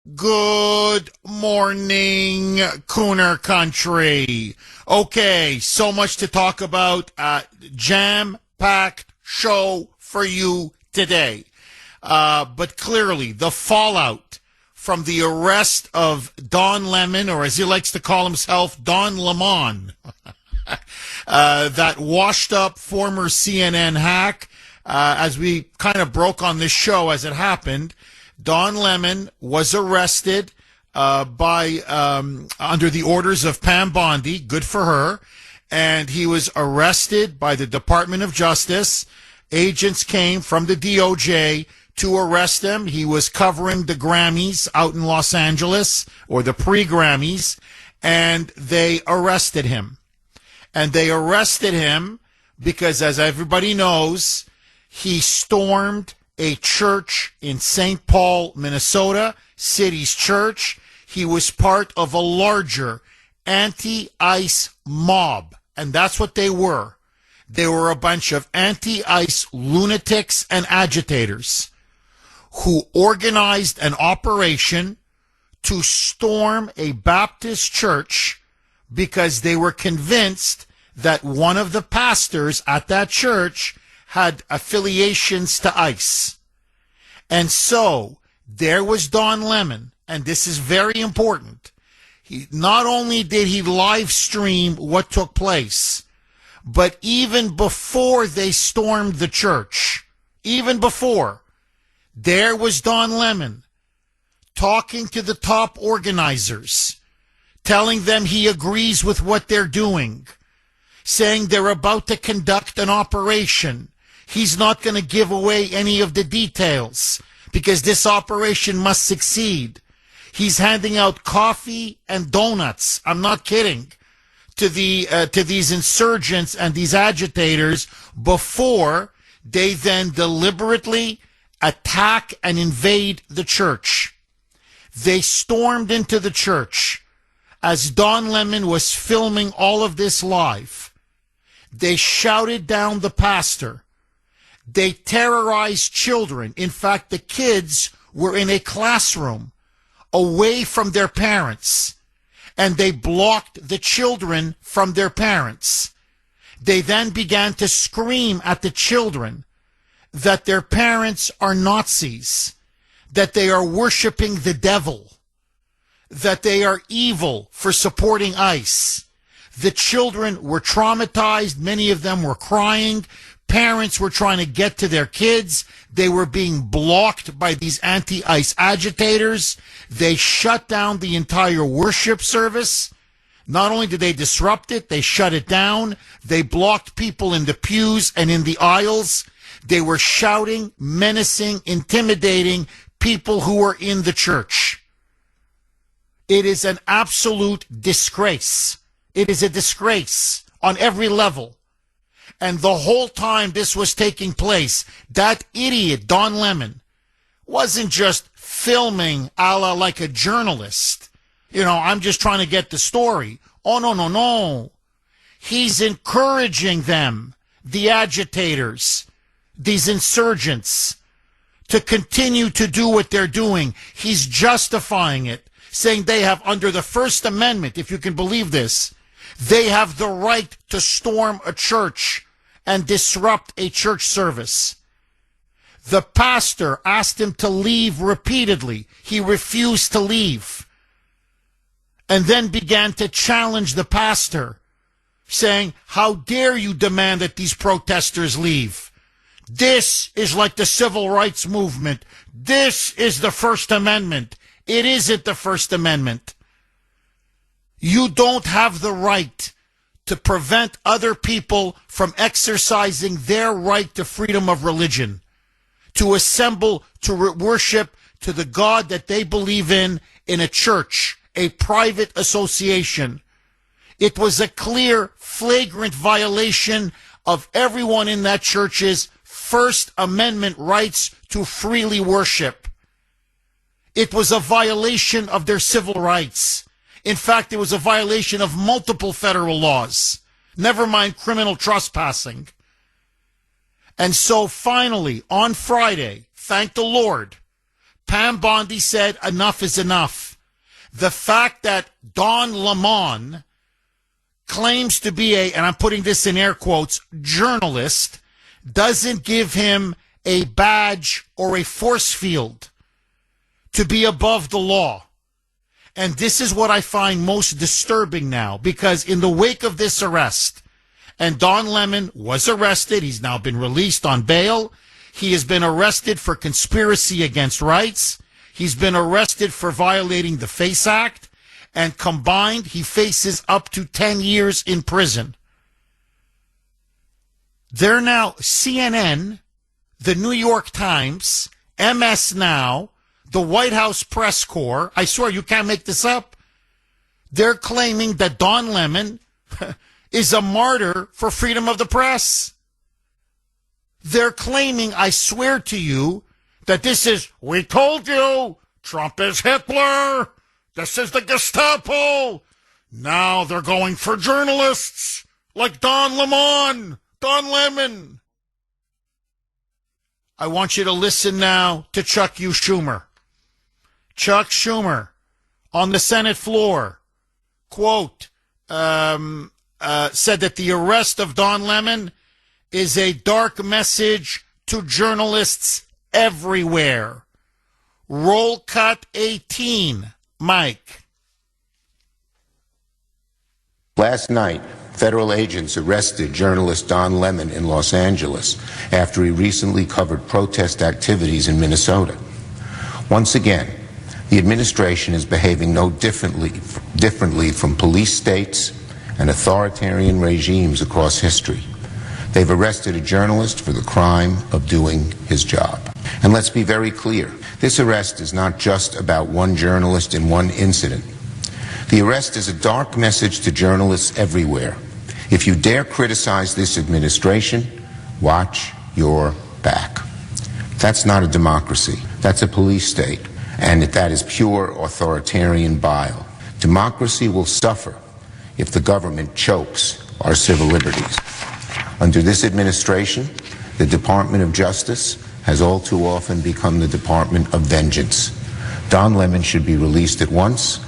Good morning, Kuhner country. Okay, so much to talk about. Jam-packed show for you today. But clearly, the fallout from the arrest of Don Lemon, or as he likes to call himself, Don Lemon, that washed-up former CNN hack, as we kind of broke on this show as it happened, Don Lemon was arrested under the orders of Pam Bondi. Good for her. And he was arrested by the Department of Justice. Agents came from the DOJ to arrest him. He was covering the Grammys out in Los Angeles, or the pre-Grammys, and they arrested him. And they arrested him because, as everybody knows, he stormed a church in St. Paul, Minnesota, City's Church. He was part of a larger anti-ICE mob, and that's what they were. They were a bunch of anti-ICE lunatics and agitators who organized an operation to storm a Baptist church because they were convinced that one of the pastors at that church had affiliations to ICE. And so there was Don Lemon, and this is very important. Not only did he live stream what took place, but even before they stormed the church, even before, there was Don Lemon talking to the top organizers, telling them he agrees with what they're doing, saying they're about to conduct an operation. He's not going to give away any of the details because this operation must succeed. He's handing out coffee and donuts. I'm not kidding. To these insurgents and these agitators before they then deliberately attack and invade the church. They stormed into the church as Don Lemon was filming all of this live. They shouted down the pastor. They terrorized children. In fact, the kids were in a classroom away from their parents, and they blocked the children from their parents. They then began to scream at the children that their parents are Nazis, that they are worshiping the devil, that they are evil for supporting ICE. The children were traumatized. Many of them were crying. Parents were trying to get to their kids. They were being blocked by these anti-ICE agitators. They shut down the entire worship service. Not only did they disrupt it, they shut it down. They blocked people in the pews and in the aisles. They were shouting, menacing, intimidating people who were in the church. It is an absolute disgrace. It is a disgrace on every level. And the whole time this was taking place, that idiot, Don Lemon, wasn't just filming a la like a journalist. I'm just trying to get the story. Oh, no. He's encouraging them, the agitators, these insurgents, to continue to do what they're doing. He's justifying it, saying they have, under the First Amendment, if you can believe this, they have the right to storm a church and disrupt a church service. The pastor asked him to leave repeatedly. He refused to leave. And then began to challenge the pastor, saying, "How dare you demand that these protesters leave? This is like the civil rights movement. This is the First Amendment. It isn't the First Amendment. You don't have the right to prevent other people from exercising their right to freedom of religion, to assemble, to worship to the God that they believe in a church, a private association. It was a clear, flagrant violation of everyone in that church's First Amendment rights to freely worship. It was a violation of their civil rights. In fact, it was a violation of multiple federal laws, never mind criminal trespassing. And so finally, on Friday, thank the Lord, Pam Bondi said enough is enough. The fact that Don Lemon claims to be and I'm putting this in air quotes, journalist, doesn't give him a badge or a force field to be above the law. And this is what I find most disturbing now, because in the wake of this arrest, and Don Lemon was arrested, he's now been released on bail, he has been arrested for conspiracy against rights, he's been arrested for violating the FACE Act, and combined, he faces up to 10 years in prison. They're now CNN, the New York Times, MS Now, the White House press corps. I swear you can't make this up. They're claiming that Don Lemon is a martyr for freedom of the press. They're claiming, I swear to you, that this is, we told you, Trump is Hitler. This is the Gestapo. Now they're going for journalists like Don Lemon. I want you to listen now to Chuck Schumer. Chuck Schumer on the Senate floor, quote, said that the arrest of Don Lemon is a dark message to journalists everywhere. Roll cut 18. Mike. Last night, federal agents arrested journalist Don Lemon in Los Angeles after he recently covered protest activities in Minnesota. Once again, the administration is behaving no differently from police states and authoritarian regimes across history. They've arrested a journalist for the crime of doing his job. And let's be very clear, this arrest is not just about one journalist in one incident. The arrest is a dark message to journalists everywhere. If you dare criticize this administration, watch your back. That's not a democracy. That's a police state. And that is pure authoritarian bile. Democracy will suffer if the government chokes our civil liberties. Under this administration, the Department of Justice has all too often become the Department of Vengeance. Don Lemon should be released at once,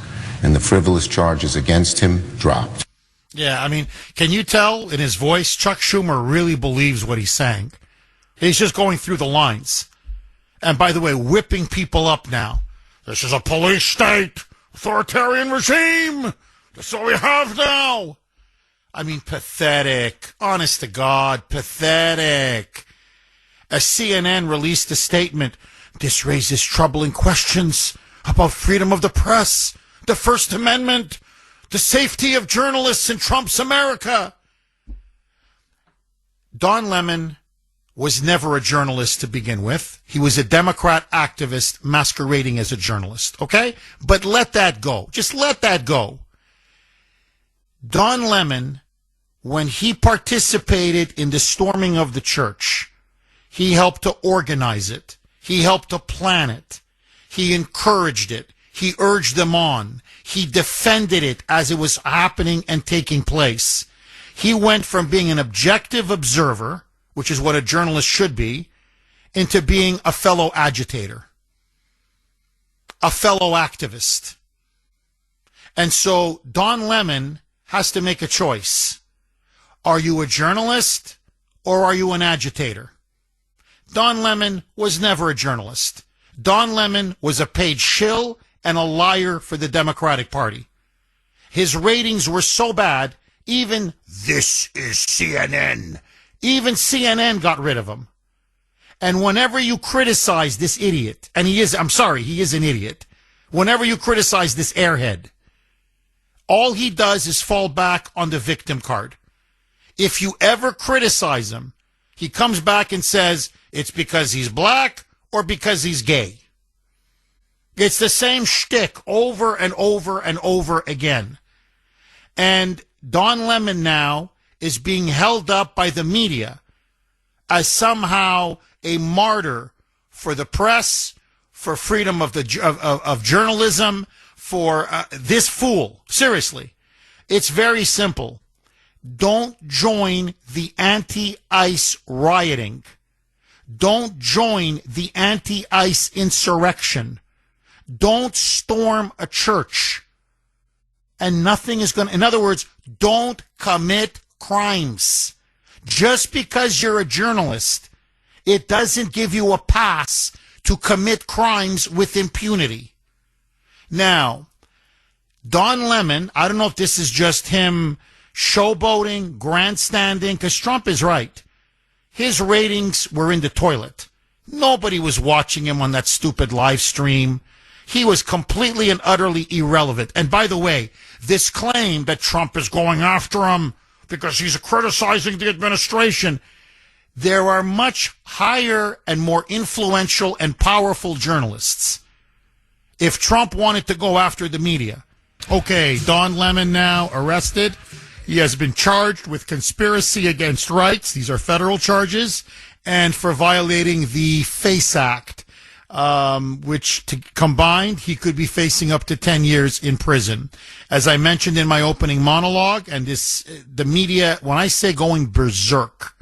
and the frivolous charges against him dropped. Yeah, I mean, can you tell in his voice, Chuck Schumer really believes what he's saying? He's just going through the lines. And by the way, whipping people up now. This is a police state, authoritarian regime. That's all we have now. I mean, pathetic. Honest to God, pathetic. As CNN released a statement, this raises troubling questions about freedom of the press, the First Amendment, the safety of journalists in Trump's America. Don Lemon was never a journalist to begin with. He was a Democrat activist masquerading as a journalist, okay? But let that go. Just let that go. Don Lemon, when he participated in the storming of the church, he helped to organize it. He helped to plan it. He encouraged it. He urged them on. He defended it as it was happening and taking place. He went from being an objective observer, which is what a journalist should be, into being a fellow agitator, a fellow activist. And so Don Lemon has to make a choice. Are you a journalist or are you an agitator? Don Lemon was never a journalist. Don Lemon was a paid shill and a liar for the Democratic Party. His ratings were so bad, even this is CNN. Even CNN got rid of him. And whenever you criticize this idiot, and he is an idiot. Whenever you criticize this airhead, all he does is fall back on the victim card. If you ever criticize him, he comes back and says it's because he's black or because he's gay. It's the same shtick over and over and over again. And Don Lemon now is being held up by the media as somehow a martyr for the press, for freedom of journalism, for this fool. Seriously, it's very simple. Don't join the anti-ICE rioting. Don't join the anti-ICE insurrection. Don't storm a church. And nothing is going to, in other words, don't commit crimes. Just because you're a journalist, it doesn't give you a pass to commit crimes with impunity. Now, Don Lemon, I don't know if this is just him showboating, grandstanding, because Trump is right. His ratings were in the toilet. Nobody was watching him on that stupid live stream. He was completely and utterly irrelevant. And by the way, this claim that Trump is going after him because he's criticizing the administration, there are much higher and more influential and powerful journalists. If Trump wanted to go after the media, okay, Don Lemon now arrested. He has been charged with conspiracy against rights. These are federal charges. And for violating the FACE Act, which combined, he could be facing up to 10 years in prison. As I mentioned in my opening monologue, and the media, when I say going berserk,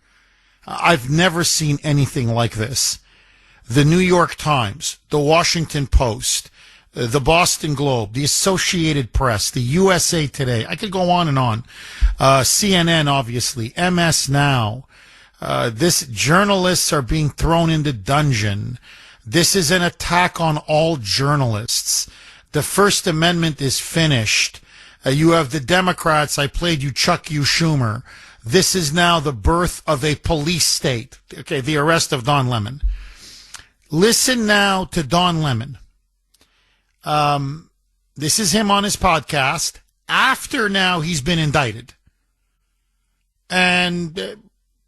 I've never seen anything like this. The New York Times, the Washington Post, the Boston Globe, the Associated Press, the USA Today. I could go on and on. CNN, obviously, MS Now. This journalists are being thrown into dungeon. This is an attack on all journalists. The First Amendment is finished. You have the Democrats. I played you Chuck U. Schumer. This is now the birth of a police state. Okay, the arrest of Don Lemon. Listen now to Don Lemon. This is him on his podcast after now he's been indicted. And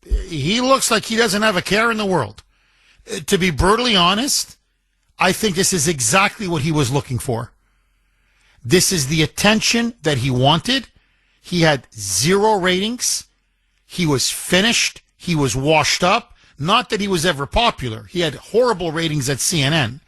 he looks like he doesn't have a care in the world. To be brutally honest, I think this is exactly what he was looking for. This is the attention that he wanted. He had 0 ratings. He was finished. He was washed up. Not that he was ever popular. He had horrible ratings at CNN.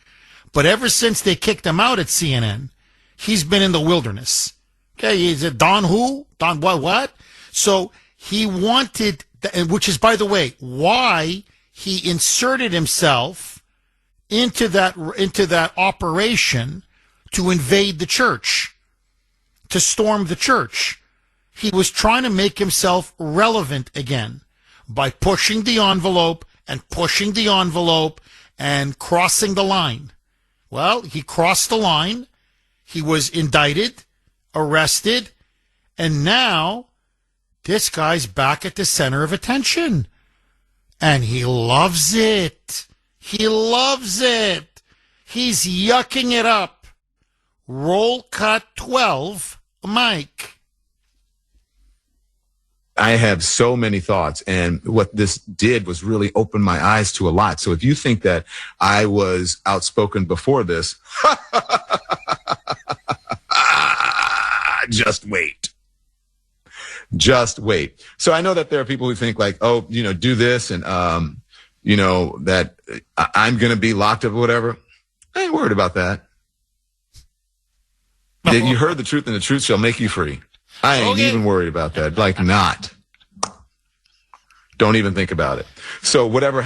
But ever since they kicked him out at CNN, he's been in the wilderness. Okay, is it Don who? Don what? So he wanted, which is, by the way, why he inserted himself into that operation to invade the church, to storm the church. He was trying to make himself relevant again by pushing the envelope and pushing the envelope and crossing the line. Well, he crossed the line. He was indicted, arrested, and now this guy's back at the center of attention. And he loves it. He loves it. He's yucking it up. Roll cut 12, Mike. I have so many thoughts, and what this did was really open my eyes to a lot. So if you think that I was outspoken before this, just wait. Just wait. So I know that there are people who think like, oh, do this and, that I'm going to be locked up or whatever. I ain't worried about that. You heard the truth and the truth shall make you free. I ain't even worried about that. Like not. Don't even think about it. So whatever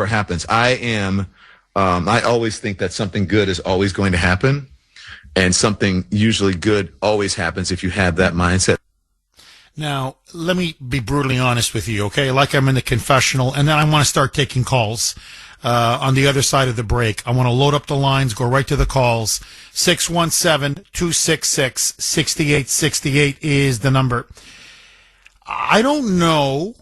happens, I always think that something good is always going to happen, and something usually good always happens if you have that mindset. Now, let me be brutally honest with you, okay? Like I'm in the confessional, and then I want to start taking calls on the other side of the break. I want to load up the lines, go right to the calls. 617-266-6868 is the number. I don't know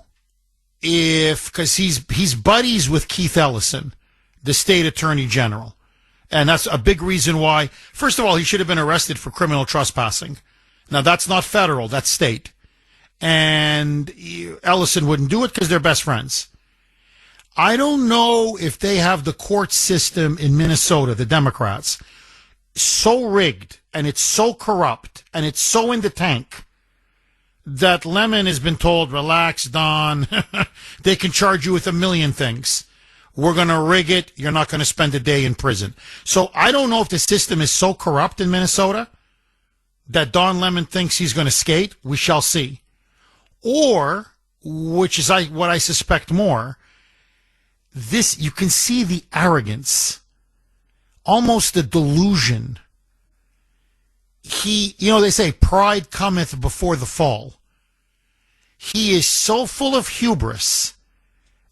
because he's buddies with Keith Ellison, the state attorney general. And that's a big reason why, first of all, he should have been arrested for criminal trespassing. Now, that's not federal, that's state. And Ellison wouldn't do it because they're best friends. I don't know if they have the court system in Minnesota, the Democrats, so rigged and it's so corrupt and it's so in the tank that Lemon has been told, relax, Don, they can charge you with a million things. We're going to rig it. You're not going to spend a day in prison. So I don't know if the system is so corrupt in Minnesota that Don Lemon thinks he's going to skate. We shall see. Or, which is what I suspect more, this, you can see the arrogance, almost the delusion. They say pride cometh before the fall. He is so full of hubris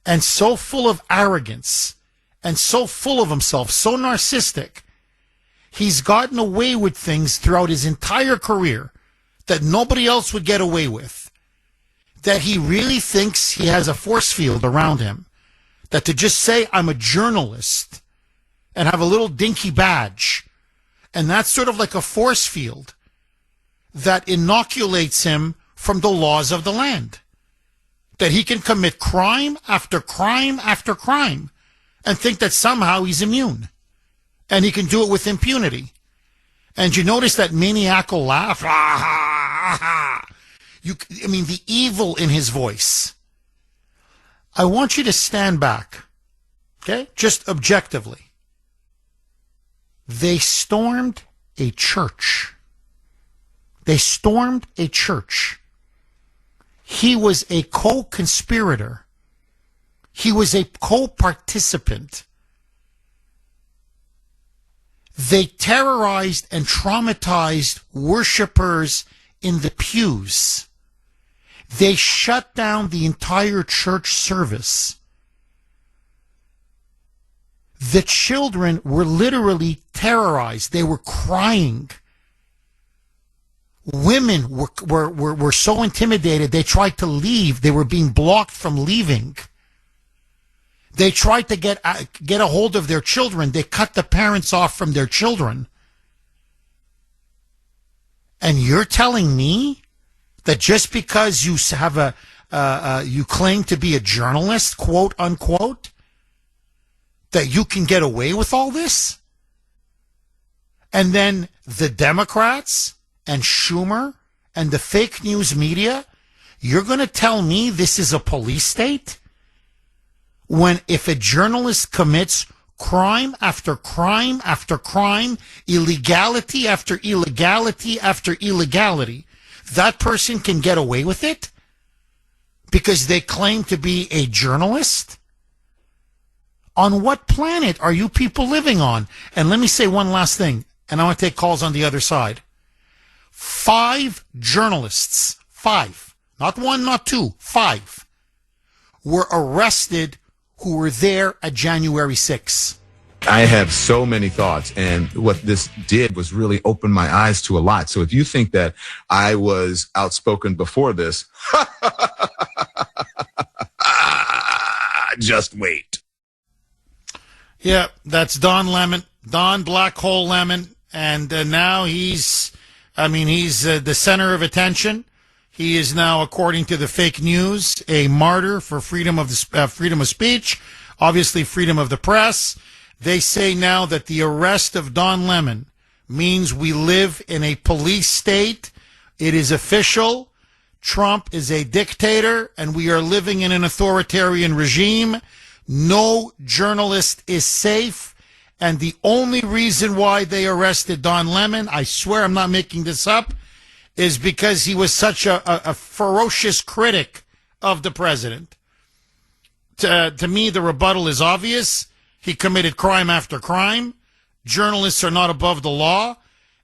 and so full of arrogance and so full of himself, so narcissistic. He's gotten away with things throughout his entire career that nobody else would get away with. That he really thinks he has a force field around him. That to just say, I'm a journalist and have a little dinky badge, and that's sort of like a force field that inoculates him from the laws of the land. That he can commit crime after crime after crime and think that somehow he's immune. And he can do it with impunity. And you notice that maniacal laugh? The evil in his voice. I want you to stand back, okay? Just objectively. They stormed a church. They stormed a church. He was a co-conspirator. He was a co-participant. They terrorized and traumatized worshipers in the pews. They shut down the entire church service. The children were literally terrorized. They were crying. Women were so intimidated, they tried to leave. They were being blocked from leaving. They tried to get a hold of their children. They cut the parents off from their children. And you're telling me that just because you have you claim to be a journalist, quote unquote, that you can get away with all this? And then the Democrats and Schumer and the fake news media, you're going to tell me this is a police state? When if a journalist commits crime after crime after crime, illegality after illegality after illegality, that person can get away with it because they claim to be a journalist? On what planet are you people living on? And let me say one last thing, and I want to take calls on the other side. 5 journalists, 5, not 1, not 2, 5, were arrested who were there at January 6th. I have so many thoughts, and what this did was really open my eyes to a lot. So if you think that I was outspoken before this, just wait. Yeah, that's Don Lemon, Don Black Hole Lemon, and now he's the center of attention. He is now, according to the fake news, a martyr for freedom of speech, obviously freedom of the press. They say now that the arrest of Don Lemon means we live in a police state. It is official. Trump is a dictator, and we are living in an authoritarian regime. No journalist is safe. And the only reason why they arrested Don Lemon, I swear I'm not making this up, is because he was such a ferocious critic of the president. To me, the rebuttal is obvious. He committed crime after crime. Journalists are not above the law.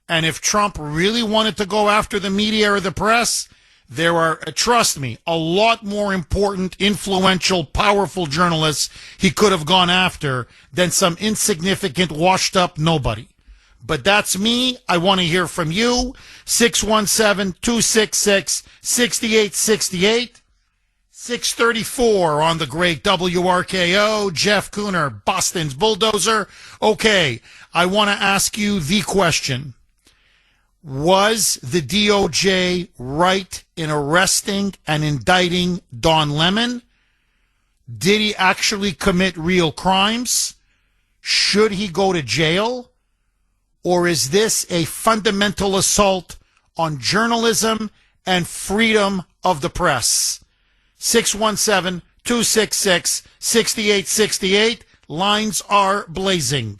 And if Trump really wanted to go after the media or the press, there are, trust me, a lot more important, influential, powerful journalists he could have gone after than some insignificant, washed-up nobody. But that's me. I want to hear from you. 617-266-6868. 634 on the great WRKO. Jeff Kuhner, Boston's bulldozer. Okay, I want to ask you the question. Was the DOJ right in arresting and indicting Don Lemon? Did he actually commit real crimes? Should he go to jail? Or is this a fundamental assault on journalism and freedom of the press? 617-266-6868. Lines are blazing.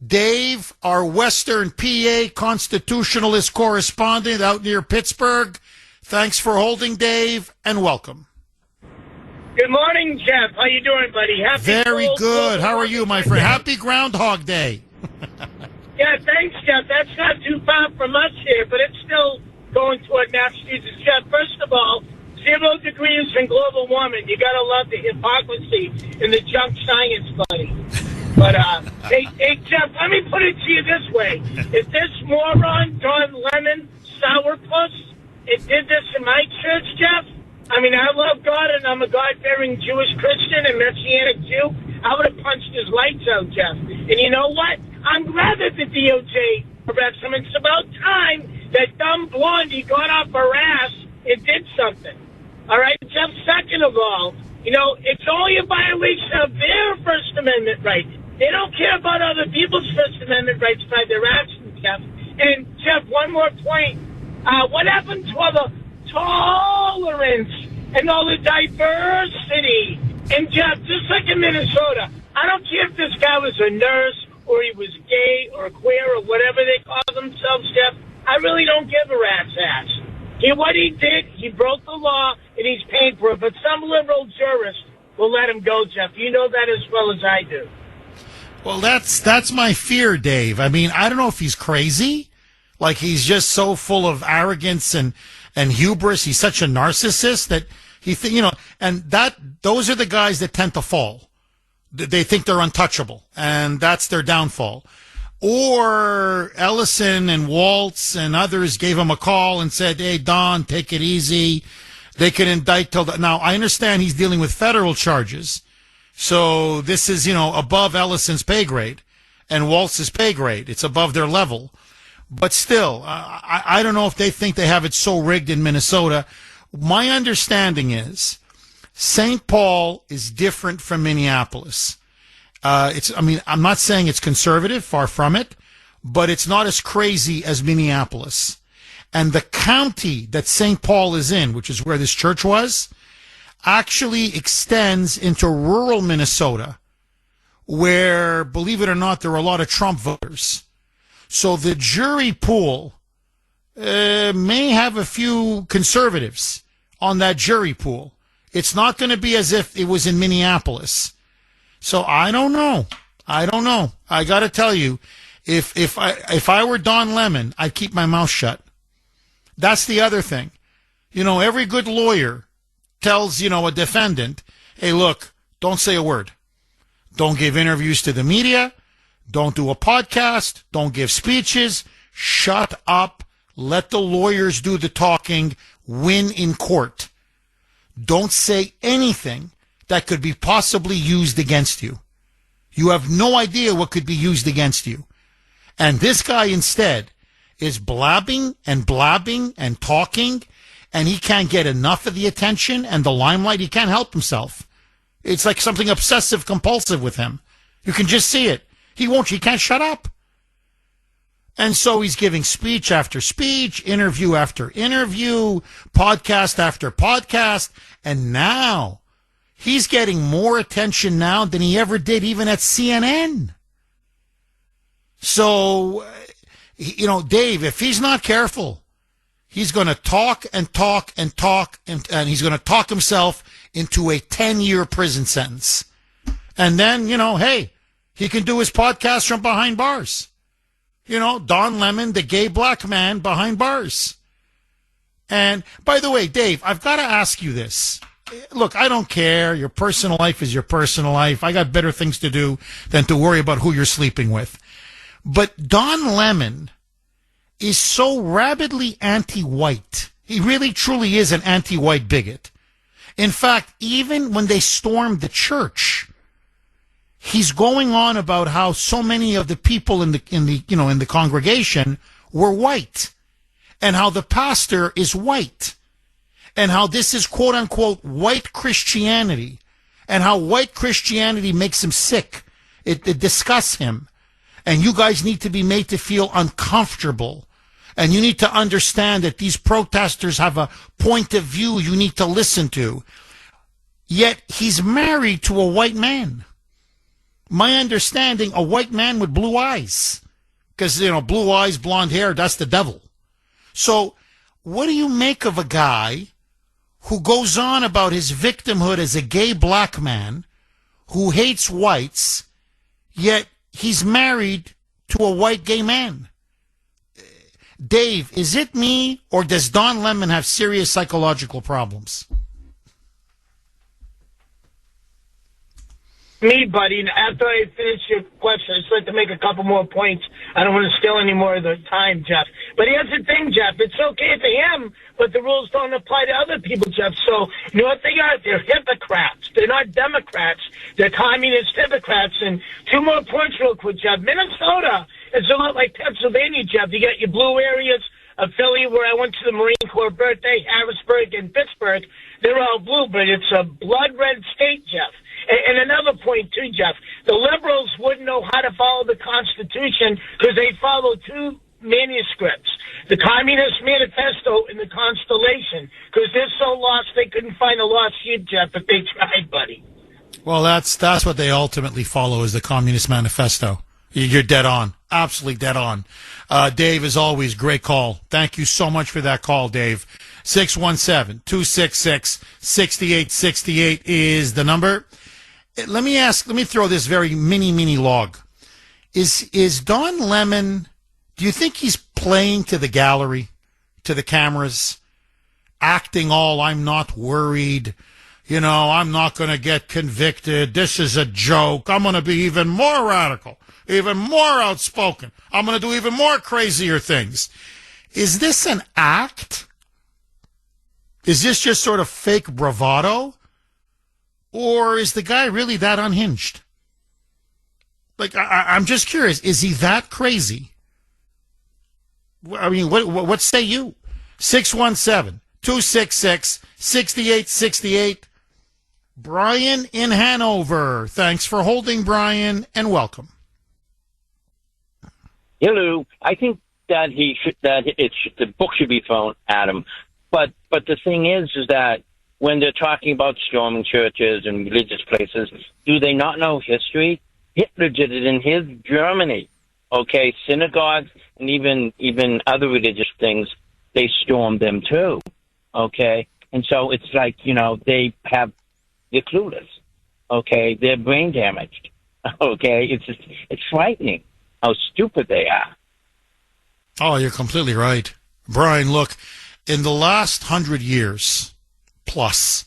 Dave, our Western PA constitutionalist correspondent out near Pittsburgh. Thanks for holding, Dave, and welcome. Good morning, Jeff. How you doing, buddy? Happy Very good. How are you, my friend? Happy Groundhog Day. Yeah, thanks, Jeff. That's not too far from us here, but it's still going toward Massachusetts. Jeff, first of all, 0 degrees in global warming. You gotta love the hypocrisy in the junk science, buddy. But, hey, Jeff, let me put it to you this way. If this moron, Don Lemon, sourpuss, it did this in my church, Jeff, I mean, I love God, and I'm a God-fearing Jewish Christian and Messianic Jew. I would have punched his lights out, Jeff. And you know what? I'm glad that the DOJ arrests him. It's about time that dumb blondie got off her ass and did something. All right, Jeff, second of all, you know, it's only a violation of their First Amendment rights. They don't care about other people's First Amendment rights by their actions, Jeff. And, Jeff, one more point. What happened to all the tolerance and all the diversity? And, Jeff, just like in Minnesota, I don't care if this guy was a nurse or he was gay or queer or whatever they call themselves, Jeff. I really don't give a rat's ass. What he did, he broke the law, and he's paying for it. But some liberal jurist will let him go, Jeff. You know that as well as I do. Well, that's my fear, Dave. I mean, I don't know if he's crazy, like he's just so full of arrogance and hubris. He's such a narcissist that and those are the guys that tend to fall. They think they're untouchable, and that's their downfall. Or Ellison and Waltz and others gave him a call and said, "Hey, Don, take it easy. They can indict till..." Now, I understand he's dealing with federal charges. So this is, above Ellison's pay grade and Waltz's pay grade. It's above their level. But still, I don't know if they think they have it so rigged in Minnesota. My understanding is St. Paul is different from Minneapolis. I'm not saying it's conservative, far from it, but it's not as crazy as Minneapolis. And the county that St. Paul is in, which is where this church was, actually extends into rural Minnesota, where, believe it or not, there are a lot of Trump voters. So the jury pool may have a few conservatives on that jury pool. It's not going to be as if it was in Minneapolis. So I don't know. I got to tell you, if I were Don Lemon, I'd keep my mouth shut. That's the other thing. Every good lawyer tells, a defendant, "Hey, look, don't say a word. Don't give interviews to the media. Don't do a podcast. Don't give speeches. Shut up. Let the lawyers do the talking. Win in court. Don't say anything that could be possibly used against you. You have no idea what could be used against you." And this guy instead is blabbing and talking, and he can't get enough of the attention and the limelight. He can't help himself. It's like something obsessive compulsive with him. You can just see it. He can't shut up. And so he's giving speech after speech, interview after interview, podcast after podcast, and now he's getting more attention now than he ever did even at CNN. So, Dave, if he's not careful, he's going to talk and he's going to talk himself into a 10-year prison sentence. And then, hey, he can do his podcast from behind bars. Don Lemon, the gay black man behind bars. And by the way, Dave, I've got to ask you this. Look, I don't care. Your personal life is your personal life. I got better things to do than to worry about who you're sleeping with. But Don Lemon is so rabidly anti-white. He really, truly is an anti-white bigot. In fact, even when they stormed the church, he's going on about how so many of the people in the congregation were white, and how the pastor is white, and how this is quote unquote white Christianity, and how white Christianity makes him sick. It disgusts him, and you guys need to be made to feel uncomfortable. And you need to understand that these protesters have a point of view you need to listen to. Yet he's married to a white man. My understanding, a white man with blue eyes. Because, blue eyes, blonde hair, that's the devil. So what do you make of a guy who goes on about his victimhood as a gay black man who hates whites, yet he's married to a white gay man. Dave, is it me, or does Don Lemon have serious psychological problems? Me, buddy. After I finish your question, I'd just like to make a couple more points. I don't want to steal any more of the time, Jeff. But here's the thing, Jeff. It's okay for him, but the rules don't apply to other people, Jeff. So, you know what they are? They're hypocrites. They're not Democrats. They're communist hypocrites. And two more points real quick, Jeff. Minnesota is a lot like Pennsylvania, Jeff. You got your blue areas of Philly, where I went to the Marine Corps birthday, Harrisburg, and Pittsburgh. They're all blue, but it's a blood-red state, Jeff. And another point, too, Jeff, the liberals wouldn't know how to follow the Constitution because they follow two manuscripts, the Communist Manifesto and the Constellation, because they're so lost they couldn't find a lost sheep, Jeff, if they tried, buddy. Well, that's what they ultimately follow, is the Communist Manifesto. You're dead on. Absolutely dead on. Dave, as always, great call. Thank you so much for that call, Dave. 617-266-6868 is the number. Let me throw this very mini log. Is Don Lemon, do you think he's playing to the gallery, to the cameras, acting all, I'm not worried, I'm not going to get convicted, this is a joke, I'm going to be even more radical, even more outspoken, I'm going to do even more crazier things? Is this an act? Is this just sort of fake bravado? Or is the guy really that unhinged? Like, I'm just curious. Is he that crazy? I mean, what say you? 617-266-6868. Brian in Hanover. Thanks for holding, Brian, and welcome. Hello. I think that the book should be thrown at him. But the thing is that when they're talking about storming churches and religious places, do they not know history? Hitler did it in his Germany. Okay, synagogues and even other religious things, they stormed them too. Okay, and so it's like, they're clueless. Okay, they're brain damaged. Okay, it's frightening how stupid they are. Oh, you're completely right, Brian. Look, in the last 100 years plus,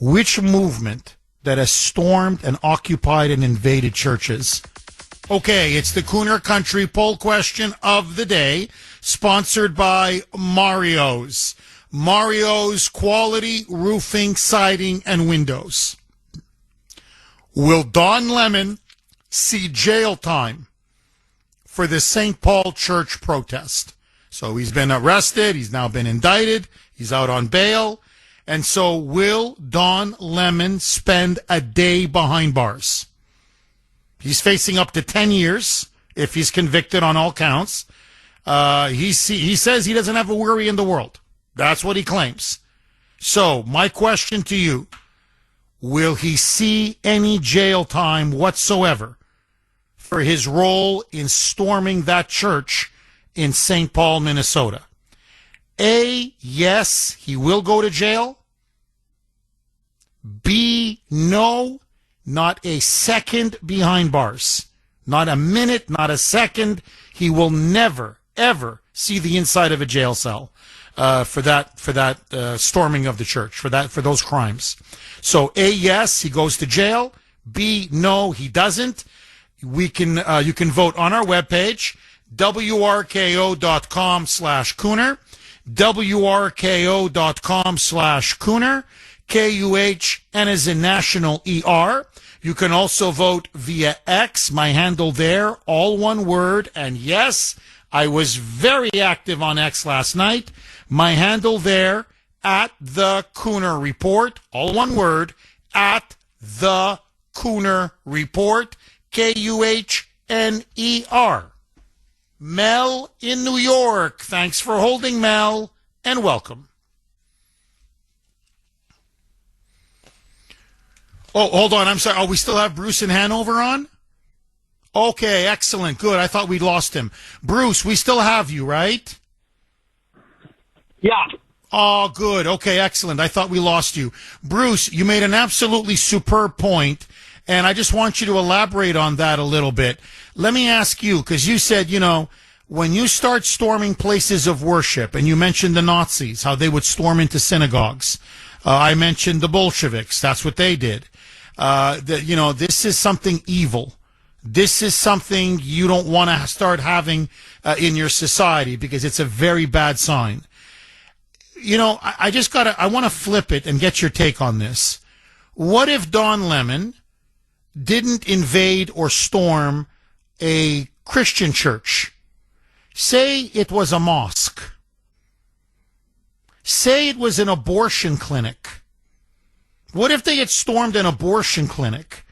which movement that has stormed and occupied and invaded churches? Okay, it's the Kuhner Country poll question of the day, sponsored by Mario's. Mario's quality roofing, siding, and windows. Will Don Lemon see jail time for the St. Paul Church protest? So he's been arrested, he's now been indicted, he's out on bail, and so will Don Lemon spend a day behind bars? He's facing up to 10 years if he's convicted on all counts. He says he doesn't have a worry in the world. That's what he claims. So my question to you, will he see any jail time whatsoever for his role in storming that church in St. Paul, Minnesota? A, yes, he will go to jail. B, no, not a second behind bars. Not a minute, not a second. He will never, ever see the inside of a jail cell for that storming of the church, for those crimes. So A, yes, he goes to jail. B, no, he doesn't. You can vote on our webpage, wrko.com/Kuhner, wrko.com/Kuhner, Kuhn as in national ER. You can also vote via X, my handle there, all one word. And yes, I was very active on X last night. My handle there, at the Kuhner Report, all one word, at the Kuhner Report, Kuhner. Mel in New York. Thanks for holding, Mel, and welcome. Oh, hold on. I'm sorry. Oh, we still have Bruce in Hanover on? Okay, excellent. Good. I thought we'd lost him. Bruce, we still have you, right? Yeah. Oh, good. Okay, excellent. I thought we lost you. Bruce, you made an absolutely superb point, and I just want you to elaborate on that a little bit. Let me ask you, because you said, when you start storming places of worship, and you mentioned the Nazis, how they would storm into synagogues. I mentioned the Bolsheviks. That's what they did. This is something evil. This is something you don't want to start having in your society because it's a very bad sign. I want to flip it and get your take on this. What if Don Lemon didn't invade or storm a Christian church? Say it was a mosque. Say it was an abortion clinic. What if they had stormed an abortion clinic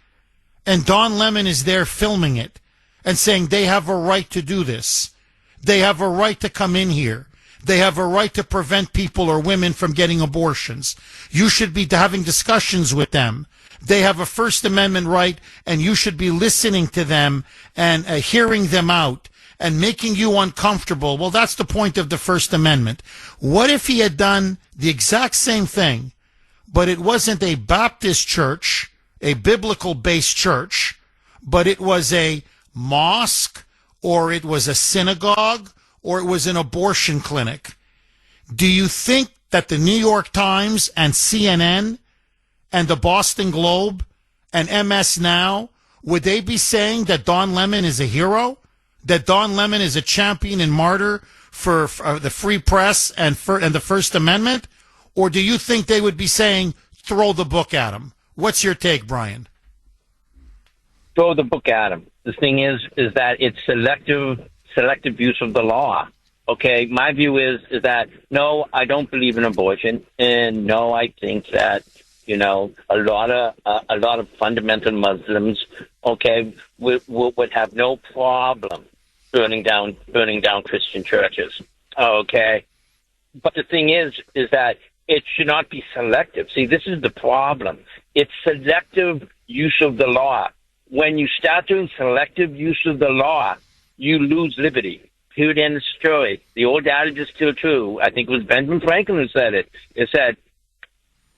and Don Lemon is there filming it and saying they have a right to do this? They have a right to come in here. They have a right to prevent people or women from getting abortions. You should be having discussions with them. They have a First Amendment right, and you should be listening to them and hearing them out and making you uncomfortable. Well, that's the point of the First Amendment. What if he had done the exact same thing, but it wasn't a Baptist church, a biblical-based church, but it was a mosque, or it was a synagogue, or it was an abortion clinic? Do you think that the New York Times and CNN and the Boston Globe and MS Now, would they be saying that Don Lemon is a hero? That Don Lemon is a champion and martyr for the free press and the First Amendment? Or do you think they would be saying, throw the book at him? What's your take, Brian? Throw the book at him. The thing is that it's selective use of the law. Okay, my view is that no, I don't believe in abortion, and no, I think that a lot of fundamental Muslims, okay, would have no problem burning down Christian churches. Okay, but the thing is that it should not be selective. See, this is the problem. It's selective use of the law. When you start doing selective use of the law, you lose liberty. Period, end of story. The old adage is still true. I think it was Benjamin Franklin who said it. It said,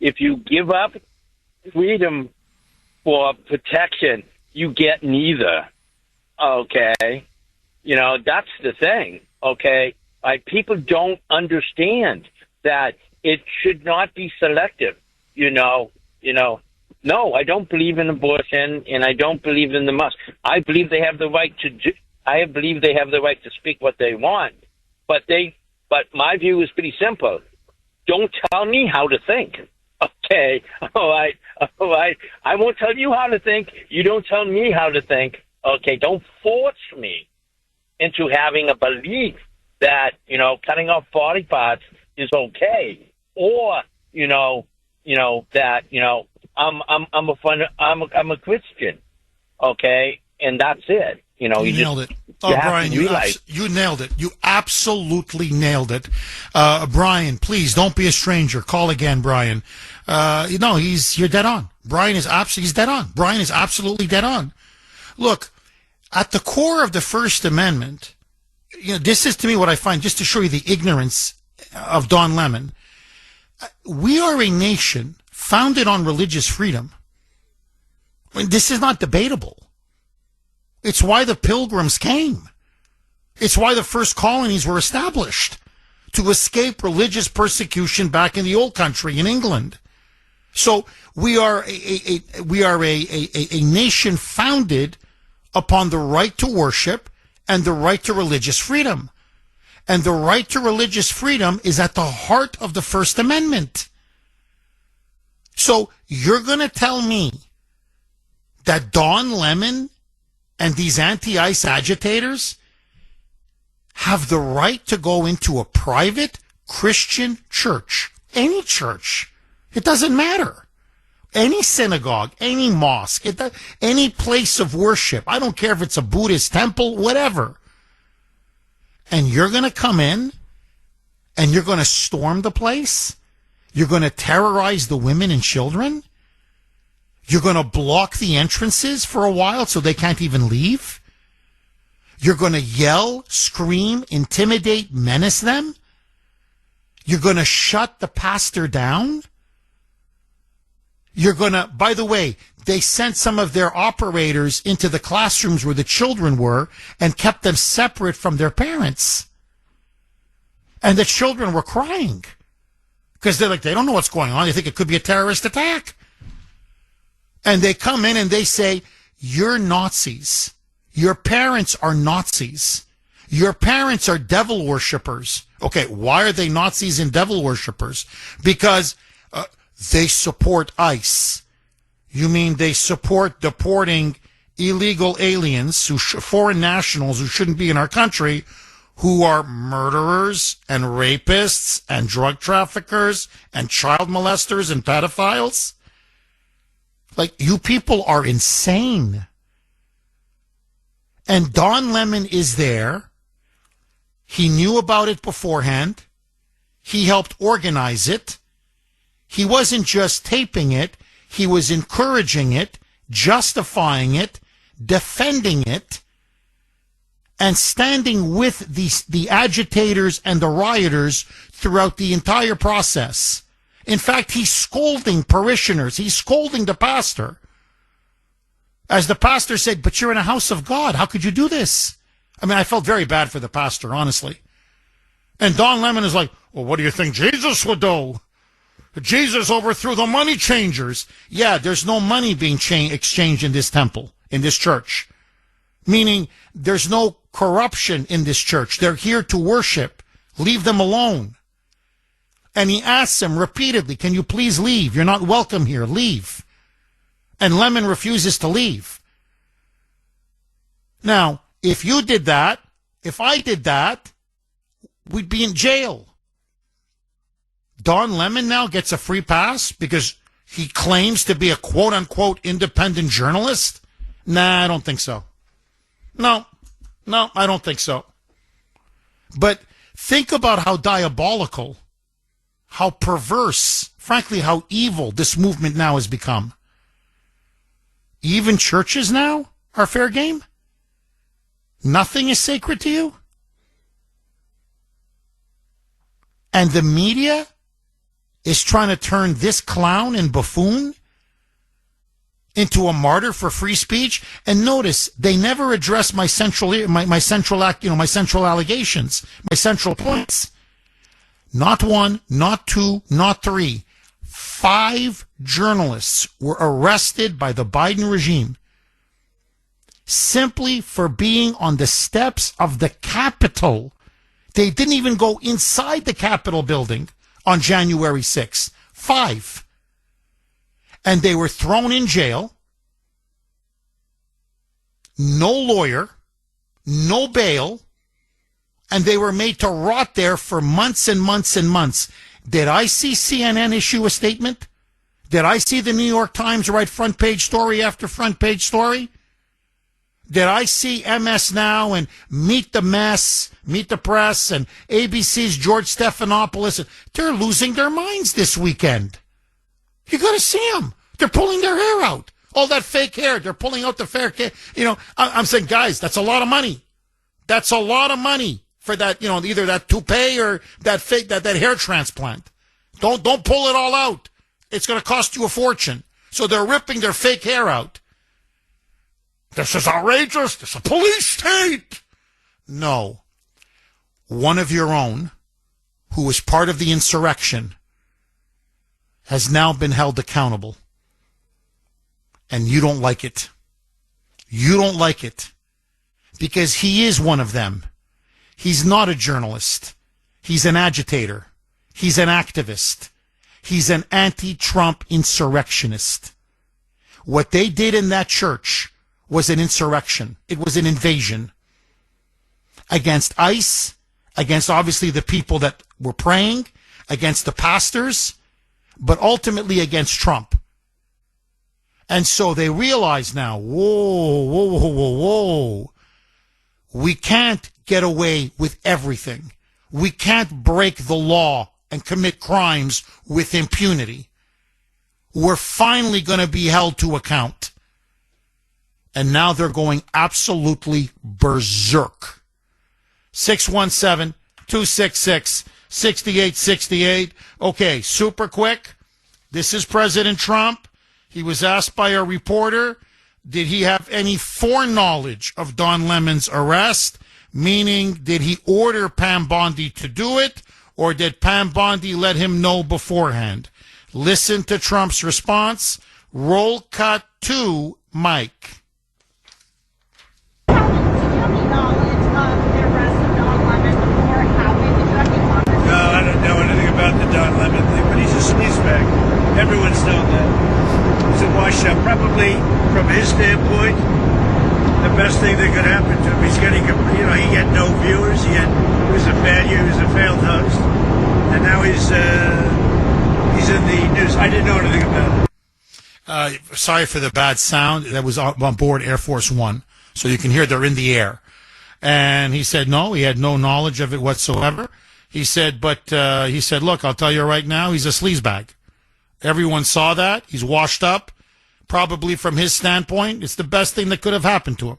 if you give up freedom for protection, you get neither. Okay? That's the thing. Okay? People don't understand that it should not be selective. No, I don't believe in abortion, and I don't believe in the mosque. I believe they have the right to do. I believe they have the right to speak what they want, but my view is pretty simple. Don't tell me how to think. Okay, all right. I won't tell you how to think. You don't tell me how to think. Okay, don't force me into having a belief that cutting off body parts is okay, or that I'm a Christian. Okay, and that's it. You nailed it. Oh, Brian, you nailed it. You absolutely nailed it. Brian, please don't be a stranger. Call again, Brian. You're dead on. He's dead on. Brian is absolutely dead on. Look, at the core of the First Amendment, this is to me what I find, just to show you the ignorance of Don Lemon. We are a nation founded on religious freedom. I mean, this is not debatable. It's why the Pilgrims came. It's why the first colonies were established, to escape religious persecution back in the old country in England. So we are a nation founded upon the right to worship and the right to religious freedom. And the right to religious freedom is at the heart of the First Amendment. So you're going to tell me that Don Lemon and these anti-ICE agitators have the right to go into a private Christian church, any church, it doesn't matter, any synagogue, any mosque, any place of worship, I don't care if it's a Buddhist temple, whatever, and you're going to come in and you're going to storm the place? You're going to terrorize the women and children? You're going to block the entrances for a while so they can't even leave? You're going to yell, scream, intimidate, menace them? You're going to shut the pastor down? You're going to, by the way, they sent some of their operators into the classrooms where the children were and kept them separate from their parents. And the children were crying because they're like, they don't know what's going on. They think it could be a terrorist attack. And they come in and they say, you're Nazis. Your parents are Nazis. Your parents are devil worshippers. Okay, why are they Nazis and devil worshippers? Because they support ICE. You mean they support deporting illegal aliens, foreign nationals who shouldn't be in our country, who are murderers and rapists and drug traffickers and child molesters and pedophiles? Like, you people are insane. And Don Lemon is there. He knew about it beforehand. He helped organize it. He wasn't just taping it. He was encouraging it, justifying it, defending it, and standing with the agitators and the rioters throughout the entire process. In fact, he's scolding parishioners. He's scolding the pastor. As the pastor said, but you're in a house of God. How could you do this? I mean, I felt very bad for the pastor, honestly. And Don Lemon is like, well, what do you think Jesus would do? Jesus overthrew the money changers. Yeah, there's no money being exchanged in this temple, in this church. Meaning there's no corruption in this church. They're here to worship. Leave them alone. And he asks him repeatedly, can you please leave? You're not welcome here. Leave. And Lemon refuses to leave. Now, if you did that, if I did that, we'd be in jail. Don Lemon now gets a free pass because he claims to be a quote-unquote independent journalist? Nah, I don't think so. No, I don't think so. But think about how diabolical, how perverse, frankly, how evil this movement now has become. Even churches now are fair game? Nothing is sacred to you? And the media is trying to turn this clown and buffoon into a martyr for free speech. And notice, they never address my central allegations, my central points. Not one, not two, not three. 5 journalists were arrested by the Biden regime simply for being on the steps of the Capitol. They didn't even go inside the Capitol building on January 6th. 5. And they were thrown in jail. No lawyer, no bail, and they were made to rot there for months and months and months. Did I see CNN issue a statement? Did I see the New York Times write front page story after front page story? Did I see MS Now and Meet the Mess, Meet the Press, and ABC's George Stephanopoulos? They're losing their minds this weekend. You got to see them. They're pulling their hair out. All that fake hair. They're pulling out the fair hair. You know, I'm saying, guys, that's a lot of money. That's a lot of money for that, you know, either that toupee or that fake, that hair transplant. Don't pull it all out. It's going to cost you a fortune. So they're ripping their fake hair out. This is outrageous. This is a police state. No. One of your own, who was part of the insurrection, has now been held accountable. And you don't like it. You don't like it. Because he is one of them. He's not a journalist. He's an agitator. He's an activist. He's an anti-Trump insurrectionist. What they did in that church was an insurrection. It was an invasion against ICE, against obviously the people that were praying, against the pastors, but ultimately against Trump. And so they realize now, whoa. We can't get away with everything. We can't break the law and commit crimes with impunity. We're finally going to be held to account. And now they're going absolutely berserk. 617-266 6868. Okay, super quick. This is President Trump. He was asked by a reporter, did he have any foreknowledge of Don Lemon's arrest? Meaning, did he order Pam Bondi to do it, or did Pam Bondi let him know beforehand? Listen to Trump's response. Roll cut to Mike. Did you have any knowledge of the arrest of Don Lemon before it happened? Did you have any conversation? No, I don't know anything about the Don Lemon thing, but he's a sleazebag. Everyone's known that. He's a washout. Probably, from his standpoint, the best thing that could happen to him. He's getting, he had no viewers. He was a bad year. He was a failed host, and now he's in the news. I didn't know anything about it. Sorry for the bad sound. That was on board Air Force One, so you can hear they're in the air. And he said no, he had no knowledge of it whatsoever. He said, look, I'll tell you right now, he's a sleazebag. Everyone saw that. He's washed up. Probably from his standpoint, it's the best thing that could have happened to him.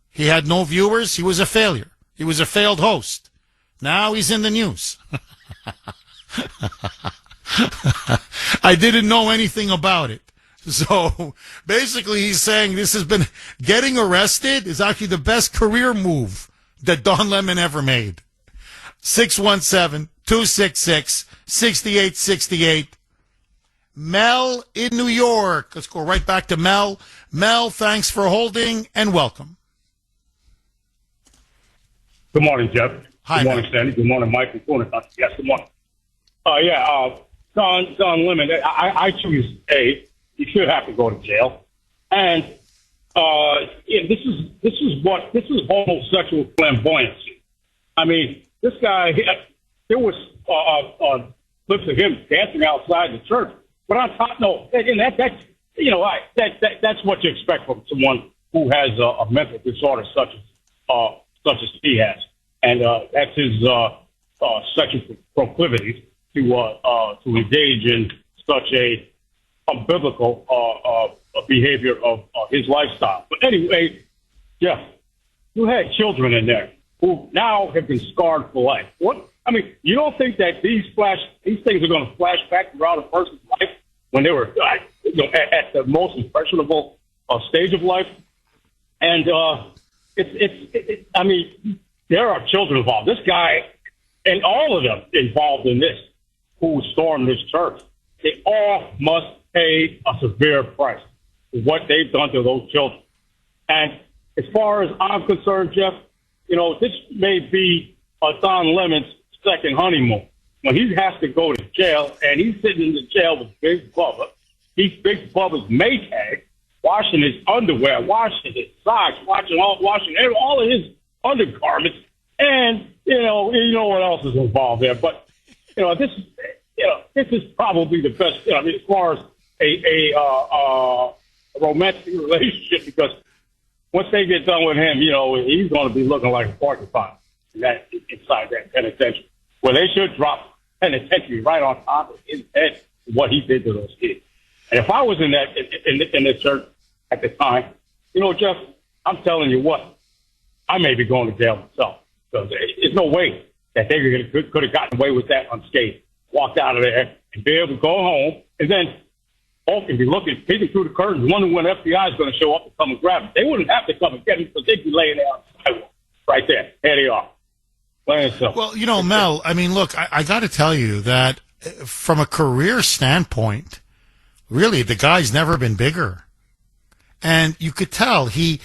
He had no viewers. He was a failure. He was a failed host. Now he's in the news. I didn't know anything about it. So basically he's saying this has been, getting arrested is actually the best career move that Don Lemon ever made. 617-266-6868. Mel in New York. Let's go right back to Mel. Mel, thanks for holding and welcome. Good morning, Jeff. Hi, good morning, Mel. Sandy. Good morning, Mike and Kuhner. Yes, good morning. Don Lemon, I choose A. He should have to go to jail. And this is homosexual flamboyancy. I mean, this guy, there was clips of him dancing outside the church. But on top, that's what you expect from someone who has a mental disorder such as he has, and that's his sexual proclivities to engage in such a unbiblical behavior of his lifestyle. But anyway, Jeff, you had children in there who now have been scarred for life. You don't think that these things are going to flash back throughout a person's life when they were at the most impressionable stage of life? And there are children involved. This guy and all of them involved in this who stormed this church, they all must pay a severe price for what they've done to those children. And as far as I'm concerned, Jeff, this may be Don Lemon's second honeymoon. When he has to go to jail, and he's sitting in the jail with Big Bubba. He's Big Bubba's Maytag, washing his underwear, washing his socks, washing all of his undergarments, and you know what else is involved there. But this is probably the best. As far as a romantic relationship, because once they get done with him, he's going to be looking like a porcupine inside that penitentiary, where they should drop penitentiary right on top of his head, what he did to those kids. And if I was in the church at the time, Jeff, I'm telling you what, I may be going to jail myself, because there's no way that they could have gotten away with that unscathed, walked out of there and be able to go home, and then folk can be peeking through the curtains, wondering when FBI is going to show up and come and grab them. They wouldn't have to come and get them, because they'd be laying there on the sidewalk right there. There they are. Well, Mel, look, I got to tell you that from a career standpoint, really, the guy's never been bigger. And you could tell he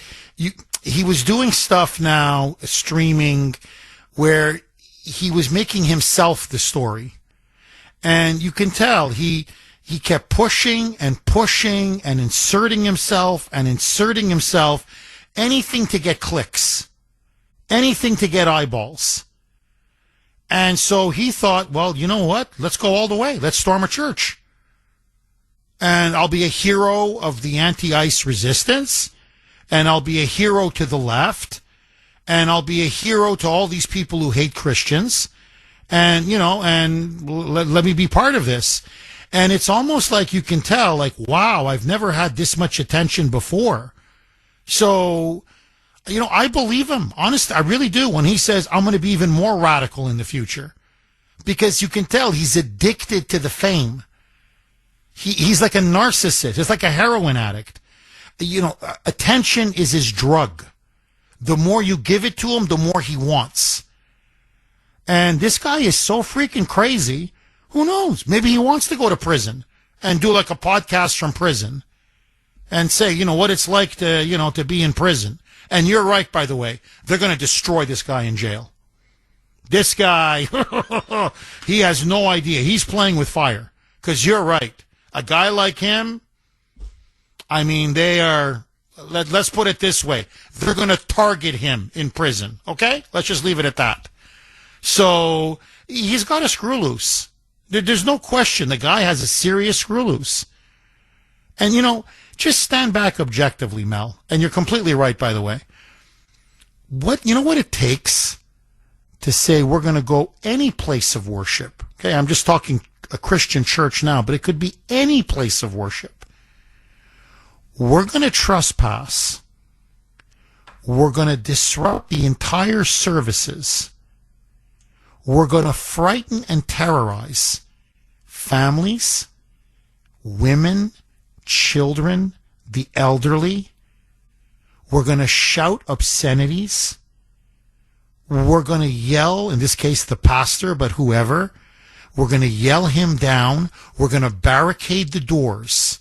was doing stuff now, streaming, where he was making himself the story. And you can tell he kept pushing and pushing and inserting himself, anything to get clicks, anything to get eyeballs. And so he thought, well, you know what? Let's go all the way. Let's storm a church. And I'll be a hero of the anti-ICE resistance. And I'll be a hero to the left. And I'll be a hero to all these people who hate Christians. And, let me be part of this. And it's almost like you can tell, like, wow, I've never had this much attention before. So, I believe him. Honestly, I really do. When he says, I'm going to be even more radical in the future. because you can tell he's addicted to the fame. He's like a narcissist. He's like a heroin addict. You know, attention is his drug. The more you give it to him, the more he wants. And this guy is so freaking crazy. Who knows? Maybe he wants to go to prison and do like a podcast from prison and say, you know, what it's like to, you know, to be in prison. And you're right, by the way. They're going to destroy this guy in jail. This guy, he has no idea. He's playing with fire. Because you're right. A guy like him, I mean, they are, let's put it this way. They're going to target him in prison. Okay? Let's just leave it at that. So he's got a screw loose. There's no question the guy has a serious screw loose. And, you know, just stand back objectively, Mel. And you're completely right, by the way. You know what it takes to say we're going to go any place of worship? Okay, I'm just talking a Christian church now, but it could be any place of worship. We're going to trespass. We're going to disrupt the entire services. We're going to frighten and terrorize families, women, children, the elderly. We're going to shout obscenities. We're going to yell, in this case, the pastor, but whoever. We're going to yell him down. We're going to barricade the doors.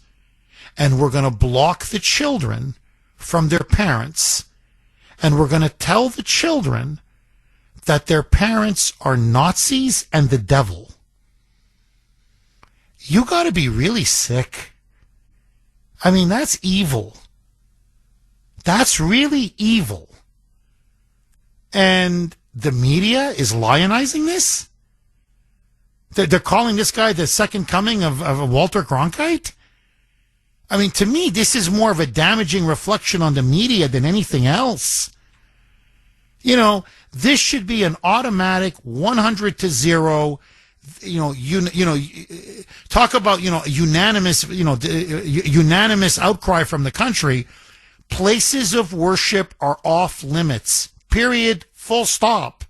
And we're going to block the children from their parents. And we're going to tell the children that their parents are Nazis and the devil. You got to be really sick. I mean, that's evil. That's really evil. And the media is lionizing this? They're calling this guy the second coming of Walter Cronkite? I mean, to me, this is more of a damaging reflection on the media than anything else. You know, this should be an automatic 100-0. Talk about, unanimous outcry from the country. Places of worship are off limits. Period. Full stop.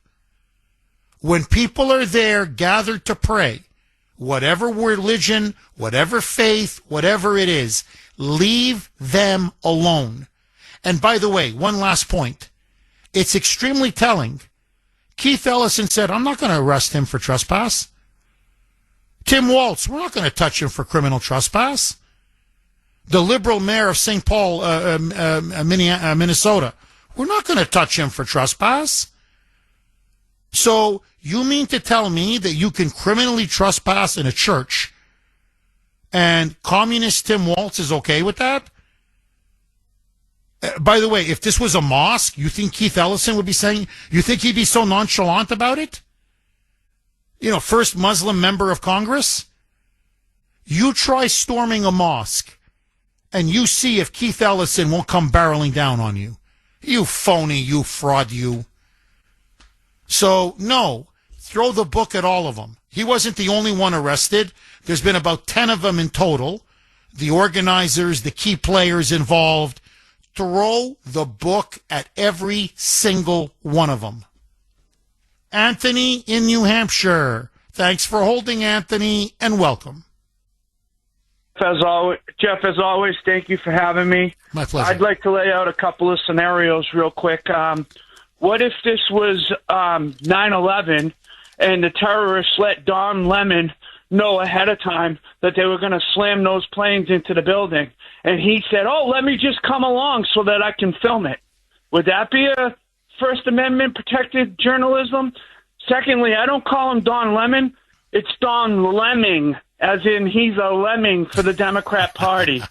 When people are there gathered to pray, whatever religion, whatever faith, whatever it is, leave them alone. And by the way, one last point. It's extremely telling. Keith Ellison said, I'm not going to arrest him for trespass. Tim Walz, we're not going to touch him for criminal trespass. The liberal mayor of St. Paul, Minnesota, we're not going to touch him for trespass. So you mean to tell me that you can criminally trespass in a church and communist Tim Walz is okay with that? By the way, if this was a mosque, you think Keith Ellison would be saying, you think he'd be so nonchalant about it? You know, first Muslim member of Congress? You try storming a mosque and you see if Keith Ellison won't come barreling down on you. You phony, you fraud, you. So, no, throw the book at all of them. He wasn't the only one arrested. There's been about 10 of them in total. The organizers, the key players involved. Throw the book at every single one of them. Anthony in New Hampshire. Thanks for holding, Anthony, and welcome. Jeff, as always, thank you for having me. My pleasure. I'd like to lay out a couple of scenarios real quick. What if this was 9/11 and the terrorists let Don Lemon know ahead of time that they were going to slam those planes into the building, and he said, "Oh, let me just come along so that I can film it"? Would that be a First Amendment protected journalism? Secondly, I don't call him Don Lemon. It's Don Lemming, as in he's a lemming for the Democrat Party.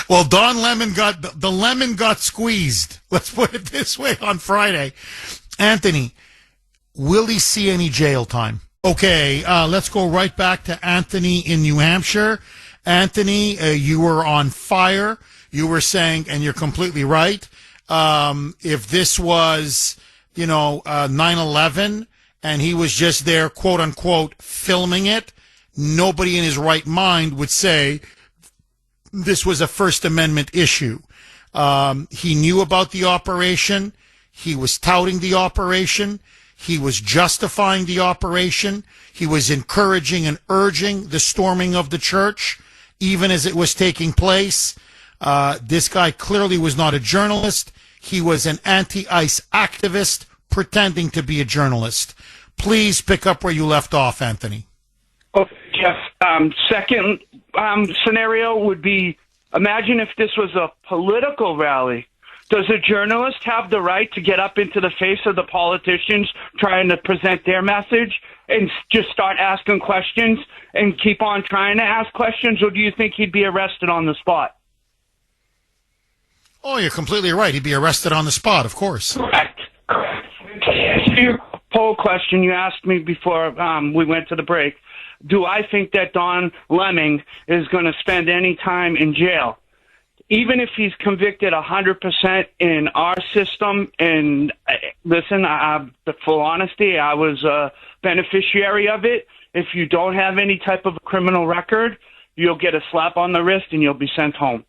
Well, the lemon got squeezed. Let's put it this way on Friday. Anthony, will he see any jail time? Okay, let's go right back to Anthony in New Hampshire. Anthony, you were on fire. You were saying, and you're completely right, if this was, 9/11 and he was just there, quote unquote, filming it, nobody in his right mind would say this was a First Amendment issue. He knew about the operation. He was touting the operation. He was justifying the operation. He was encouraging and urging the storming of the church, even as it was taking place. This guy clearly was not a journalist. He was an anti-ICE activist pretending to be a journalist. Please pick up where you left off, Anthony. Oh, Jeff, second scenario would be, imagine if this was a political rally. Does a journalist have the right to get up into the face of the politicians trying to present their message and just start asking questions and keep on trying to ask questions, or do you think he'd be arrested on the spot? Oh, you're completely right. He'd be arrested on the spot, of course. Correct. To your poll question you asked me before we went to the break, do I think that Don Lemon is going to spend any time in jail? Even if he's convicted 100% in our system, and listen, the full honesty, I was a beneficiary of it. If you don't have any type of criminal record, you'll get a slap on the wrist and you'll be sent home.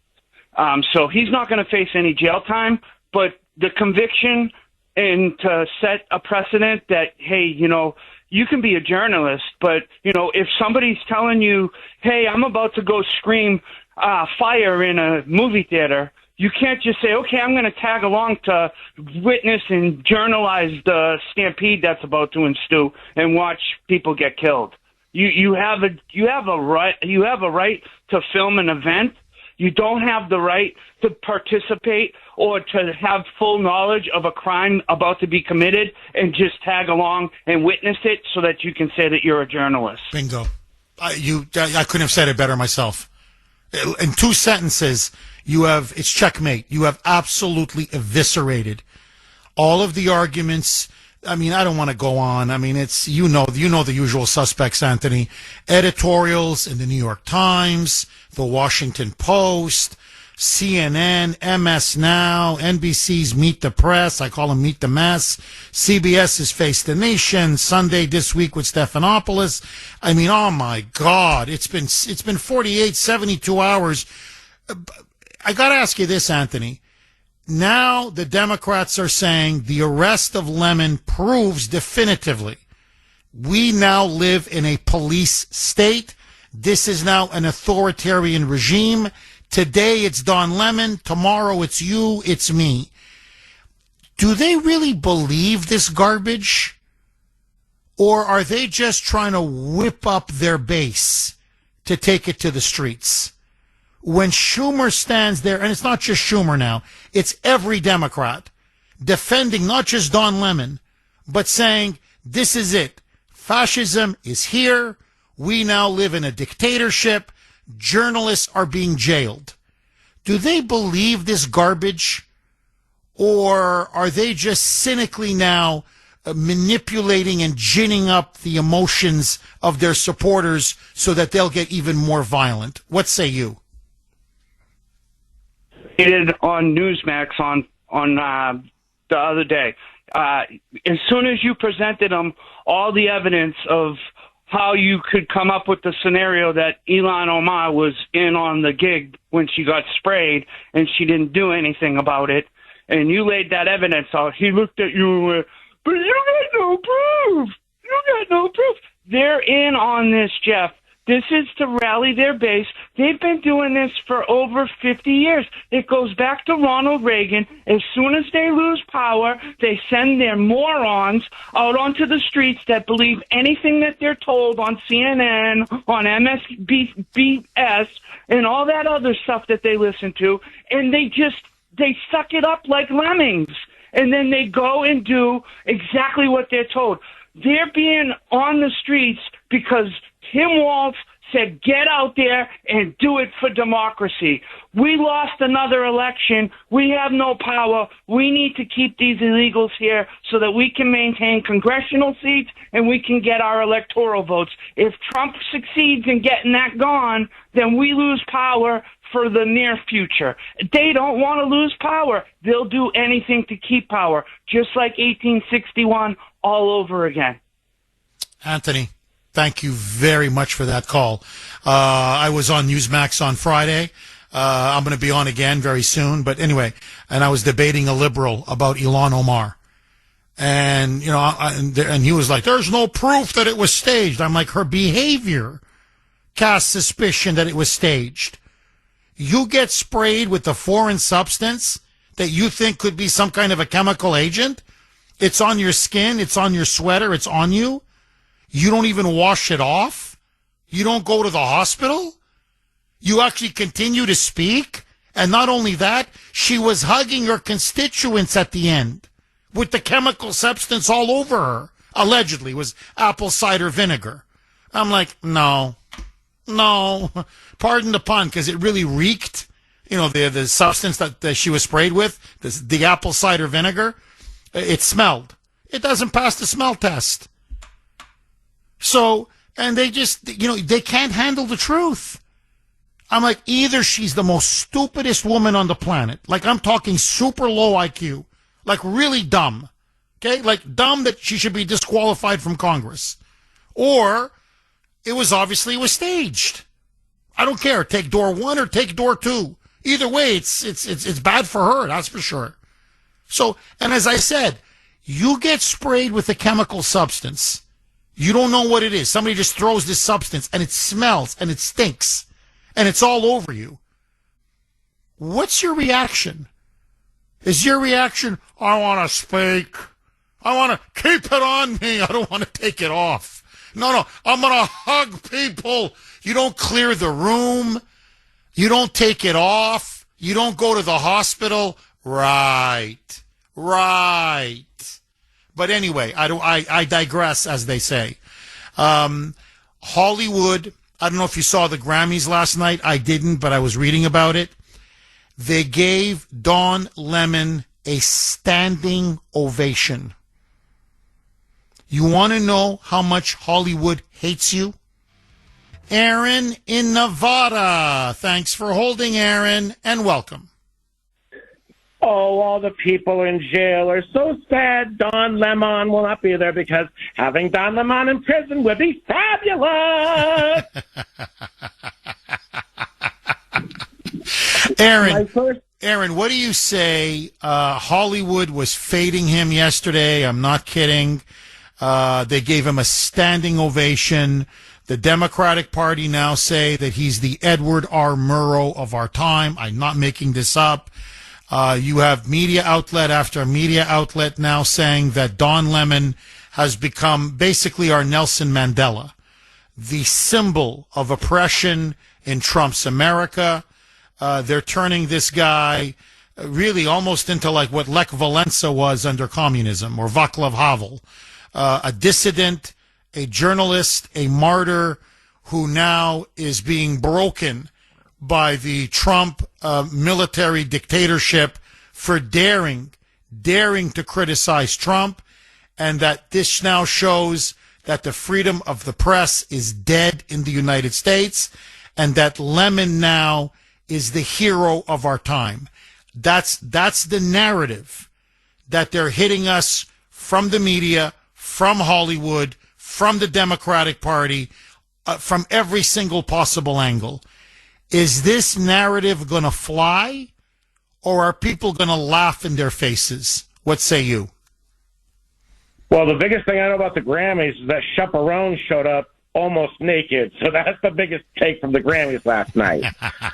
So he's not going to face any jail time, but the conviction and to set a precedent that, hey, you know, you can be a journalist, but, you know, if somebody's telling you, hey, I'm about to go scream fire in a movie theater, you can't just say, okay, I'm going to tag along to witness and journalize the stampede that's about to ensue and watch people get killed. You have a right to film an event. You don't have the right to participate or to have full knowledge of a crime about to be committed and just tag along and witness it so that you can say that you're a journalist. Bingo. I couldn't have said it better myself. In 2 sentences, it's checkmate. You have absolutely eviscerated all of the arguments. I mean, I don't want to go on. I mean, it's, you know the usual suspects, Anthony. Editorials in the New York Times, the Washington Post, CNN, MS Now, NBC's Meet the Press. I call them Meet the Mess. CBS's Face the Nation. Sunday This Week with Stephanopoulos. I mean, oh my God. It's been 48, 72 hours. I got to ask you this, Anthony. Now the Democrats are saying the arrest of Lemon proves definitively we now live in a police state. This is now an authoritarian regime. Today it's Don Lemon. Tomorrow it's you, it's me. Do they really believe this garbage? Or are they just trying to whip up their base to take it to the streets? When Schumer stands there, and it's not just Schumer now, it's every Democrat defending not just Don Lemon, but saying, this is it. Fascism is here. We now live in a dictatorship. Journalists are being jailed. Do they believe this garbage? Or are they just cynically now manipulating and ginning up the emotions of their supporters so that they'll get even more violent? What say you? On Newsmax on the other day. As soon as you presented them all the evidence of how you could come up with the scenario that Ilhan Omar was in on the gig when she got sprayed and she didn't do anything about it, and you laid that evidence out, he looked at you and went, but you got no proof. You got no proof. They're in on this, Jeff. This is to rally their base. They've been doing this for over 50 years. It goes back to Ronald Reagan. As soon as they lose power, they send their morons out onto the streets that believe anything that they're told on CNN, on MSBS, and all that other stuff that they listen to, and they suck it up like lemmings. And then they go and do exactly what they're told. They're being on the streets because Tim Walz said, get out there and do it for democracy. We lost another election. We have no power. We need to keep these illegals here so that we can maintain congressional seats and we can get our electoral votes. If Trump succeeds in getting that gone, then we lose power for the near future. They don't want to lose power. They'll do anything to keep power, just like 1861 all over again. Anthony, thank you very much for that call. I was on Newsmax on Friday. I'm going to be on again very soon. But anyway, and I was debating a liberal about Ilhan Omar. And, you know, and he was like, there's no proof that it was staged. I'm like, her behavior casts suspicion that it was staged. You get sprayed with a foreign substance that you think could be some kind of a chemical agent. It's on your skin. It's on your sweater. It's on you. You don't even wash it off. You don't go to the hospital. You actually continue to speak. And not only that, she was hugging her constituents at the end with the chemical substance all over her. Allegedly was apple cider vinegar. I'm like, no, pardon the pun, because it really reeked. You know, the substance that she was sprayed with, the apple cider vinegar, it smelled. It doesn't pass the smell test. So, and they just, you know, they can't handle the truth. I'm like, either she's the most stupidest woman on the planet, like I'm talking super low IQ, like really dumb, okay? Like dumb that she should be disqualified from Congress. Or it was staged. I don't care. Take door 1 or take door 2. Either way, it's bad for her, that's for sure. So, and as I said, you get sprayed with a chemical substance. You don't know what it is. Somebody just throws this substance and it smells and it stinks and it's all over you. What's your reaction? Is your reaction, I want to speak. I want to keep it on me. I don't want to take it off. No, I'm going to hug people. You don't clear the room. You don't take it off. You don't go to the hospital. Right. But anyway, I digress, as they say. Hollywood, I don't know if you saw the Grammys last night. I didn't, but I was reading about it. They gave Don Lemon a standing ovation. You want to know how much Hollywood hates you? Aaron in Nevada. Thanks for holding, Aaron, and welcome. Oh, all the people in jail are so sad Don Lemon will not be there because having Don Lemon in prison would be fabulous. Aaron, what do you say? Hollywood was fading him yesterday. I'm not kidding. They gave him a standing ovation. The Democratic Party now say that he's the Edward R. Murrow of our time. I'm not making this up. You have media outlet after media outlet now saying that Don Lemon has become basically our Nelson Mandela, the symbol of oppression in Trump's America. They're turning this guy really almost into like what Lech Walesa was under communism, or Václav Havel, a dissident, a journalist, a martyr who now is being broken by the Trump military dictatorship for daring to criticize Trump, and that this now shows that the freedom of the press is dead in the United States, and that Lemon now is the hero of our time. That's the narrative that they're hitting us from the media, from Hollywood, from the Democratic Party, from every single possible angle. Is this narrative going to fly, or are people going to laugh in their faces? What say you? Well, the biggest thing I know about the Grammys is that Chaperone showed up almost naked. So that's the biggest take from the Grammys last night.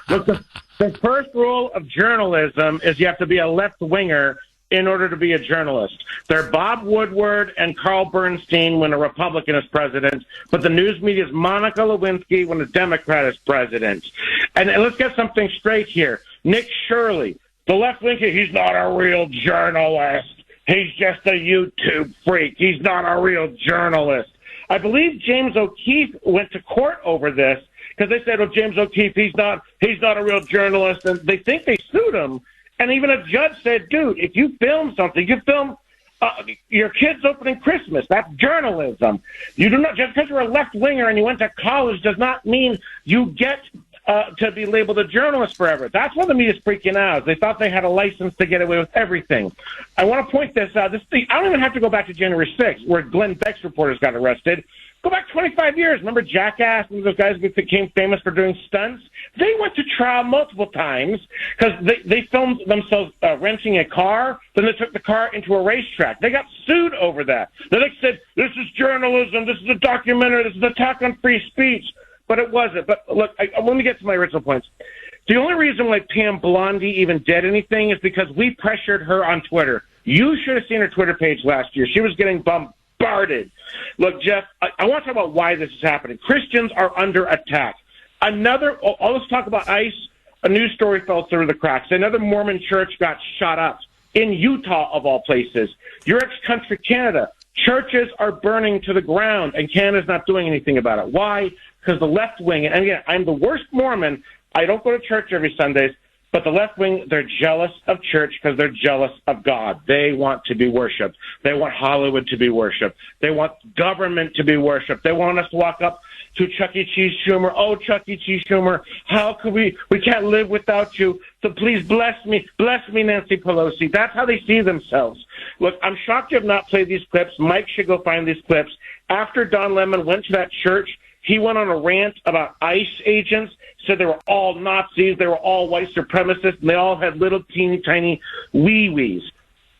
Look, the first rule of journalism is you have to be a left-winger in order to be a journalist. They're Bob Woodward and Carl Bernstein when a Republican is president, but the news media is Monica Lewinsky when a Democrat is president. And let's get something straight here. Nick Shirley, the left-winger, he's not a real journalist. He's just a YouTube freak. He's not a real journalist. I believe James O'Keefe went to court over this because they said, "Oh, James O'Keefe, he's not a real journalist," and they think they sued him. And even a judge said, "Dude, if you film something, you film your kid's opening Christmas. That's journalism. You do not just because you're a left winger and you went to college does not mean you get to be labeled a journalist forever. That's why the media's freaking out. They thought they had a license to get away with everything. I want to point this out. I don't even have to go back to January 6th, where Glenn Beck's reporters got arrested. Go back 25 years. Remember Jackass and those guys who became famous for doing stunts? They went to trial multiple times because they filmed themselves renting a car. Then they took the car into a racetrack. They got sued over that. They said, this is journalism. This is a documentary. This is an attack on free speech. But it wasn't. But look, let me get to my original points. The only reason why Pam Blondie even did anything is because we pressured her on Twitter. You should have seen her Twitter page last year. She was getting bombarded. Look, Jeff, I want to talk about why this is happening. Christians are under attack. Let's talk about ICE. A news story fell through the cracks. Another Mormon church got shot up in Utah, of all places. Your ex-country, Canada. Churches are burning to the ground, and Canada's not doing anything about it. Why? Because the left wing, and again, I'm the worst Mormon. I don't go to church every Sundays, but the left wing, they're jealous of church because they're jealous of God. They want to be worshipped. They want Hollywood to be worshipped. They want government to be worshipped. They want us to walk up to Chuck E. Cheese Schumer. Oh, Chuck E. Cheese Schumer, how could we can't live without you. So please bless me, Nancy Pelosi. That's how they see themselves. Look, I'm shocked you have not played these clips. Mike should go find these clips. After Don Lemon went to that church, he went on a rant about ICE agents, said they were all Nazis, they were all white supremacists, and they all had little teeny tiny wee-wees.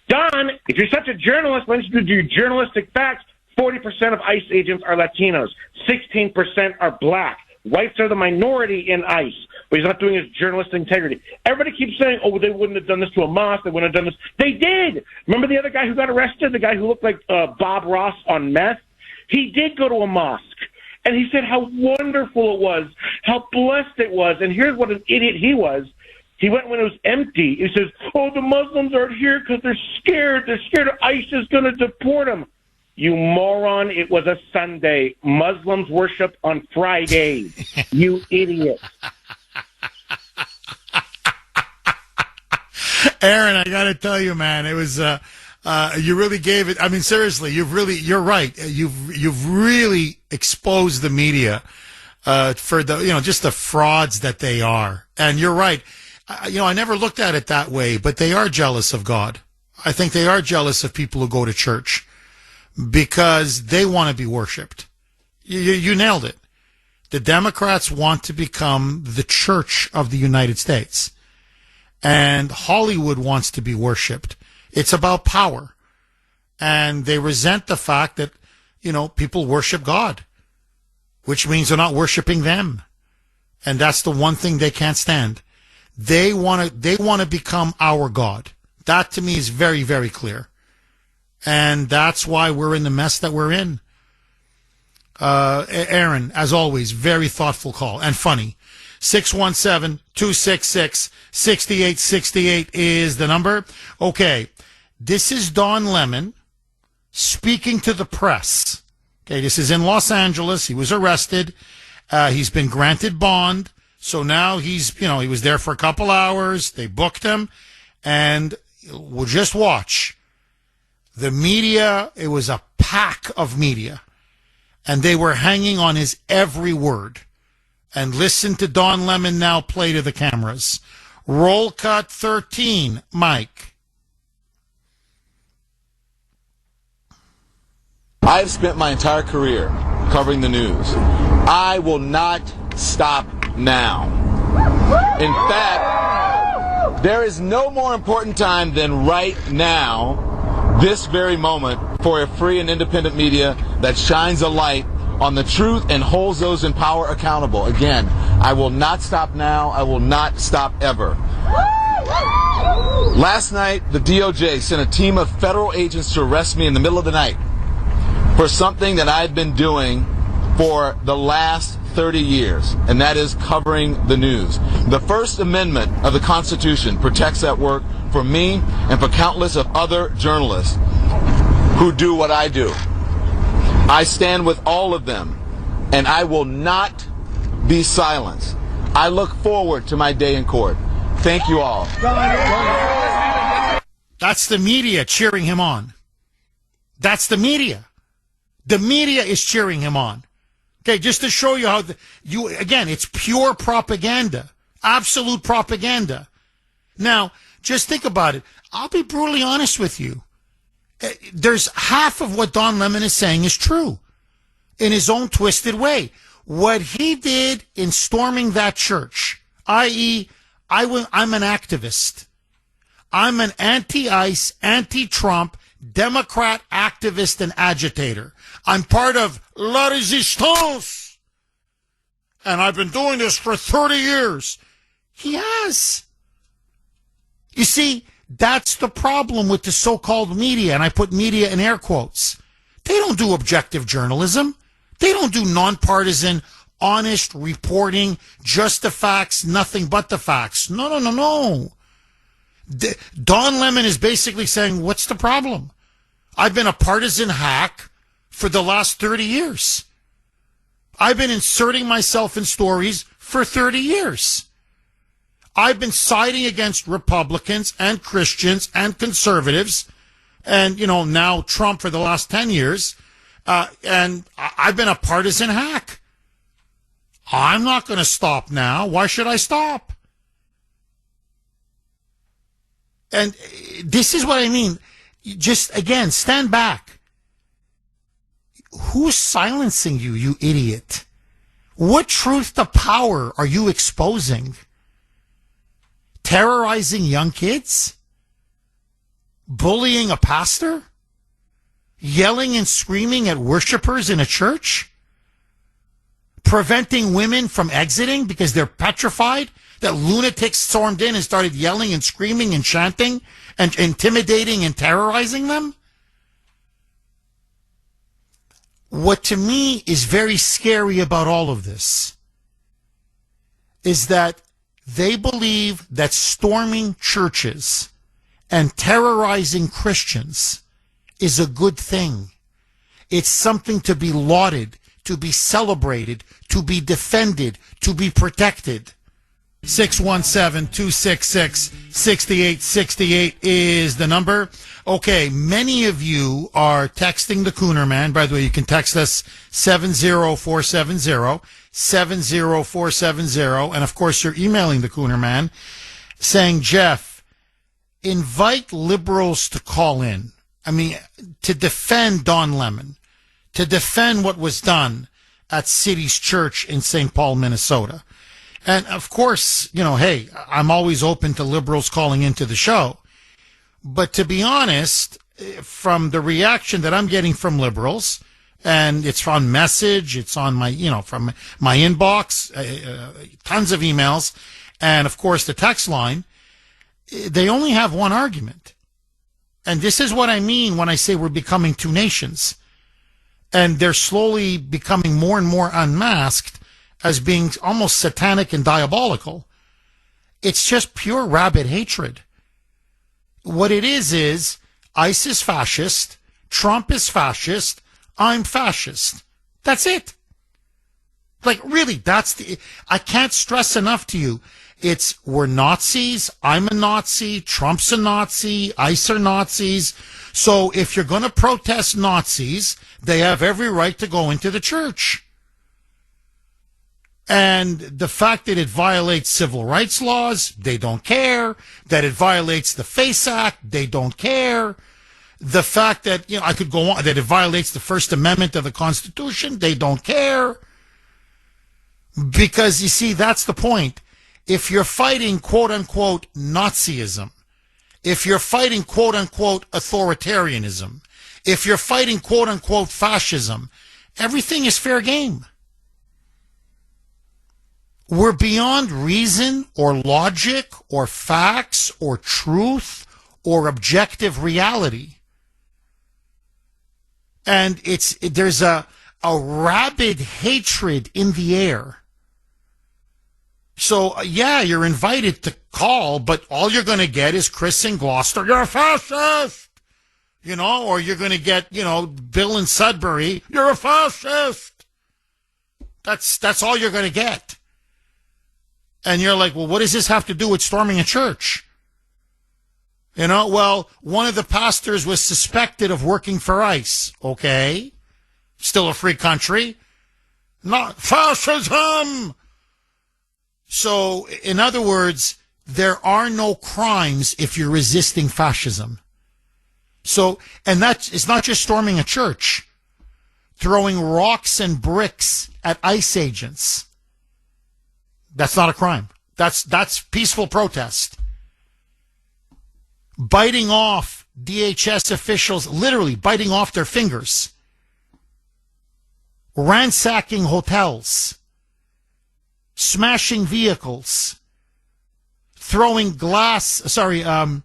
Don, if you're such a journalist, why don't you do your journalistic facts? 40% of ICE agents are Latinos. 16% are black. Whites are the minority in ICE. What he's not doing is journalistic integrity. Everybody keeps saying, oh, they wouldn't have done this to a mosque. They wouldn't have done this. They did. Remember the other guy who got arrested, the guy who looked like Bob Ross on meth? He did go to a mosque. And he said how wonderful it was, how blessed it was. And here's what an idiot he was. He went when it was empty. He says, oh, the Muslims aren't here because they're scared. They're scared ICE is going to deport them. You moron, it was a Sunday. Muslims worship on Fridays. You idiot. Aaron, I got to tell you, man, it was you really gave it. I mean, seriously, you're right. You've really exposed the media for the just the frauds that they are. And you're right. I never looked at it that way, but they are jealous of God. I think they are jealous of people who go to church because they want to be worshipped. You nailed it. The Democrats want to become the church of the United States. And Hollywood wants to be worshipped. It's about power. And they resent the fact that, people worship God, which means they're not worshiping them. And that's the one thing they can't stand. They want to become our God. That to me is very, very clear. And that's why we're in the mess that we're in. Aaron, as always, very thoughtful call and funny. 617-266-6868 is the number. Okay, this is Don Lemon speaking to the press. Okay, this is in Los Angeles. He was arrested. He's been granted bond. So now he was there for a couple hours. They booked him. And we'll just watch. The media, it was a pack of media. And they were hanging on his every word. And listen to Don Lemon now play to the cameras. Roll cut 13, Mike. I've spent my entire career covering the news. I will not stop now. In fact, there is no more important time than right now, this very moment, for a free and independent media that shines a light on the truth and holds those in power accountable. Again, I will not stop now. I will not stop ever. Last night, the DOJ sent a team of federal agents to arrest me in the middle of the night for something that I've been doing for the last 30 years, and that is covering the news. The First Amendment of the Constitution protects that work for me and for countless of other journalists who do what I do. I stand with all of them, and I will not be silenced. I look forward to my day in court. Thank you all. That's the media cheering him on. That's the media. The media is cheering him on. Okay, just to show you how again, it's pure propaganda, absolute propaganda. Now, just think about it. I'll be brutally honest with you. There's half of what Don Lemon is saying is true in his own twisted way. What he did in storming that church, i.e., I'm an activist. I'm an anti-ICE, anti-Trump, Democrat activist and agitator. I'm part of La Resistance. And I've been doing this for 30 years. He has. You see, that's the problem with the so-called media, and I put media in air quotes. They don't do objective journalism. They don't do nonpartisan, honest reporting, just the facts, nothing but the facts. No. Don Lemon is basically saying, what's the problem? I've been a partisan hack for the last 30 years. I've been inserting myself in stories for 30 years. I've been siding against Republicans and Christians and conservatives and, now Trump for the last 10 years. And I've been a partisan hack. I'm not going to stop now. Why should I stop? And this is what I mean. Just, again, stand back. Who's silencing you, you idiot? What truth to power are you exposing? Terrorizing young kids? Bullying a pastor? Yelling and screaming at worshipers in a church? Preventing women from exiting because they're petrified that lunatics stormed in and started yelling and screaming and chanting and intimidating and terrorizing them? What to me is very scary about all of this is that they believe that storming churches and terrorizing Christians is a good thing. It's something to be lauded, to be celebrated, to be defended, to be protected. 617-266-6868 is the number. Okay, many of you are texting the Kuhner Man. By the way, you can text us 70470, 70470, and of course you're emailing the Kuhner Man saying, Jeff, invite liberals to call in. I mean, to defend Don Lemon, to defend what was done at City's Church in St. Paul, Minnesota. And of course, hey, I'm always open to liberals calling into the show. But to be honest, from the reaction that I'm getting from liberals, and it's on message, it's on my, from my inbox, tons of emails, and of course the text line, they only have one argument. And this is what I mean when I say we're becoming two nations. And they're slowly becoming more and more unmasked as being almost satanic and diabolical. It's just pure rabid hatred. What it is ICE is fascist, Trump is fascist, I'm fascist. That's it. Like, really, I can't stress enough to you. We're Nazis, I'm a Nazi, Trump's a Nazi, ICE are Nazis. So if you're going to protest Nazis, they have every right to go into the church. And the fact that it violates civil rights laws, they don't care. That it violates the FACE Act, they don't care. The fact that, I could go on, that it violates the First Amendment of the Constitution, they don't care. Because, you see, that's the point. If you're fighting, quote-unquote, Nazism, if you're fighting, quote-unquote, authoritarianism, if you're fighting, quote-unquote, fascism, everything is fair game. We're beyond reason or logic or facts or truth or objective reality. And there's a rabid hatred in the air. So, yeah, you're invited to call, but all you're going to get is Chris in Gloucester, you're a fascist! Or you're going to get, Bill in Sudbury, you're a fascist! That's all you're going to get. And you're like, well, what does this have to do with storming a church? Well, one of the pastors was suspected of working for ICE. Okay. Still a free country. Not fascism! So, in other words, there are no crimes if you're resisting fascism. So, and it's not just storming a church, throwing rocks and bricks at ICE agents. That's not a crime. That's peaceful protest. Biting off DHS officials, literally biting off their fingers. Ransacking hotels. Smashing vehicles. Throwing frozen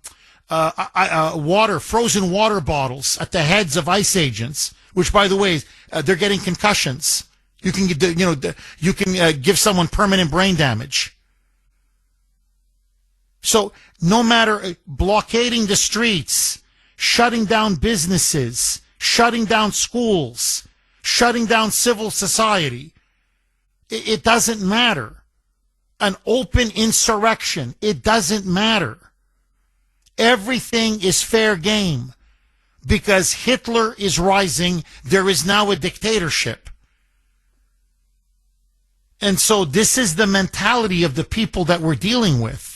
water bottles at the heads of ICE agents, which, by the way, they're getting concussions. You can give someone permanent brain damage. So no matter blockading the streets, shutting down businesses, shutting down schools, shutting down civil society, it doesn't matter. An open insurrection, it doesn't matter. Everything is fair game because Hitler is rising. There is now a dictatorship. And so this is the mentality of the people that we're dealing with.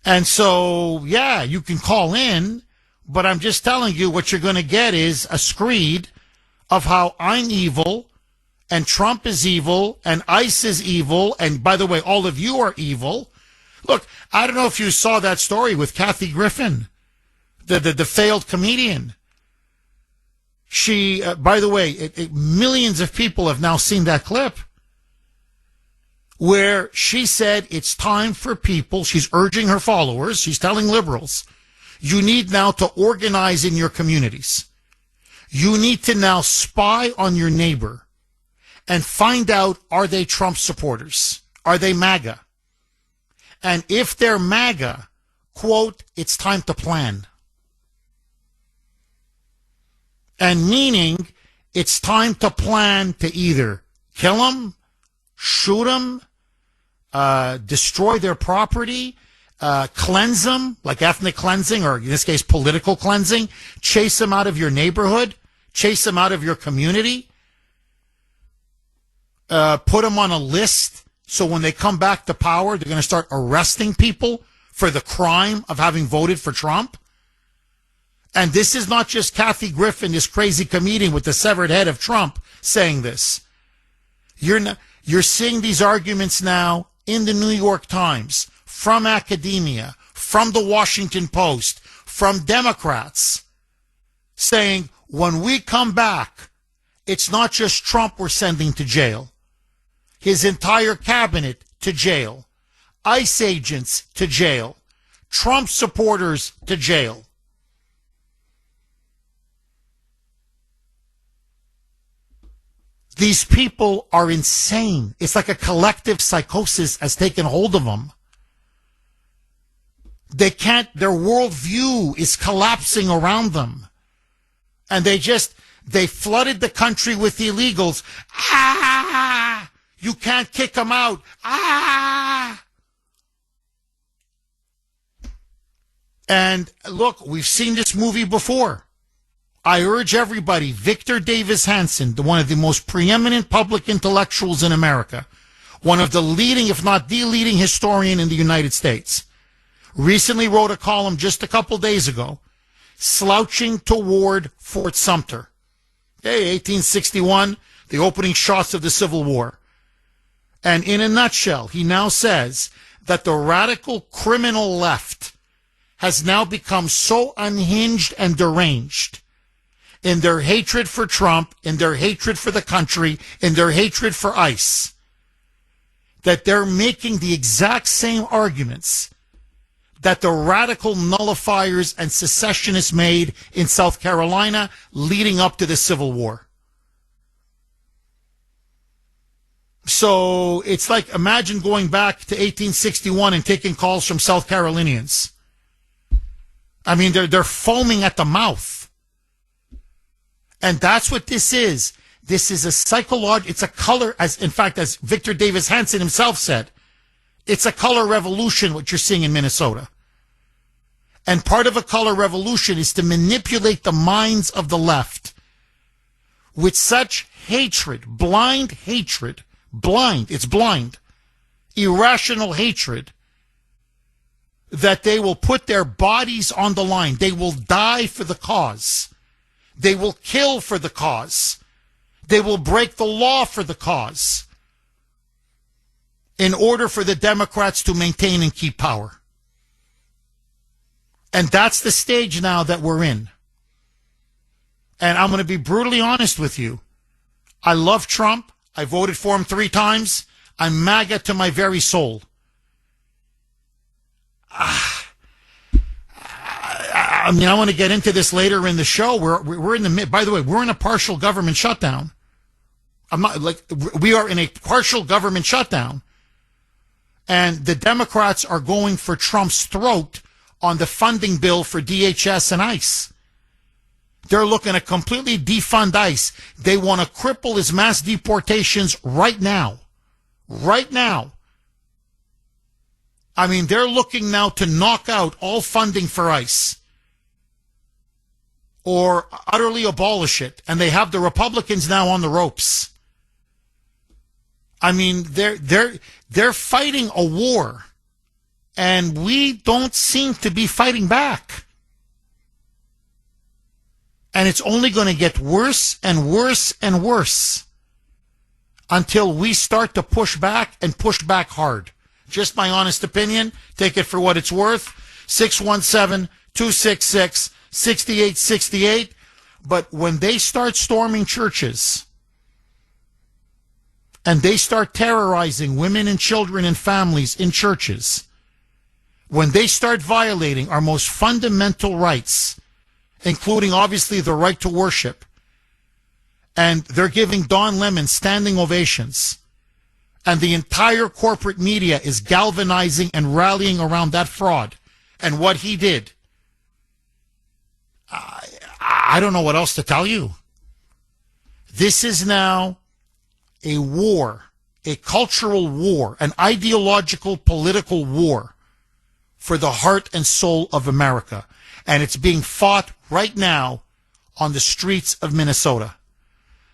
And so, yeah, you can call in, but I'm just telling you what you're going to get is a screed of how I'm evil and Trump is evil and ICE is evil. And by the way, all of you are evil. Look, I don't know if you saw that story with Kathy Griffin, the failed comedian. She, by the way, millions of people have now seen that clip where she said it's time for people, she's urging her followers, she's telling liberals, you need now to organize in your communities. You need to now spy on your neighbor and find out, are they Trump supporters? Are they MAGA? And if they're MAGA, quote, it's time to plan. And meaning, it's time to plan to either kill them, shoot them, destroy their property, cleanse them, like ethnic cleansing, or in this case, political cleansing, chase them out of your neighborhood, chase them out of your community, put them on a list so when they come back to power, they're going to start arresting people for the crime of having voted for Trump. And this is not just Kathy Griffin, this crazy comedian with the severed head of Trump, saying this. You're seeing these arguments now in the New York Times, from academia, from the Washington Post, from Democrats, saying, when we come back, it's not just Trump we're sending to jail. His entire cabinet to jail. ICE agents to jail. Trump supporters to jail. These people are insane. It's like a collective psychosis has taken hold of them. They can't, their worldview is collapsing around them. And they flooded the country with illegals. Ah! You can't kick them out. Ah! And look, we've seen this movie before. I urge everybody, Victor Davis Hanson, one of the most preeminent public intellectuals in America, one of the leading, if not the leading historian in the United States, recently wrote a column just a couple days ago, slouching toward Fort Sumter. Okay, 1861, the opening shots of the Civil War. And in a nutshell, he now says that the radical criminal left has now become so unhinged and deranged in their hatred for Trump, in their hatred for the country, in their hatred for ICE, that they're making the exact same arguments that the radical nullifiers and secessionists made in South Carolina leading up to the Civil War. So it's like, imagine going back to 1861 and taking calls from South Carolinians. I mean, they're foaming at the mouth. And that's what this is. This is a it's a color, as Victor Davis Hanson himself said, it's a color revolution, what you're seeing in Minnesota. And part of a color revolution is to manipulate the minds of the left with such hatred, blind hatred, it's blind, irrational hatred, that they will put their bodies on the line. They will die for the cause. They will kill for the cause. They will break the law for the cause in order for the Democrats to maintain and keep power. And that's the stage now that we're in. And I'm going to be brutally honest with you. I love Trump. I voted for him 3 times. I'm MAGA to my very soul. I mean, I want to get into this later in the show. We're in the, by the way, we're in a partial government shutdown. We are in a partial government shutdown. And the Democrats are going for Trump's throat on the funding bill for DHS and ICE. They're looking to completely defund ICE. They want to cripple his mass deportations right now. Right now. I mean, they're looking now to knock out all funding for ICE or utterly abolish it. And they have the Republicans now on the ropes. I mean, they're fighting a war, and we don't seem to be fighting back. And it's only going to get worse and worse and worse until we start to push back and push back hard. Just my honest opinion. Take it for what it's worth. 617-266-6868. But when they start storming churches and they start terrorizing women and children and families in churches, when they start violating our most fundamental rights, including obviously the right to worship, and they're giving Don Lemon standing ovations, and the entire corporate media is galvanizing and rallying around that fraud and what he did, I don't know what else to tell you. This is now a war, a cultural war, an ideological political war for the heart and soul of America. And it's being fought right now on the streets of Minnesota.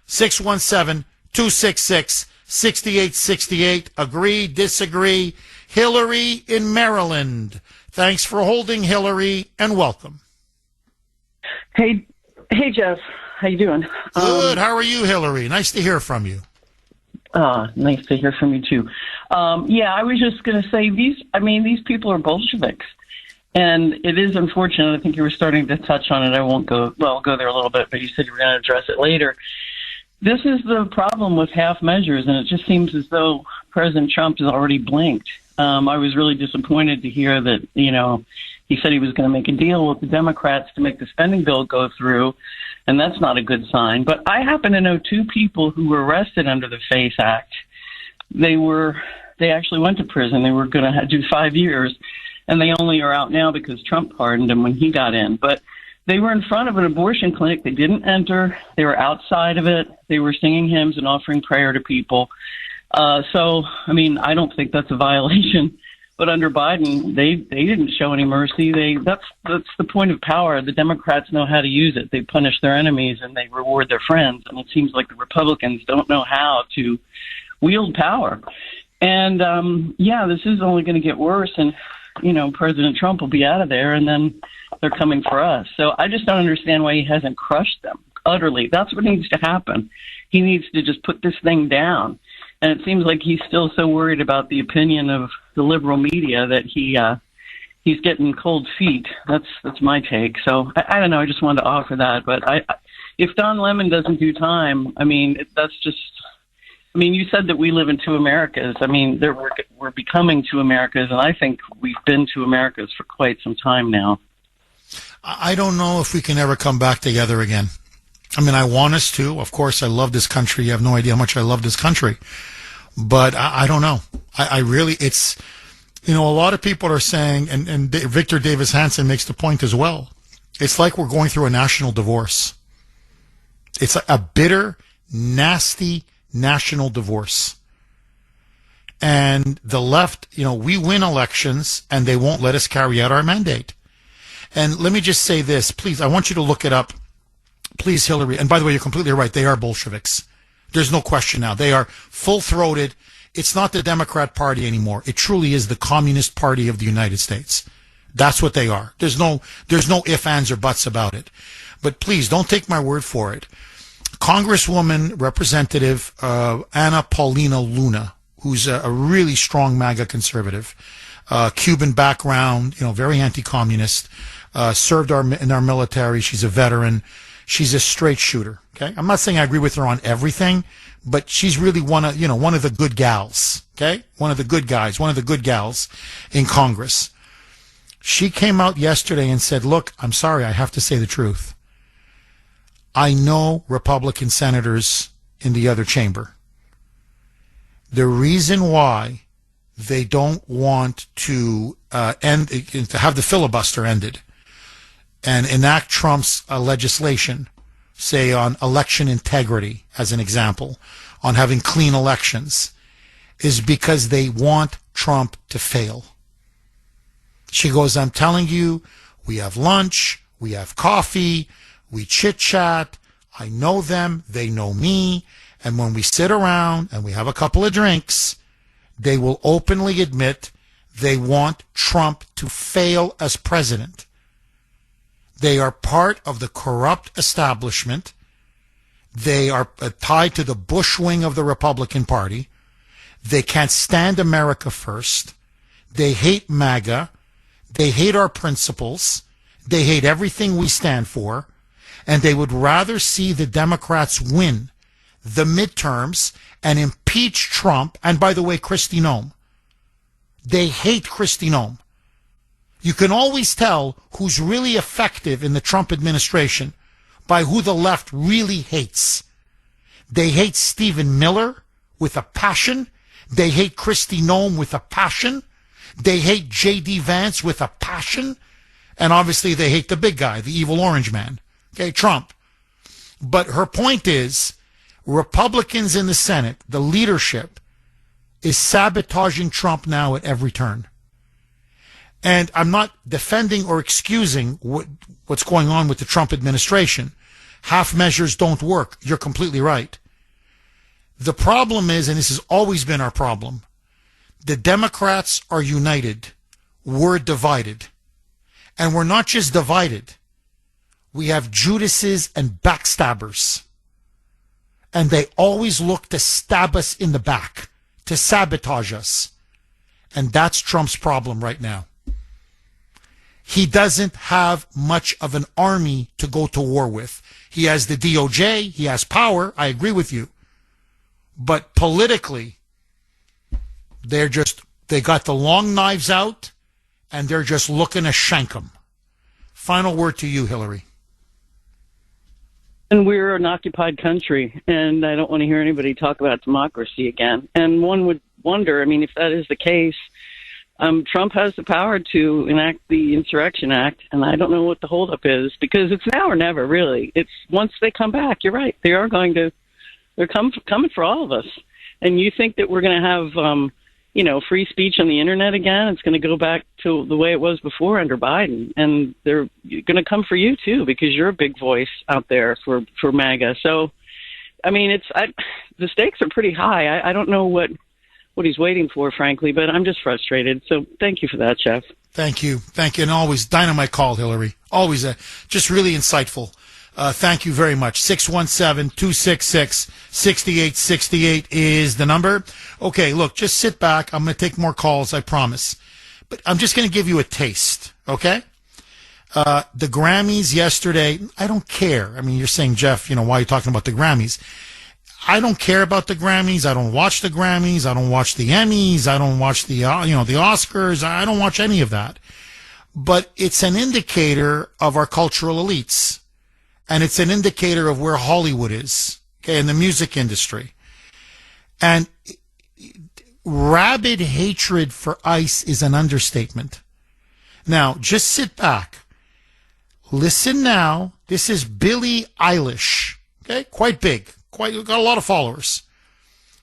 617-266-6868. Agree, disagree. Hillary in Maryland. Thanks for holding, Hillary, and welcome. Hey, Jeff. How you doing? Good. How are you, Hillary? Nice to hear from you. Nice to hear from you, too. Yeah, I was just going to say, these people are Bolsheviks. And it is unfortunate. I think you were starting to touch on it. I won't go there a little bit, but you said you were going to address it later. This is the problem with half measures, and it just seems as though President Trump has already blinked. I was really disappointed to hear that, he said he was going to make a deal with the Democrats to make the spending bill go through, and that's not a good sign. But I happen to know 2 people who were arrested under the FACE Act. They actually went to prison. They were going to do 5 years, and they only are out now because Trump pardoned them when he got in. But they were in front of an abortion clinic. They didn't enter. They were outside of it. They were singing hymns and offering prayer to people. I don't think that's a violation. But under Biden, they didn't show any mercy. That's the point of power. The Democrats know how to use it. They punish their enemies and they reward their friends. And it seems like the Republicans don't know how to wield power. And this is only going to get worse. And President Trump will be out of there, and then they're coming for us. So I just don't understand why he hasn't crushed them utterly. That's what needs to happen. He needs to just put this thing down. And it seems like he's still so worried about the opinion of the liberal media that he's getting cold feet. That's my take. So I don't know. I just wanted to offer that. But if Don Lemon doesn't do time, that's just. You said that we live in 2 Americas. We're becoming 2 Americas, and I think we've been 2 Americas for quite some time now. I don't know if we can ever come back together again. I want us to. Of course, I love this country. You have no idea how much I love this country. But I don't know. I really, it's, a lot of people are saying, and Victor Davis Hanson makes the point as well, it's like we're going through a national divorce. It's a bitter, nasty national divorce. And the left, we win elections and they won't let us carry out our mandate. And let me just say this, please, I want you to look it up. Please, Hillary. And by the way, you're completely right. They are Bolsheviks. There's no question now. They are full-throated. It's not the Democrat Party anymore. It truly is the Communist Party of the United States. That's what they are. There's no ifs, ands, or buts about it. But please, don't take my word for it. Congresswoman Representative Anna Paulina Luna, who's a really strong MAGA conservative, Cuban background, very anti-communist, served in our military. She's a veteran. She's a straight shooter. Okay, I'm not saying I agree with her on everything, but she's really one of the good gals. Okay, one of the good guys, one of the good gals in Congress. She came out yesterday and said, "Look, I'm sorry, I have to say the truth. I know Republican senators in the other chamber. The reason why they don't want to to have the filibuster ended and enact Trump's legislation, say on election integrity, as an example, on having clean elections, is because they want Trump to fail." She goes, "I'm telling you, we have lunch, we have coffee, we chit-chat, I know them, they know me, and when we sit around and we have a couple of drinks, they will openly admit they want Trump to fail as president. They are part of the corrupt establishment. They are tied to the Bush wing of the Republican Party. They can't stand America first. They hate MAGA. They hate our principles. They hate everything we stand for. And they would rather see the Democrats win the midterms and impeach Trump. And by the way, Kristi Noem. They hate Kristi Noem. You can always tell who's really effective in the Trump administration by who the left really hates. They hate Stephen Miller with a passion. They hate Kristi Noem with a passion. They hate J.D. Vance with a passion. And obviously they hate the big guy, the evil orange man. Okay, Trump. But her point is, Republicans in the Senate, the leadership, is sabotaging Trump now at every turn. And I'm not defending or excusing what's going on with the Trump administration. Half measures don't work. You're completely right. The problem is, and this has always been our problem, the Democrats are united. We're divided. And we're not just divided. We have Judases and backstabbers. And they always look to stab us in the back, to sabotage us. And that's Trump's problem right now. He doesn't have much of an army to go to war with. He has the DOJ. He has power. I agree with you. But politically, they got the long knives out, and they're just looking to shank them. Final word to you, Hillary. And we're an occupied country, and I don't want to hear anybody talk about democracy again. And one would wonder, if that is the case, Trump has the power to enact the Insurrection Act, and I don't know what the holdup is, because it's now or never, really. It's once they come back, you're right. They're coming for all of us. And you think that we're going to have, free speech on the internet again? It's going to go back to the way it was before under Biden. And they're going to come for you, too, because you're a big voice out there for MAGA. So, the stakes are pretty high. I don't know what he's waiting for, frankly, but I'm just frustrated. So thank you for that, Jeff. Thank you. And always dynamite call, Hillary. Always just really insightful. Thank you very much. 617-266-6868 is the number. Okay, look, just sit back. I'm going to take more calls, I promise. But I'm just going to give you a taste, okay? The Grammys yesterday, I don't care. You're saying, Jeff, why are you talking about the Grammys? I don't care about the Grammys. I don't watch the Grammys. I don't watch the Emmys. I don't watch the Oscars. I don't watch any of that. But it's an indicator of our cultural elites. And it's an indicator of where Hollywood is, okay, in the music industry. And rabid hatred for ICE is an understatement. Now, just sit back. Listen now. This is Billie Eilish, okay, quite big. Got a lot of followers.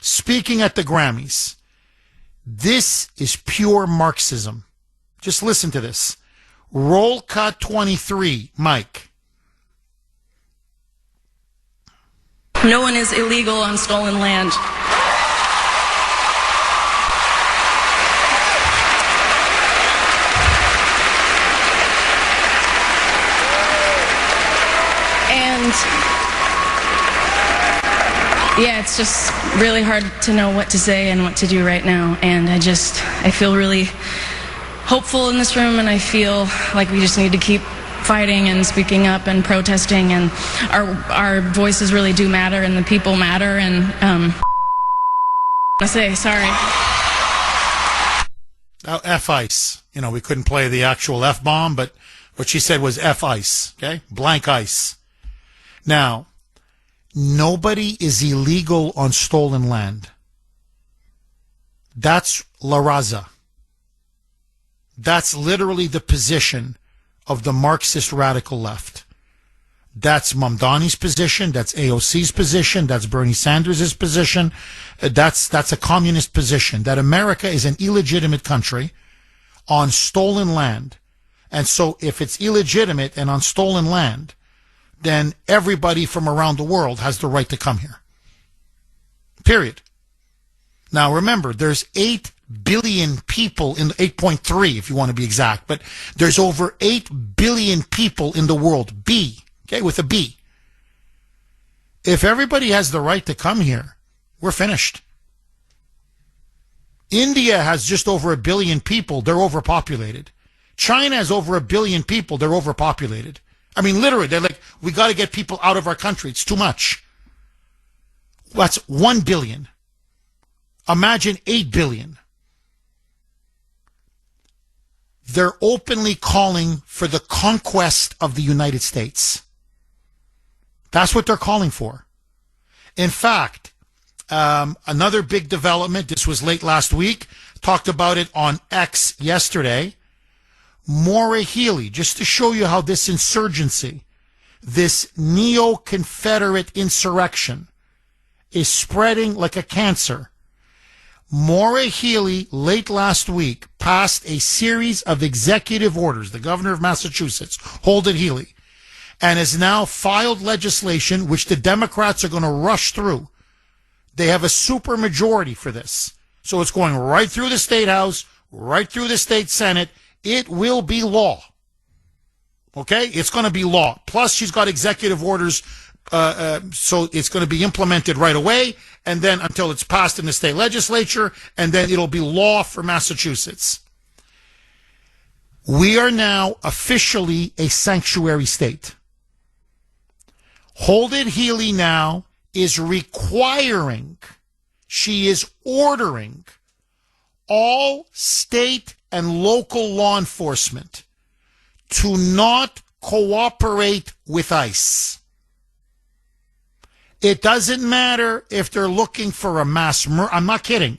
Speaking at the Grammys. This is pure Marxism. Just listen to this. Roll cut 23, Mike. No one is illegal on stolen land. And yeah, it's just really hard to know what to say and what to do right now. And I feel really hopeful in this room, and I feel like we just need to keep fighting and speaking up and protesting, and our voices really do matter, and the people matter, and I say sorry. Now, F-ice. You know, we couldn't play the actual F-bomb, but what she said was F-ice, okay? Blank ice. Now, nobody is illegal on stolen land. That's La Raza. That's literally the position of the Marxist radical left. That's Mamdani's position. That's AOC's position. That's Bernie Sanders' position. That's a communist position, that America is an illegitimate country on stolen land. And so if it's illegitimate and on stolen land, then everybody from around the world has the right to come here. Period. Now remember, there's 8 billion people in 8.3 if you want to be exact, but there's over 8 billion people in the world. B, okay, with a B. If everybody has the right to come here, we're finished. India has just over 1 billion people. They're overpopulated. China has over 1 billion people. They're overpopulated. I mean, literally, they're like, we got to get people out of our country. It's too much. That's 1 billion. Imagine 8 billion. They're openly calling for the conquest of the United States. That's what they're calling for. In fact, another big development, this was late last week, talked about it on X yesterday. Maura Healey, just to show you how this insurgency, this neo-Confederate insurrection, is spreading like a cancer. Maura Healey, late last week, passed a series of executive orders, the governor of Massachusetts, Holden Healey, and has now filed legislation which the Democrats are going to rush through. They have a supermajority for this. So it's going right through the State House, right through the State Senate. It will be law. Okay? It's going to be law. Plus, she's got executive orders, so it's going to be implemented right away, and then until it's passed in the state legislature, and then it'll be law for Massachusetts. We are now officially a sanctuary state. Holden Healey now is requiring, she is ordering all state and local law enforcement to not cooperate with ICE. It doesn't matter if they're looking for a mass murderer. I'm not kidding.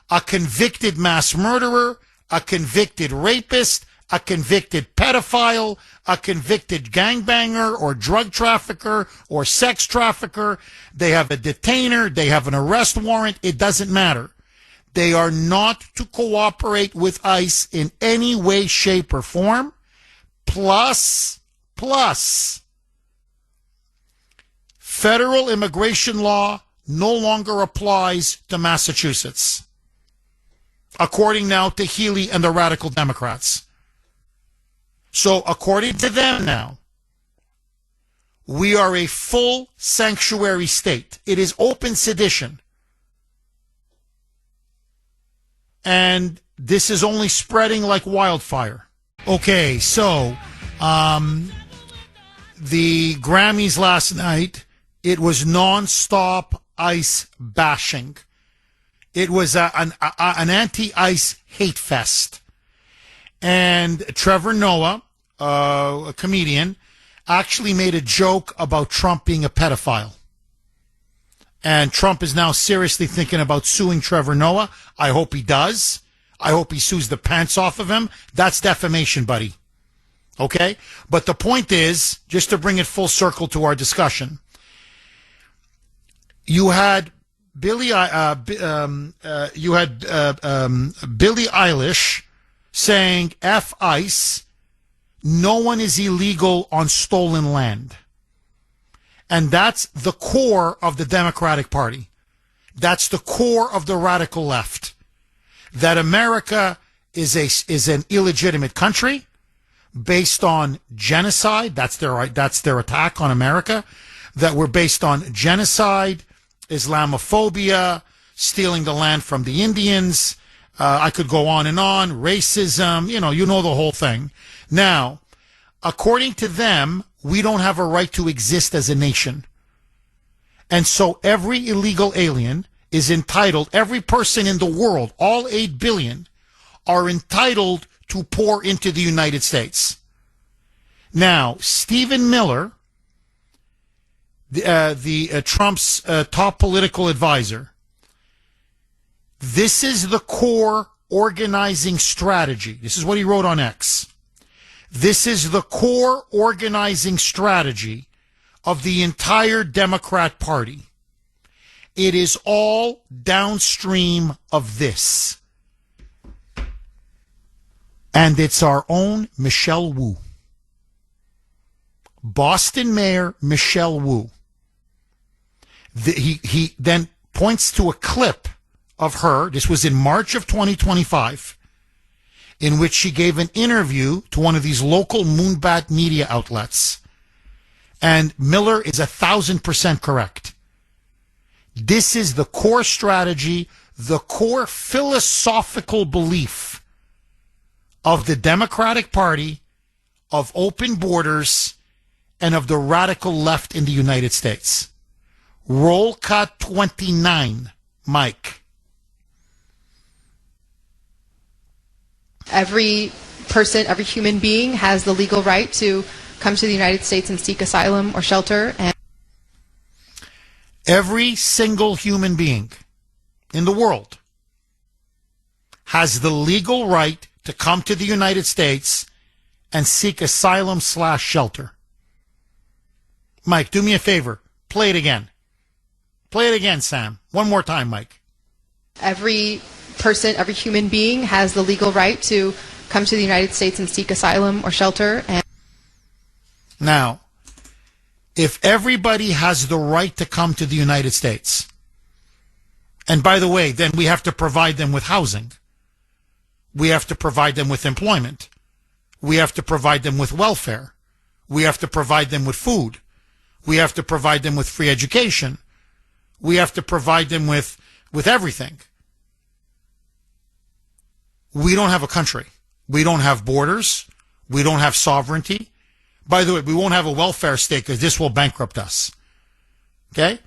A convicted mass murderer, a convicted rapist, a convicted pedophile, a convicted gangbanger or drug trafficker or sex trafficker. They have a detainer. They have an arrest warrant. It doesn't matter. They are not to cooperate with ICE in any way, shape, or form. Plus, federal immigration law no longer applies to Massachusetts, according now to Healey and the radical Democrats. So according to them now, we are a full sanctuary state. It is open sedition. And this is only spreading like wildfire. Okay, so the Grammys last night, it was nonstop ICE bashing. It was an anti-ICE hate fest. And Trevor Noah, a comedian, actually made a joke about Trump being a pedophile. And Trump is now seriously thinking about suing Trevor Noah. I hope he does. I hope he sues the pants off of him. That's defamation, buddy. Okay? But the point is, just to bring it full circle to our discussion, you had Billie Eilish saying F ICE, no one is illegal on stolen land. And that's the core of the Democratic Party. That's the core of the radical left. That America is an illegitimate country based on genocide. That's their attack on America. That we're based on genocide, Islamophobia, stealing the land from the Indians. I could go on and on. Racism, you know the whole thing. Now, according to them, we don't have a right to exist as a nation. And so every illegal alien is entitled, every person in the world, all 8 billion, are entitled to pour into the United States. Now, Stephen Miller, Trump's top political advisor, this is the core organizing strategy. This is what he wrote on X. This is the core organizing strategy of the entire Democrat Party. It is all downstream of this. And it's our own Michelle Wu. Boston Mayor Michelle Wu. He then points to a clip of her. This was in March of 2025, in which she gave an interview to one of these local moonbat media outlets. And Miller is 1,000% correct. This is the core strategy, the core philosophical belief of the Democratic Party, of open borders, and of the radical left in the United States. Roll cut 29, Mike. Every person, every human being has the legal right to come to the United States and seek asylum or shelter. And every single human being in the world has the legal right to come to the United States and seek asylum/shelter. Mike, do me a favor. Play it again. Play it again, Sam. One more time, Mike. every person, every human being has the legal right to come to the United States and seek asylum or shelter. And now, if everybody has the right to come to the United States, and by the way, then we have to provide them with housing. We have to provide them with employment. We have to provide them with welfare. We have to provide them with food. We have to provide them with free education. We have to provide them with everything. We don't have a country. We don't have borders. We don't have sovereignty. By the way, we won't have a welfare state because this will bankrupt us. Okay?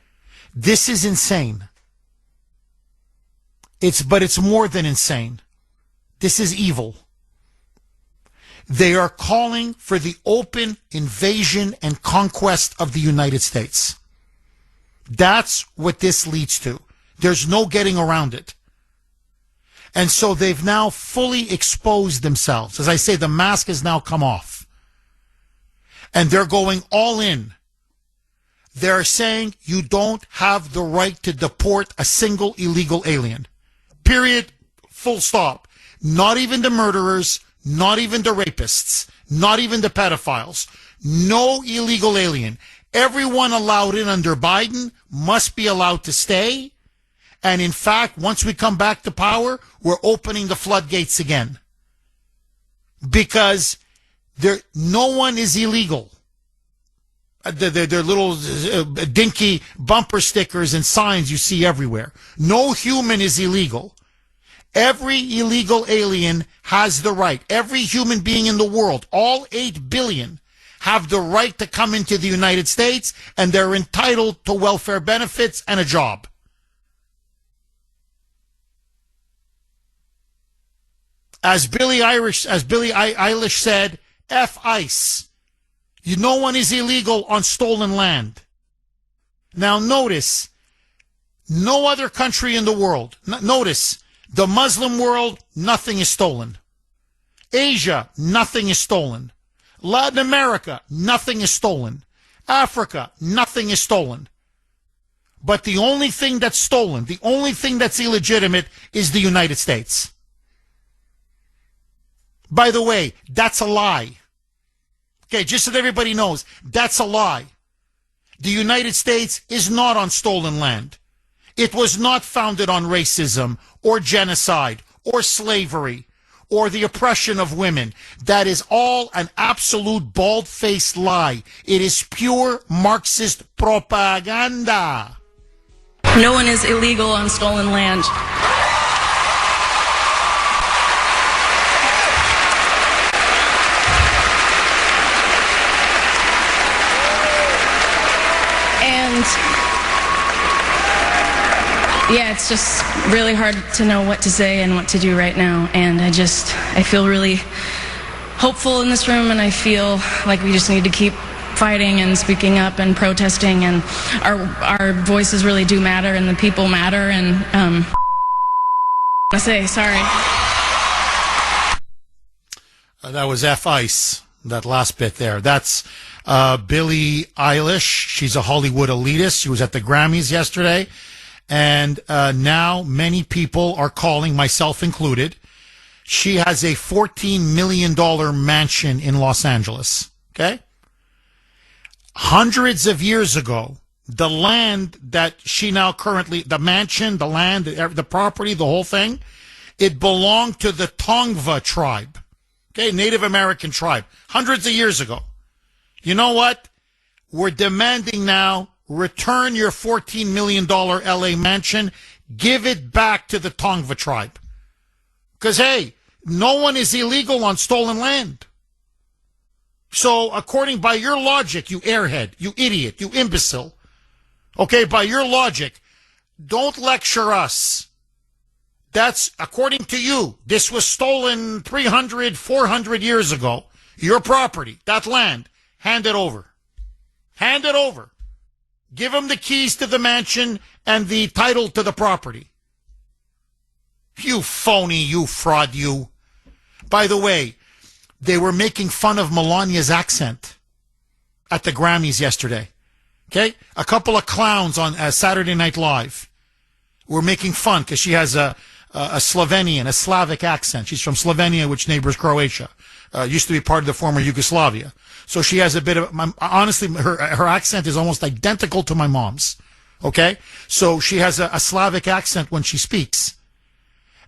This is insane. But it's more than insane. This is evil. They are calling for the open invasion and conquest of the United States. That's what this leads to. There's no getting around it. And so they've now fully exposed themselves. As I say, the mask has now come off. And they're going all in. They're saying you don't have the right to deport a single illegal alien. Period. Full stop. Not even the murderers, not even the rapists, not even the pedophiles. No illegal alien. Everyone allowed in under Biden must be allowed to stay. And in fact, once we come back to power, we're opening the floodgates again. Because no one is illegal. They're little dinky bumper stickers and signs you see everywhere. No human is illegal. Every illegal alien has the right. Every human being in the world, all 8 billion, have the right to come into the United States, and they're entitled to welfare benefits and a job. As Billie Eilish said, F ICE. No one is illegal on stolen land. Now notice, no other country in the world, notice, the Muslim world, nothing is stolen. Asia, nothing is stolen. Latin America, nothing is stolen. Africa, nothing is stolen. But the only thing that's stolen, the only thing that's illegitimate is the United States. By the way, that's a lie. Okay, just so that everybody knows, that's a lie. The United States is not on stolen land. It was not founded on racism or genocide or slavery or the oppression of women. That is all an absolute bald-faced lie. It is pure Marxist propaganda. No one is illegal on stolen land. And yeah, it's just really hard to know what to say and what to do right now. And I feel really hopeful in this room, and I feel like we just need to keep fighting and speaking up and protesting, and our voices really do matter, and the people matter. And I say sorry. That was F Ice. That last bit there. That's Billie Eilish. She's a Hollywood elitist. She was at the Grammys yesterday. And now many people are calling, myself included. She has a $14 million mansion in Los Angeles. Okay? Hundreds of years ago, the land that she now currently, the mansion, the land, the property, the whole thing, it belonged to the Tongva tribe. Okay? Native American tribe. Hundreds of years ago. You know what? We're demanding now, return your $14 million LA mansion, give it back to the Tongva tribe. Because, hey, no one is illegal on stolen land. So, according by your logic, you airhead, you idiot, you imbecile, okay, by your logic, don't lecture us. That's, according to you, this was stolen 300, 400 years ago. Your property, that land, hand it over. Hand it over. Give them the keys to the mansion and the title to the property. You phony, you fraud, you. By the way, they were making fun of Melania's accent at the Grammys yesterday. Okay? A couple of clowns on Saturday Night Live were making fun because she has a Slovenian, a Slavic accent. She's from Slovenia, which neighbors Croatia. Used to be part of the former Yugoslavia. So she has a bit of, honestly, her accent is almost identical to my mom's. Okay? So she has a Slavic accent when she speaks.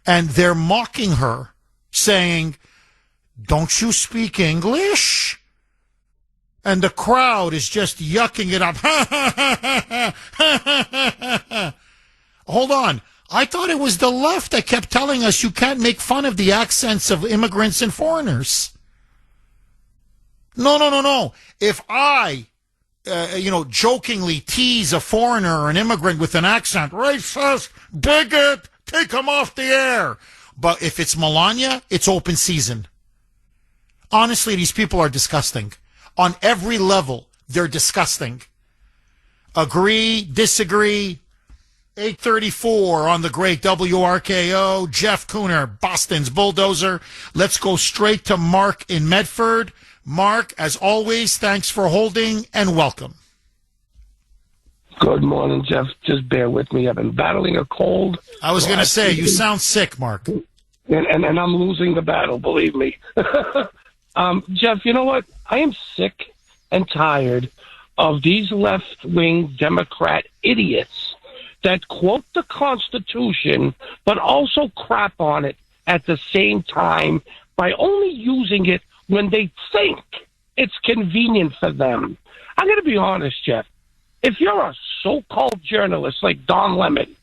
And they're mocking her, saying, don't you speak English? And the crowd is just yucking it up. Hold on. I thought it was the left that kept telling us you can't make fun of the accents of immigrants and foreigners. No. If I, jokingly tease a foreigner or an immigrant with an accent, racist, bigot, take him off the air. But if it's Melania, it's open season. Honestly, these people are disgusting. On every level, they're disgusting. Agree, disagree. 8:34 on the great WRKO. Jeff Kuhner, Boston's bulldozer. Let's go straight to Mark in Medford. Mark, as always, thanks for holding and welcome. Good morning, Jeff. Just bear with me. I've been battling a cold. I was going to say, you sound sick, Mark. And I'm losing the battle, believe me. Jeff, you know what? I am sick and tired of these left-wing Democrat idiots that quote the Constitution but also crap on it at the same time by only using it when they think it's convenient for them. I'm going to be honest, Jeff. If you're a so-called journalist like Don Lemon,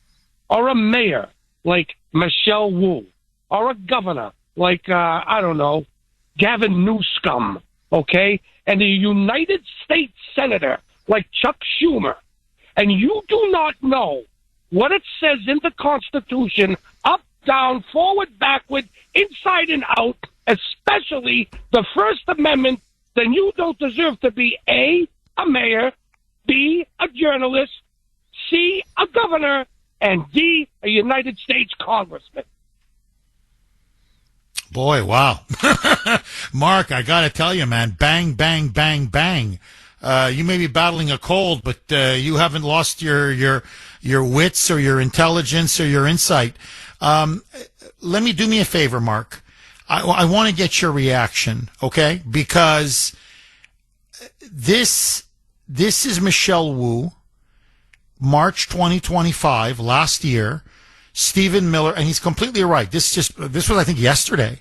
or a mayor like Michelle Wu, or a governor like, Gavin Newsom, okay, and a United States Senator like Chuck Schumer, and you do not know what it says in the Constitution, up, down, forward, backward, inside and out, especially the First Amendment, then you don't deserve to be A, a mayor, B, a journalist, C, a governor, and D, a United States congressman. Boy, wow. Mark, I got to tell you, man, bang, bang, bang, bang. You may be battling a cold, but you haven't lost your wits or your intelligence or your insight. Let me do me a favor, Mark. I want to get your reaction, okay? Because this This is Michelle Wu, March 2025, last year. Stephen Miller, and he's completely right. This was, I think, yesterday.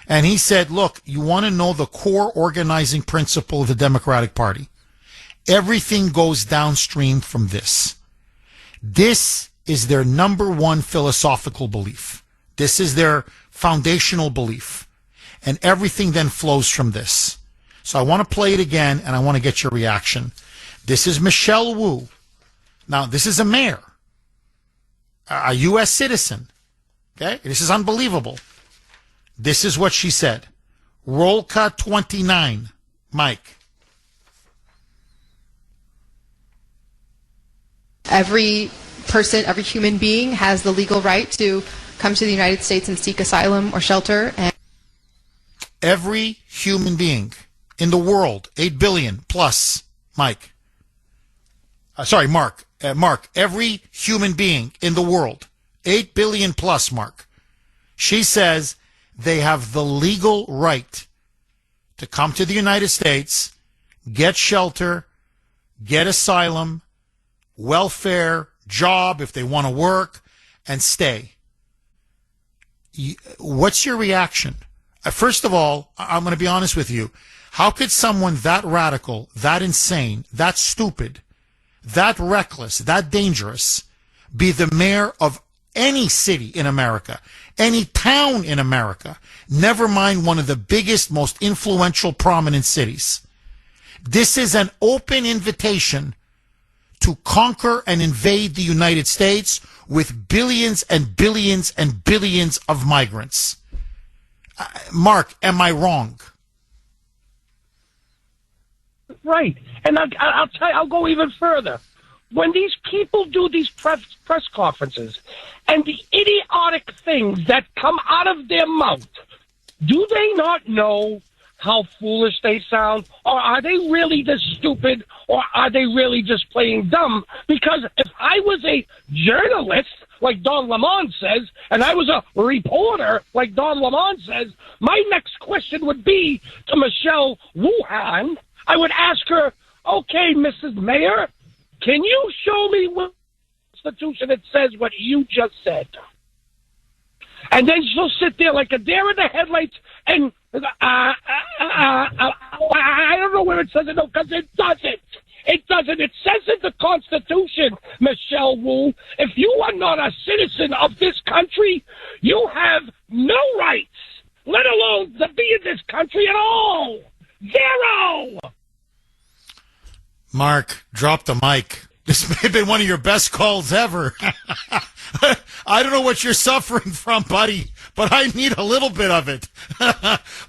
And he said, look, you want to know the core organizing principle of the Democratic Party. Everything goes downstream from this. This is their number one philosophical belief. This is their foundational belief. And everything then flows from this. So I want to play it again, and I want to get your reaction. This is Michelle Wu. Now, this is a mayor, a U.S. citizen. Okay? This is unbelievable. This is what she said. Roll cut 29. Mike. Every person, every human being has the legal right to come to the United States and seek asylum or shelter. And every human being in the world, 8 billion plus, Mike. Mark. Mark, every human being in the world, 8 billion plus, Mark. She says they have the legal right to come to the United States, get shelter, get asylum, welfare, job if they want to work, and stay. What's your reaction? First of all, I'm going to be honest with you. How could someone that radical, that insane, that stupid, that reckless, that dangerous be the mayor of any city in America, any town in America, never mind one of the biggest, most influential, prominent cities? This is an open invitation to conquer and invade the United States with billions and billions and billions of migrants. Mark, am I wrong? Right. And I'll tell you, I'll go even further. When these people do these press conferences and the idiotic things that come out of their mouth, do they not know how foolish they sound? Or are they really this stupid? Or are they really just playing dumb? Because if I was a journalist, like Don Lemon says, and I was a reporter, like Don Lemon says, my next question would be to Michelle Wuhan. I would ask her, okay, Mrs. Mayor, can you show me what Constitution that says what you just said? And then she'll sit there like a deer in the headlights and I don't know where it says it, no, because it doesn't. It doesn't. It says in the Constitution, Michelle Wu, if you are not a citizen of this country, you have no rights, let alone to be in this country at all. Zero. Mark, drop the mic. This may have been one of your best calls ever. I don't know what you're suffering from, buddy, but I need a little bit of it.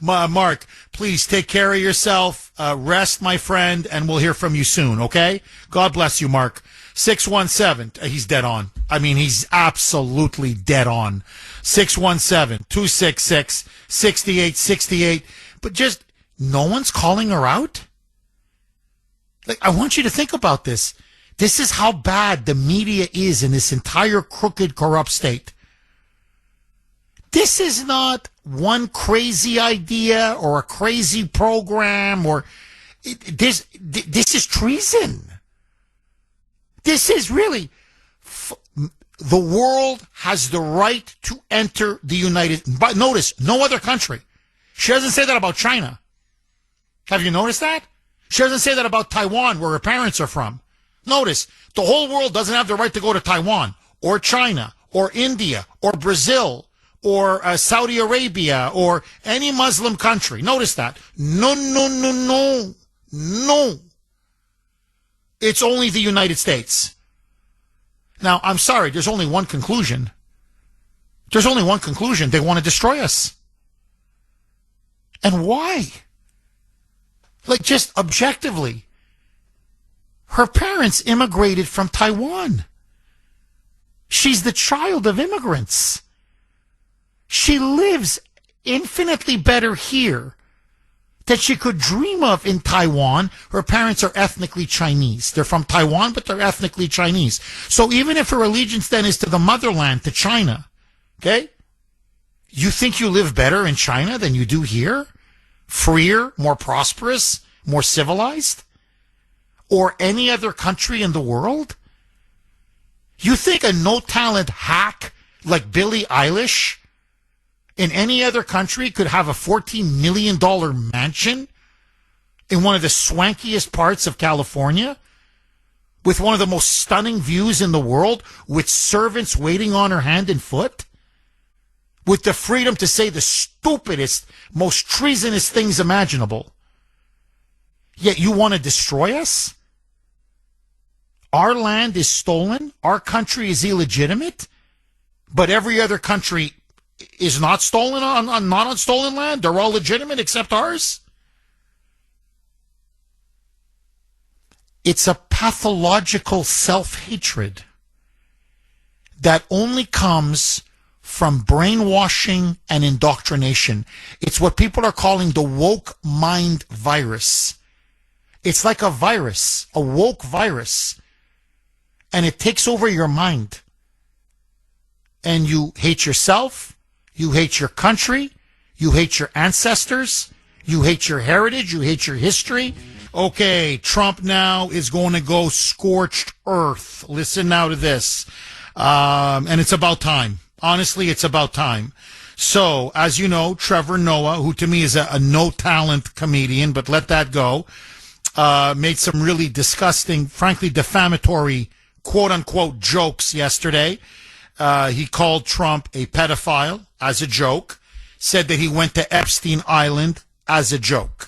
Mark, please take care of yourself. Rest, my friend, and we'll hear from you soon, okay? God bless you, Mark. 617, he's dead on. I mean, he's absolutely dead on. 617-266-6868. But just, no one's calling her out? Like, I want you to think about this. This is how bad the media is in this entire crooked, corrupt state. This is not one crazy idea or a crazy program or this is treason. This is really the world has the right to enter the United. But notice, no other country. She doesn't say that about China. Have you noticed that? She doesn't say that about Taiwan, where her parents are from. Notice, the whole world doesn't have the right to go to Taiwan or China or India or Brazil or Saudi Arabia or any Muslim country. Notice that. No, no, no, no, no. It's only the United States. Now, I'm sorry, there's only one conclusion. There's only one conclusion. They want to destroy us. And why? Like, just objectively. Her parents immigrated from Taiwan. She's the child of immigrants. She lives infinitely better here than she could dream of in Taiwan. Her parents are ethnically Chinese. They're from Taiwan, but they're ethnically Chinese. So even if her allegiance then is to the motherland, to China, okay? You think you live better in China than you do here? Freer, more prosperous, more civilized? or any other country in the world? You think a no-talent hack like Billie Eilish in any other country could have a $14 million mansion in one of the swankiest parts of California with one of the most stunning views in the world, with servants waiting on her hand and foot, with the freedom to say the stupidest, most treasonous things imaginable? Yet you want to destroy us? Our land is stolen. Our country is illegitimate. But every other country is not stolen not on stolen land. They're all legitimate except ours. It's a pathological self-hatred that only comes from brainwashing and indoctrination. It's what people are calling the woke mind virus. It's like a virus, a woke virus, and it takes over your mind. And you hate yourself, you hate your country, you hate your ancestors, you hate your heritage, you hate your history. Okay, Trump now is going to go scorched earth. Listen now to this. And it's about time. Honestly, it's about time. So, as you know, Trevor Noah, who to me is a no-talent comedian, but let that go, made some really disgusting, frankly defamatory, quote-unquote jokes yesterday. He called Trump a pedophile as a joke, said that he went to Epstein Island as a joke.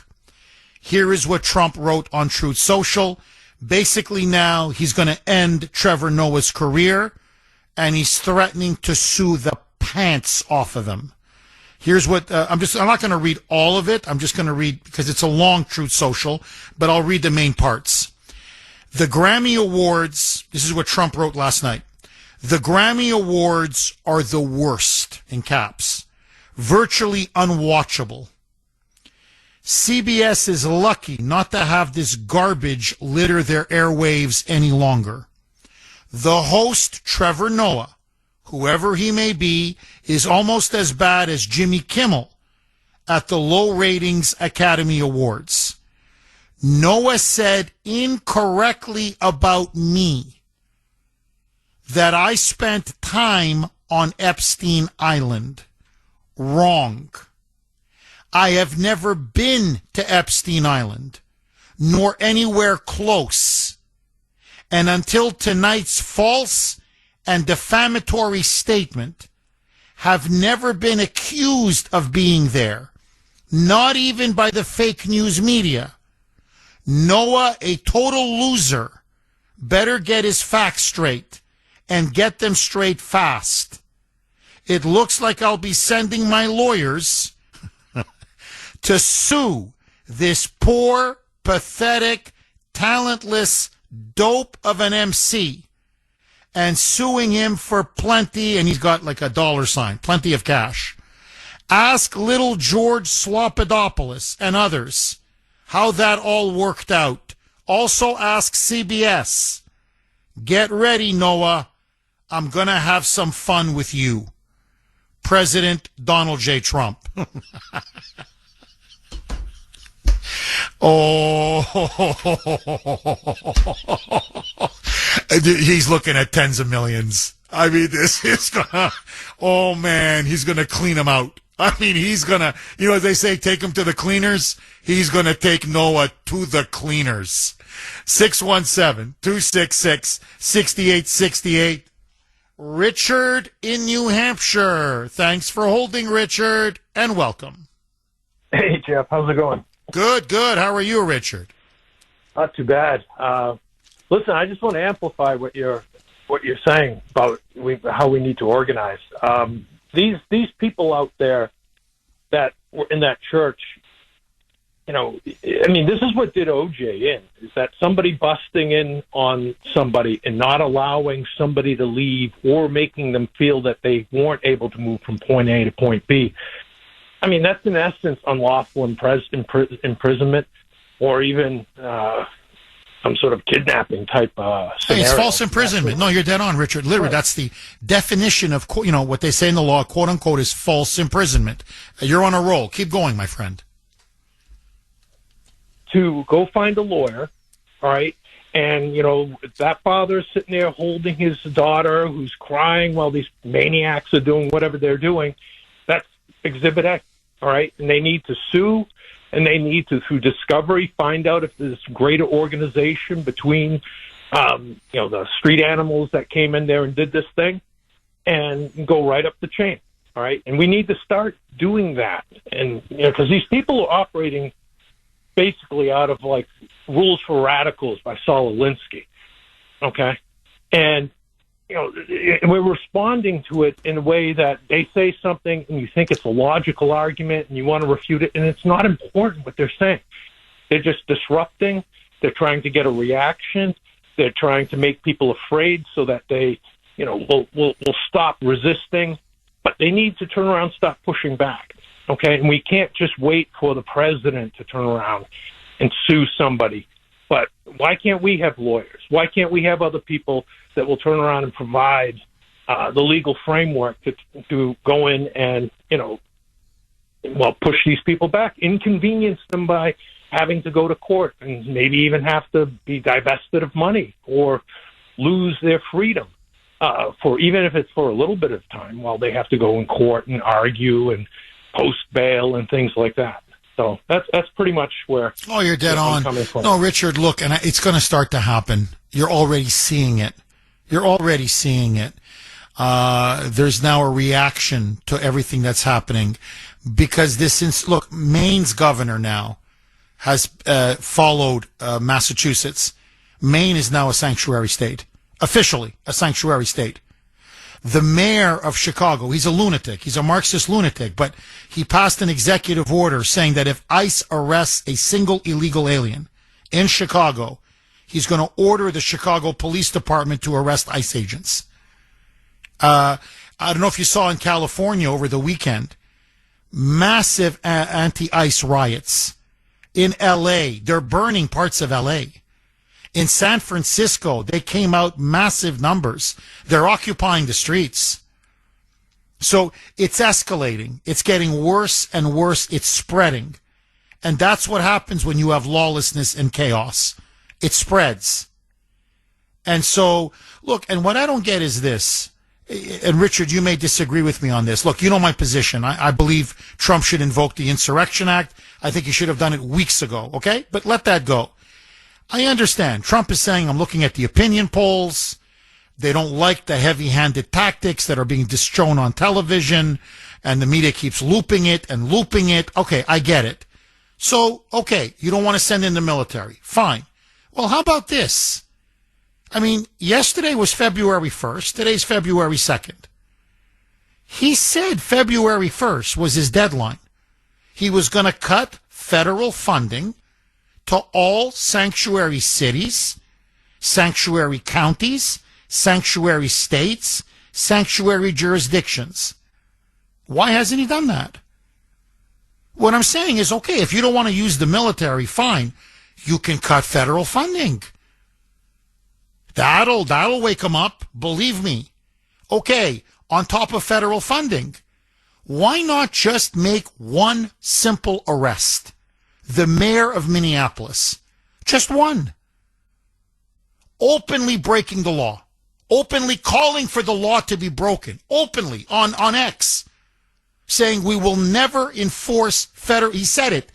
Here is what Trump wrote on Truth Social. Basically now he's going to end Trevor Noah's career, and he's threatening to sue the pants off of him. Here's what, I'm not going to read all of it. I'm just going to read, because it's a long Truth Social, but I'll read the main parts. The Grammy Awards, this is what Trump wrote last night. The Grammy Awards are the worst, in caps. Virtually unwatchable. CBS is lucky not to have this garbage litter their airwaves any longer. The host, Trevor Noah, whoever he may be, is almost as bad as Jimmy Kimmel at the low ratings Academy Awards. Noah said incorrectly about me that I spent time on Epstein Island. Wrong. I have never been to Epstein Island, nor anywhere close. And until tonight's false and defamatory statement, have never been accused of being there, not even by the fake news media. Noah, a total loser, better get his facts straight and get them straight fast. It looks like I'll be sending my lawyers to sue this poor, pathetic, talentless dope of an MC, and suing him for plenty, and he's got like a $, plenty of cash. Ask little George Slopadopoulos and others how that all worked out. Also ask CBS. Get ready, Noah. I'm going to have some fun with you. President Donald J. Trump. Oh, he's looking at tens of millions. I mean, this is gonna, oh man, he's gonna clean them out. I mean, he's gonna, you know, as they say, take him to the cleaners. He's gonna take Noah to the cleaners. 617-266-6868. Richard in New Hampshire. Thanks for holding, Richard, and welcome. Hey, Jeff. How's it going? Good, good. How are you, Richard? Not too bad. Listen, I just want to amplify what you're saying about how we need to organize. These people out there that were in that church, you know, I mean, this is what did OJ in, is that somebody busting in on somebody and not allowing somebody to leave or making them feel that they weren't able to move from point A to point B. I mean, that's in essence unlawful imprisonment or even some sort of kidnapping type scenario. Hey, it's false imprisonment. No, you're dead on, Richard. Literally, right. That's the definition of, you know, what they say in the law, quote unquote, is false imprisonment. You're on a roll. Keep going, my friend. To go find a lawyer, all right, And, that father's sitting there holding his daughter who's crying while these maniacs are doing whatever they're doing. That's Exhibit A, all right? And they need to sue, and they need to, through discovery, find out if there's greater organization between, the street animals that came in there and did this thing, and go right up the chain, all right? And we need to start doing that. And, because these people are operating basically out of like Rules for Radicals by Saul Alinsky. Okay. And, we're responding to it in a way that they say something and you think it's a logical argument and you want to refute it. And it's not important what they're saying. They're just disrupting. They're trying to get a reaction. They're trying to make people afraid so that they, will stop resisting, but they need to turn around, stop pushing back. Okay, and we can't just wait for the president to turn around and sue somebody. But why can't we have lawyers? Why can't we have other people that will turn around and provide the legal framework to go in and, push these people back, inconvenience them by having to go to court and maybe even have to be divested of money or lose their freedom for even if it's for a little bit of time while they have to go in court and argue and post bail and things like that. So that's pretty much where. Oh, you're dead on. No, Richard, look, and it's going to start to happen. You're already seeing it. There's now a reaction to everything that's happening because look, Maine's governor now has followed Massachusetts. Maine is now a sanctuary state, officially a sanctuary state. The mayor of Chicago, he's a lunatic. He's a Marxist lunatic, but he passed an executive order saying that if ICE arrests a single illegal alien in Chicago, he's going to order the Chicago Police Department to arrest ICE agents. I don't know if you saw in California over the weekend, massive anti-ICE riots. In L.A., they're burning parts of L.A. In San Francisco, they came out massive numbers. They're occupying the streets. So it's escalating. It's getting worse and worse. It's spreading. And that's what happens when you have lawlessness and chaos. It spreads. And so, look, and what I don't get is this. And Richard, you may disagree with me on this. Look, you know my position. I believe Trump should invoke the Insurrection Act. I think he should have done it weeks ago, okay? But let that go. I understand. Trump is saying, I'm looking at the opinion polls. They don't like the heavy-handed tactics that are being shown on television, and the media keeps looping it and looping it. Okay, I get it. So, okay, you don't want to send in the military. Fine. Well, how about this? I mean, yesterday was February 1st. Today's February 2nd. He said February 1st was his deadline. He was going to cut federal funding to all sanctuary cities, sanctuary counties, sanctuary states, sanctuary jurisdictions. Why hasn't he done that? What I'm saying is, okay, if you don't want to use the military, fine. You can cut federal funding. That'll wake him up, believe me. Okay, on top of federal funding, why not just make one simple arrest? The mayor of Minneapolis. Just one. Openly breaking the law. Openly calling for the law to be broken. Openly on X. Saying we will never enforce federal. He said it.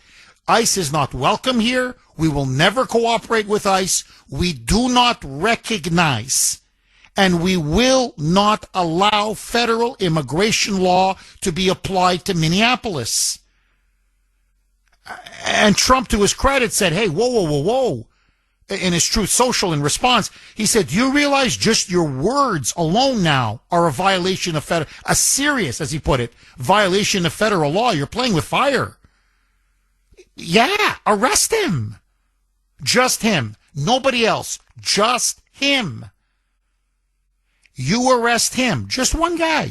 ICE is not welcome here. We will never cooperate with ICE. We do not recognize and we will not allow federal immigration law to be applied to Minneapolis. And Trump, to his credit, said, hey, whoa. In his Truth Social in response, he said, do you realize just your words alone now are a violation of a serious, as he put it, violation of federal law. You're playing with fire. Yeah, arrest him. Just him. Nobody else. Just him. You arrest him. Just one guy.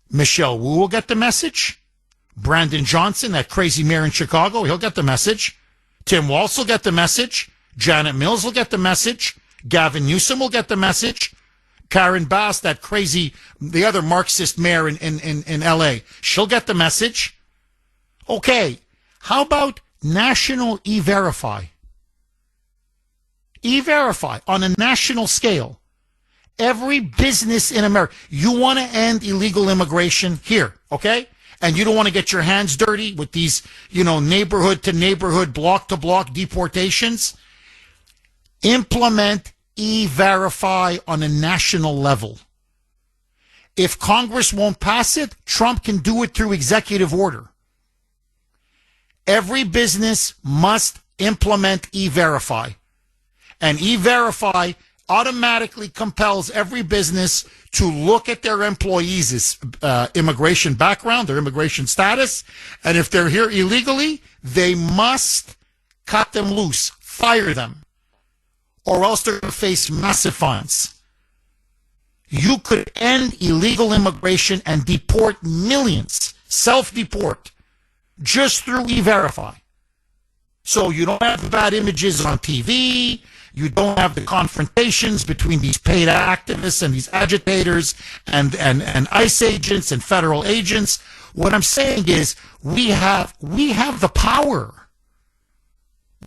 Michelle Wu will get the message. Brandon Johnson, that crazy mayor in Chicago, he'll get the message. Tim Walz will get the message. Janet Mills will get the message. Gavin Newsom will get the message. Karen Bass, that crazy, the other Marxist mayor in L.A., she'll get the message. Okay, how about National E-Verify? E-Verify on a national scale. Every business in America, you want to end illegal immigration here, okay? And you don't want to get your hands dirty with these, neighborhood to neighborhood, block to block deportations. Implement E-Verify on a national level. If Congress won't pass it, Trump can do it through executive order. Every business must implement E-Verify. And E-Verify automatically compels every business to look at their employees' immigration background, their immigration status, and if they're here illegally, they must cut them loose, fire them, or else they're going to face massive fines. You could end illegal immigration and deport millions, self-deport, just through E-Verify. So you don't have the bad images on TV. You don't have the confrontations between these paid activists and these agitators and ICE agents and federal agents. What I'm saying is we have the power.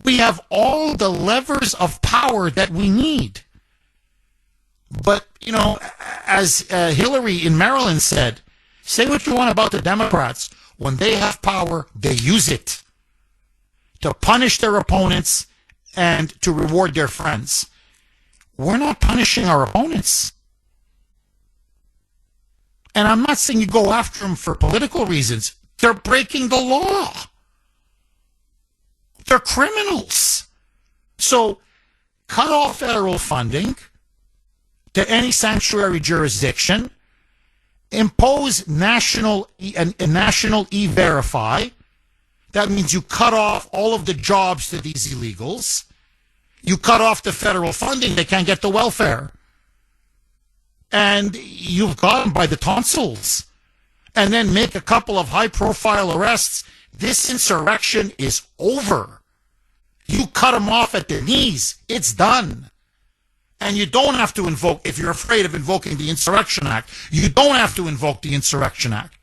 We have all the levers of power that we need. But, as Hillary in Maryland said, say what you want about the Democrats. When they have power, they use it to punish their opponents and to reward their friends. We're not punishing our opponents. And I'm not saying you go after them for political reasons. They're breaking the law. They're criminals. So cut off federal funding to any sanctuary jurisdiction. Impose national E-Verify. That means you cut off all of the jobs to these illegals. You cut off the federal funding. They can't get the welfare. And you've got them by the tonsils. And then make a couple of high-profile arrests. This insurrection is over. You cut them off at the knees. It's done. And you don't have to invoke, if you're afraid of invoking the Insurrection Act, you don't have to invoke the Insurrection Act.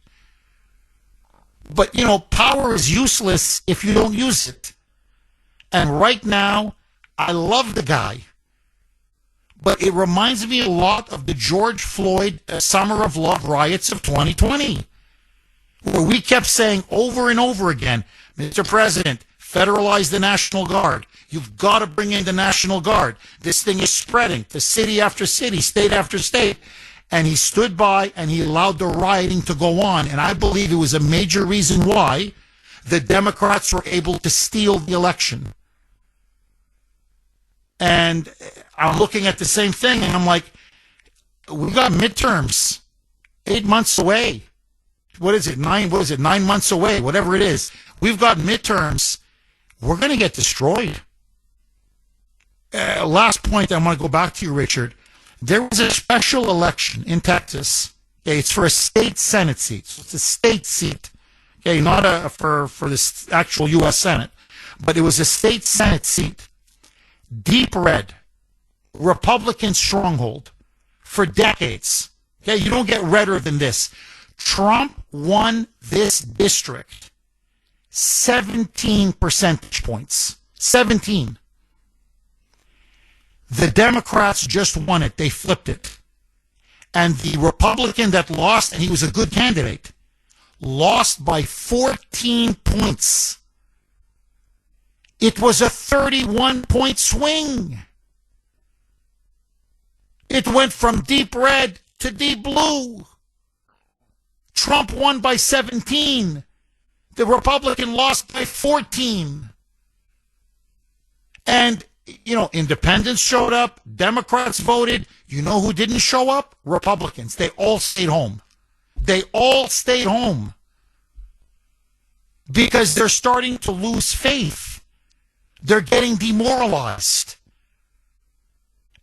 But, power is useless if you don't use it. And right now, I love the guy. But it reminds me a lot of the George Floyd Summer of Love riots of 2020, where we kept saying over and over again, Mr. President, federalize the National Guard. You've got to bring in the National Guard. This thing is spreading to city after city, state after state. And he stood by and he allowed the rioting to go on. And I believe it was a major reason why the Democrats were able to steal the election. And I'm looking at the same thing and I'm like, we got midterms 8 months away. What is it? 9 months away, whatever it is. We've got midterms. We're going to get destroyed. Last point, I want to go back to you, Richard. There was a special election in Texas. Okay, it's for a state Senate seat. So it's a state seat. Okay, not for the actual U.S. Senate. But it was a state Senate seat. Deep red. Republican stronghold. For decades. Okay, you don't get redder than this. Trump won this district 17 percentage points. 17. The Democrats just won it. They flipped it. And the Republican that lost, and he was a good candidate, lost by 14 points. It was a 31-point swing. It went from deep red to deep blue. Trump won by 17. The Republican lost by 14. And, independents showed up. Democrats voted. You know who didn't show up? Republicans. They all stayed home. They all stayed home. Because they're starting to lose faith. They're getting demoralized.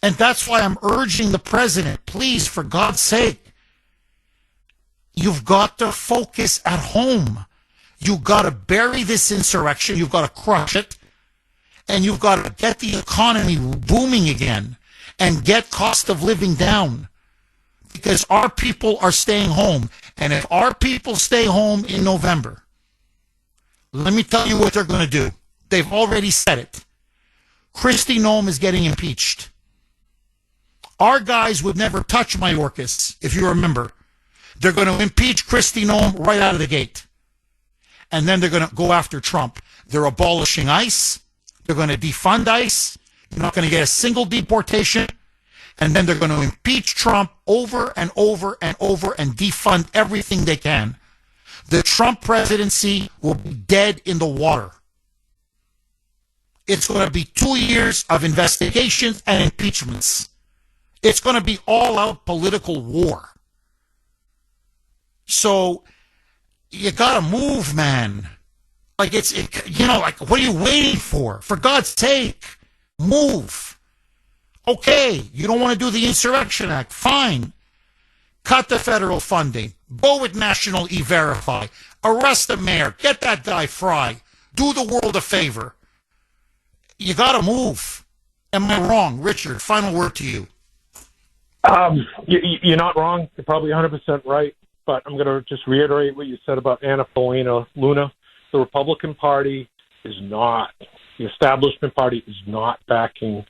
And that's why I'm urging the president, please, for God's sake, you've got to focus at home. You've got to bury this insurrection. You've got to crush it. And you've got to get the economy booming again and get cost of living down. Because our people are staying home. And if our people stay home in November, let me tell you what they're going to do. They've already said it. Kristi Noem is getting impeached. Our guys would never touch Mayorkas, if you remember. They're going to impeach Kristi Noem right out of the gate. And then they're going to go after Trump. They're abolishing ICE. They're going to defund ICE. You're not going to get a single deportation. And then they're going to impeach Trump over and over and over and defund everything they can. The Trump presidency will be dead in the water. It's going to be 2 years of investigations and impeachments. It's going to be all-out political war. So you got to move, man. Like, what are you waiting for? For God's sake, move. Okay, you don't want to do the Insurrection Act. Fine. Cut the federal funding. Go with National E-Verify. Arrest the mayor. Get that guy Fry. Do the world a favor. You got to move. Am I wrong? Richard, final word to you. You're not wrong. You're probably 100% right. But I'm going to just reiterate what you said about Anna Paulina Luna. The Republican Party is not, the establishment party is not backing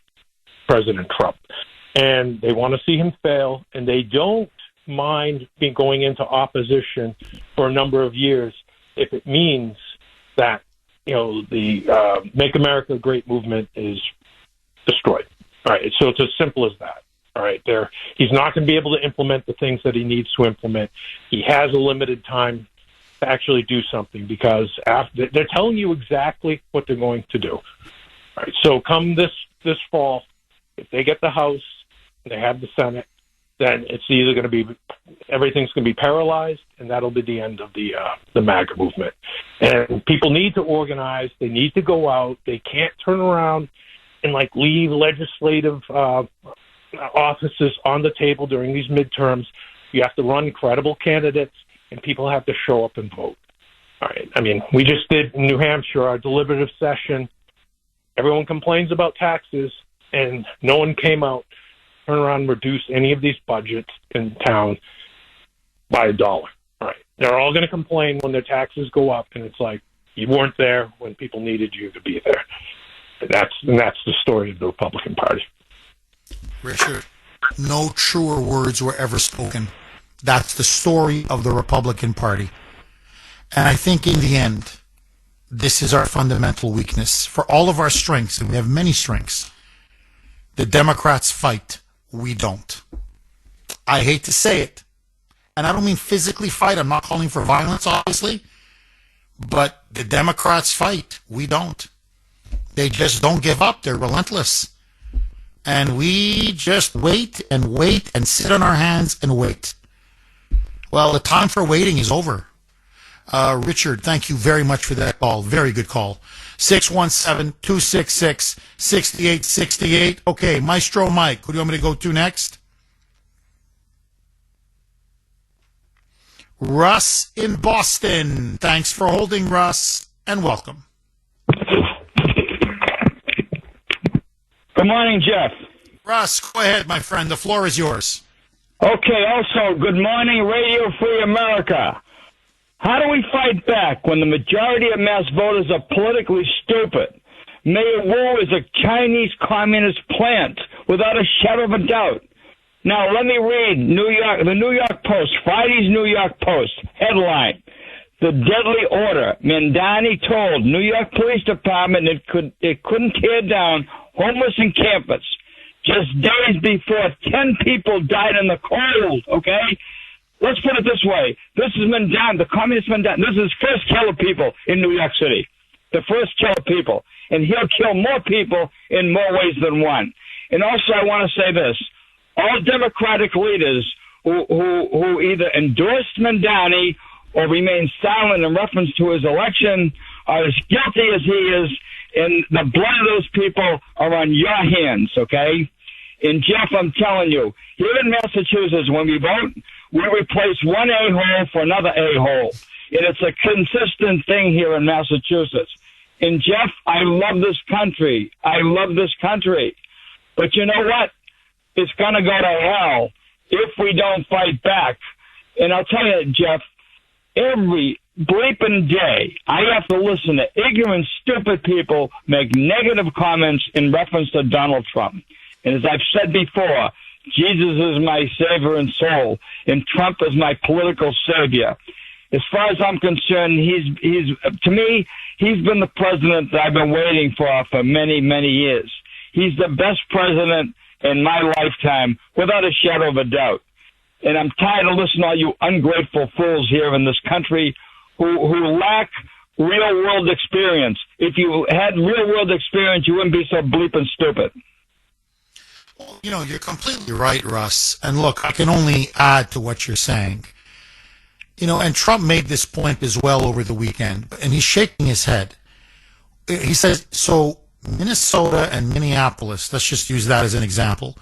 President Trump. And they want to see him fail, and they don't mind going into opposition for a number of years if it means that, the Make America Great movement is destroyed. All right, so it's as simple as that. All right, he's not going to be able to implement the things that he needs to implement. He has a limited time to actually do something because they're telling you exactly what they're going to do. All right, so come this fall, if they get the House, and they have the Senate, then it's either going to be everything's going to be paralyzed, and that'll be the end of the MAGA movement. And people need to organize. They need to go out. They can't turn around and leave legislative offices on the table during these midterms. You have to run credible candidates, and people have to show up and vote. All right. I mean, we just did in New Hampshire our deliberative session. Everyone complains about taxes, and no one came out, turn around and reduce any of these budgets in town by $1. All right. They're all going to complain when their taxes go up, and it's like, you weren't there when people needed you to be there. And that's the story of the Republican Party. Richard, no truer words were ever spoken. That's the story of the Republican Party. And I think in the end, this is our fundamental weakness. For all of our strengths, and we have many strengths, the Democrats fight, we don't. I hate to say it. And I don't mean physically fight. I'm not calling for violence, obviously. But the Democrats fight, we don't. They just don't give up. They're relentless. And we just wait and sit on our hands and wait. Well, the time for waiting is over. Richard, thank you very much for that call. Very good call. 617-266-6868. Okay, Maestro Mike, who do you want me to go to next? Russ in Boston. Thanks for holding, Russ, and welcome. Good morning, Jeff. Russ, go ahead, my friend. The floor is yours. Okay, also, good morning, Radio Free America. How do we fight back when the majority of mass voters are politically stupid? Mayor Wu is a Chinese communist plant, without a shadow of a doubt. Now, let me read the New York Post, Friday's New York Post, headline. The deadly order. Mandani told New York Police Department it couldn't tear down homeless encampments. Just days before, 10 people died in the cold, okay? Let's put it this way. This is Mandani, the communist Mandani. This is first killer people in New York City. The first killer people. And he'll kill more people in more ways than one. And also, I want to say this. All Democratic leaders who either endorsed Mandani or remain silent in reference to his election are as guilty as he is, and the blood of those people are on your hands, okay? And, Jeff, I'm telling you, here in Massachusetts, when we vote, we replace one a-hole for another a-hole. And it's a consistent thing here in Massachusetts. And, Jeff, I love this country. I love this country. But you know what? It's going to go to hell if we don't fight back. And I'll tell you, Jeff, every bleeping day, I have to listen to ignorant, stupid people make negative comments in reference to Donald Trump. And as I've said before, Jesus is my savior and soul, and Trump is my political savior. As far as I'm concerned, he's to me, he's been the president that I've been waiting for many, many years. He's the best president in my lifetime, without a shadow of a doubt. And I'm tired of listening to all you ungrateful fools here in this country who lack real-world experience. If you had real-world experience, you wouldn't be so bleeping stupid. Well, you're completely right, Russ. And look, I can only add to what you're saying. And Trump made this point as well over the weekend, and he's shaking his head. He says, so Minnesota and Minneapolis, let's just use that as an example.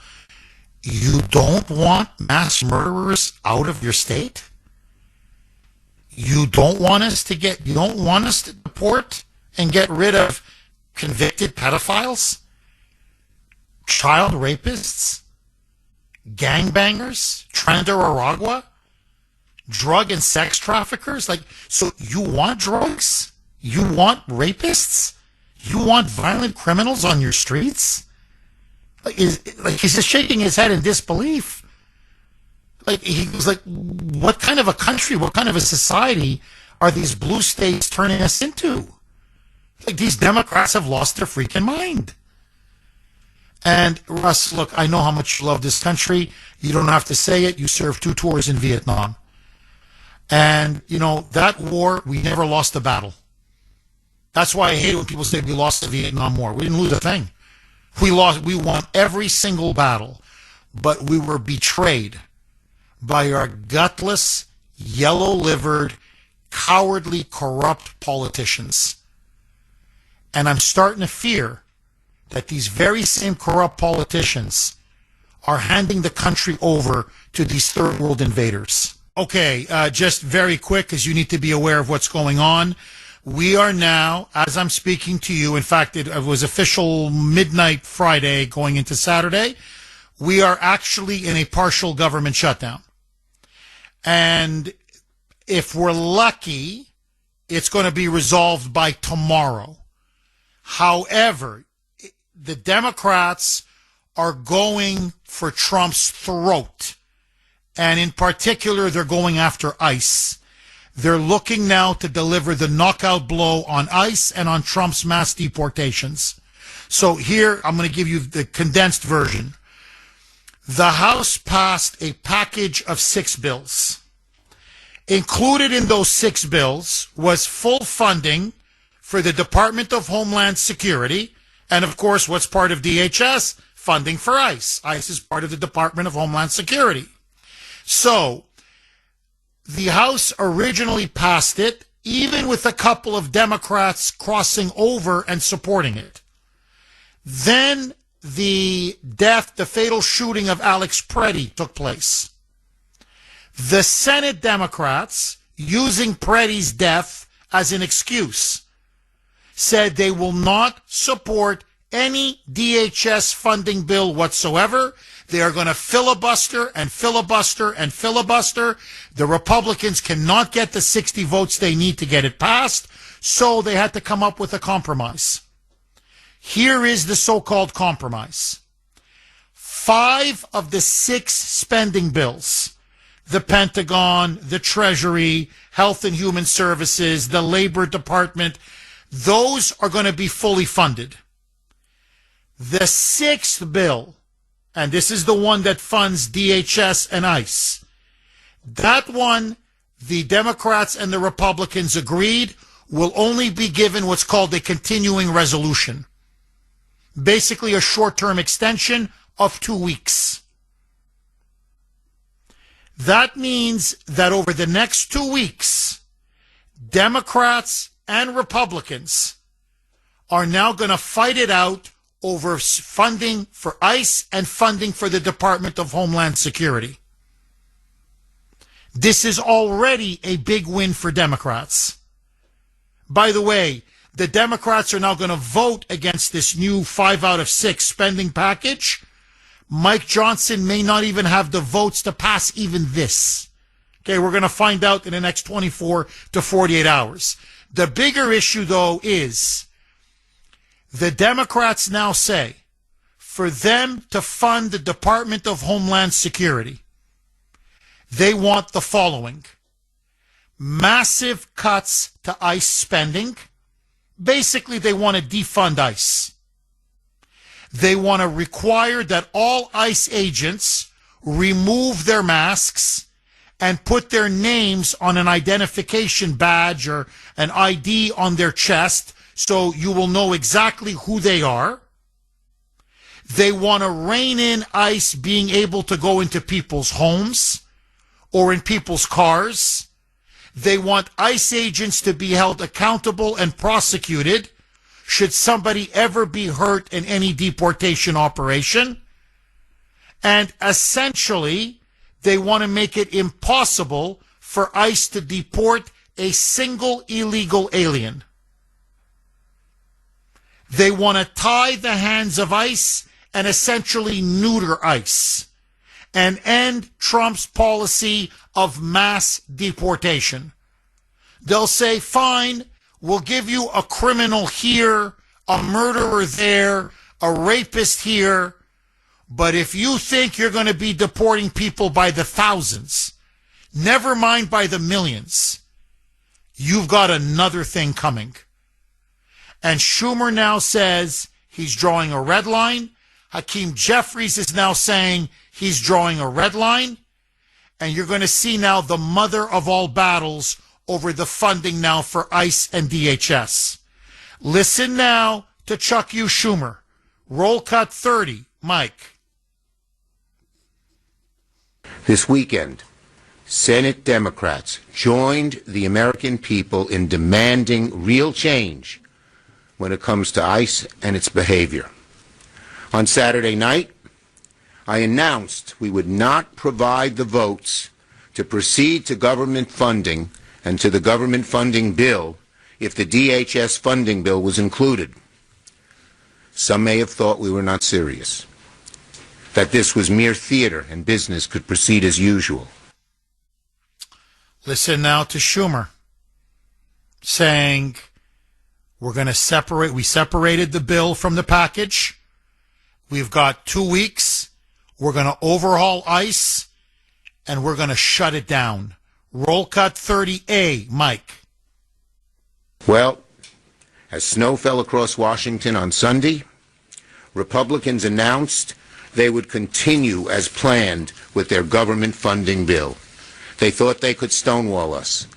You don't want mass murderers out of your state? You don't want us to deport and get rid of convicted pedophiles, child rapists, gangbangers, Trenda Aragua, drug and sex traffickers? So you want drugs? You want rapists? You want violent criminals on your streets? He's just shaking his head in disbelief. He was like, what kind of a country, what kind of a society are these blue states turning us into? These Democrats have lost their freaking mind. And Russ, look, I know how much you love this country. You don't have to say it. You served 2 tours in Vietnam. And, that war, we never lost a battle. That's why I hate it when people say we lost the Vietnam War. We didn't lose a thing. We won every single battle, but we were betrayed by our gutless, yellow-livered, cowardly, corrupt politicians. And I'm starting to fear that these very same corrupt politicians are handing the country over to these third world invaders. Okay, just very quick, because you need to be aware of what's going on. We are now, as I'm speaking to you, in fact, it was official midnight Friday going into Saturday. We are actually in a partial government shutdown. And if we're lucky, it's going to be resolved by tomorrow. However, the Democrats are going for Trump's throat. And in particular, they're going after ICE. They're looking now to deliver the knockout blow on ICE and on Trump's mass deportations. So here, I'm going to give you the condensed version. The House passed a package of 6 bills. Included in those 6 bills was full funding for the Department of Homeland Security, and of course, what's part of DHS? Funding for ICE. ICE is part of the Department of Homeland Security. So, the House originally passed it, even with a couple of Democrats crossing over and supporting it. Then the fatal shooting of Alex Preddy took place. The Senate Democrats, using Preddy's death as an excuse, said they will not support any DHS funding bill whatsoever. They are going to filibuster and filibuster and filibuster. The Republicans cannot get the 60 votes they need to get it passed, so they had to come up with a compromise. Here is the so-called compromise. 5 of the 6 spending bills, the Pentagon, the Treasury, Health and Human Services, the Labor Department, those are going to be fully funded. The 6th bill, and this is the one that funds DHS and ICE, that one, the Democrats and the Republicans agreed, will only be given what's called a continuing resolution. Basically a short-term extension of 2 weeks. That means that over the next 2 weeks, Democrats and Republicans are now going to fight it out over funding for ICE and funding for the Department of Homeland Security. This is already a big win for Democrats. By the way, the Democrats are now going to vote against this new 5 out of 6 spending package. Mike Johnson may not even have the votes to pass even this. Okay, we're going to find out in the next 24 to 48 hours. The bigger issue, though, is the Democrats now say for them to fund the Department of Homeland Security, they want the following: massive cuts to ICE spending. Basically, they want to defund ICE. They want to require that all ICE agents remove their masks and put their names on an identification badge or an ID on their chest so you will know exactly who they are. They want to rein in ICE being able to go into people's homes or in people's cars. They want ICE agents to be held accountable and prosecuted should somebody ever be hurt in any deportation operation. And essentially, they want to make it impossible for ICE to deport a single illegal alien. They want to tie the hands of ICE and essentially neuter ICE and end Trump's policy of mass deportation. They'll say, fine, we'll give you a criminal here, a murderer there, a rapist here, but if you think you're going to be deporting people by the thousands, never mind by the millions, you've got another thing coming. And Schumer now says he's drawing a red line. Hakeem Jeffries is now saying he's drawing a red line. And you're going to see now the mother of all battles over the funding now for ICE and DHS. Listen now to Chuck U. Schumer. Roll cut 30. Mike. This weekend, Senate Democrats joined the American people in demanding real change when it comes to ICE and its behavior. On Saturday night, I announced we would not provide the votes to proceed to government funding and to the government funding bill if the DHS funding bill was included. Some may have thought we were not serious, that this was mere theater and business could proceed as usual. Listen now to Schumer saying we're going to separate. We separated the bill from the package. We've got 2 weeks. We're going to overhaul ICE and we're going to shut it down. Roll cut 30A, Mike. Well, as snow fell across Washington on Sunday, Republicans announced they would continue as planned with their government funding bill. They thought they could stonewall us.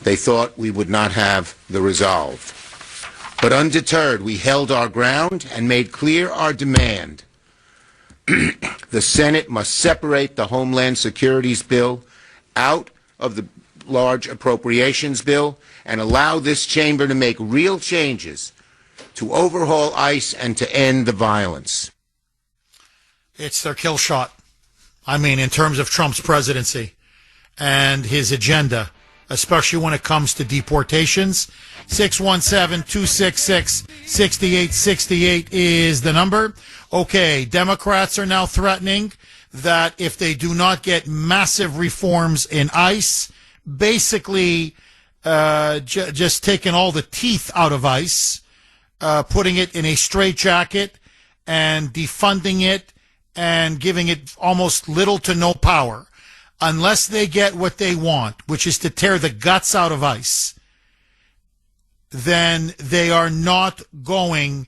They thought we would not have the resolve. But undeterred, we held our ground and made clear our demand. The Senate must separate the Homeland Security's bill out of the large appropriations bill and allow this chamber to make real changes to overhaul ICE and to end the violence. It's their kill shot. I mean, in terms of Trump's presidency and his agenda, especially when it comes to deportations. 617-266-6868 is the number. Okay, Democrats are now threatening that if they do not get massive reforms in ICE, basically just taking all the teeth out of ICE, putting it in a straitjacket and defunding it and giving it almost little to no power, unless they get what they want, which is to tear the guts out of ICE, then they are not going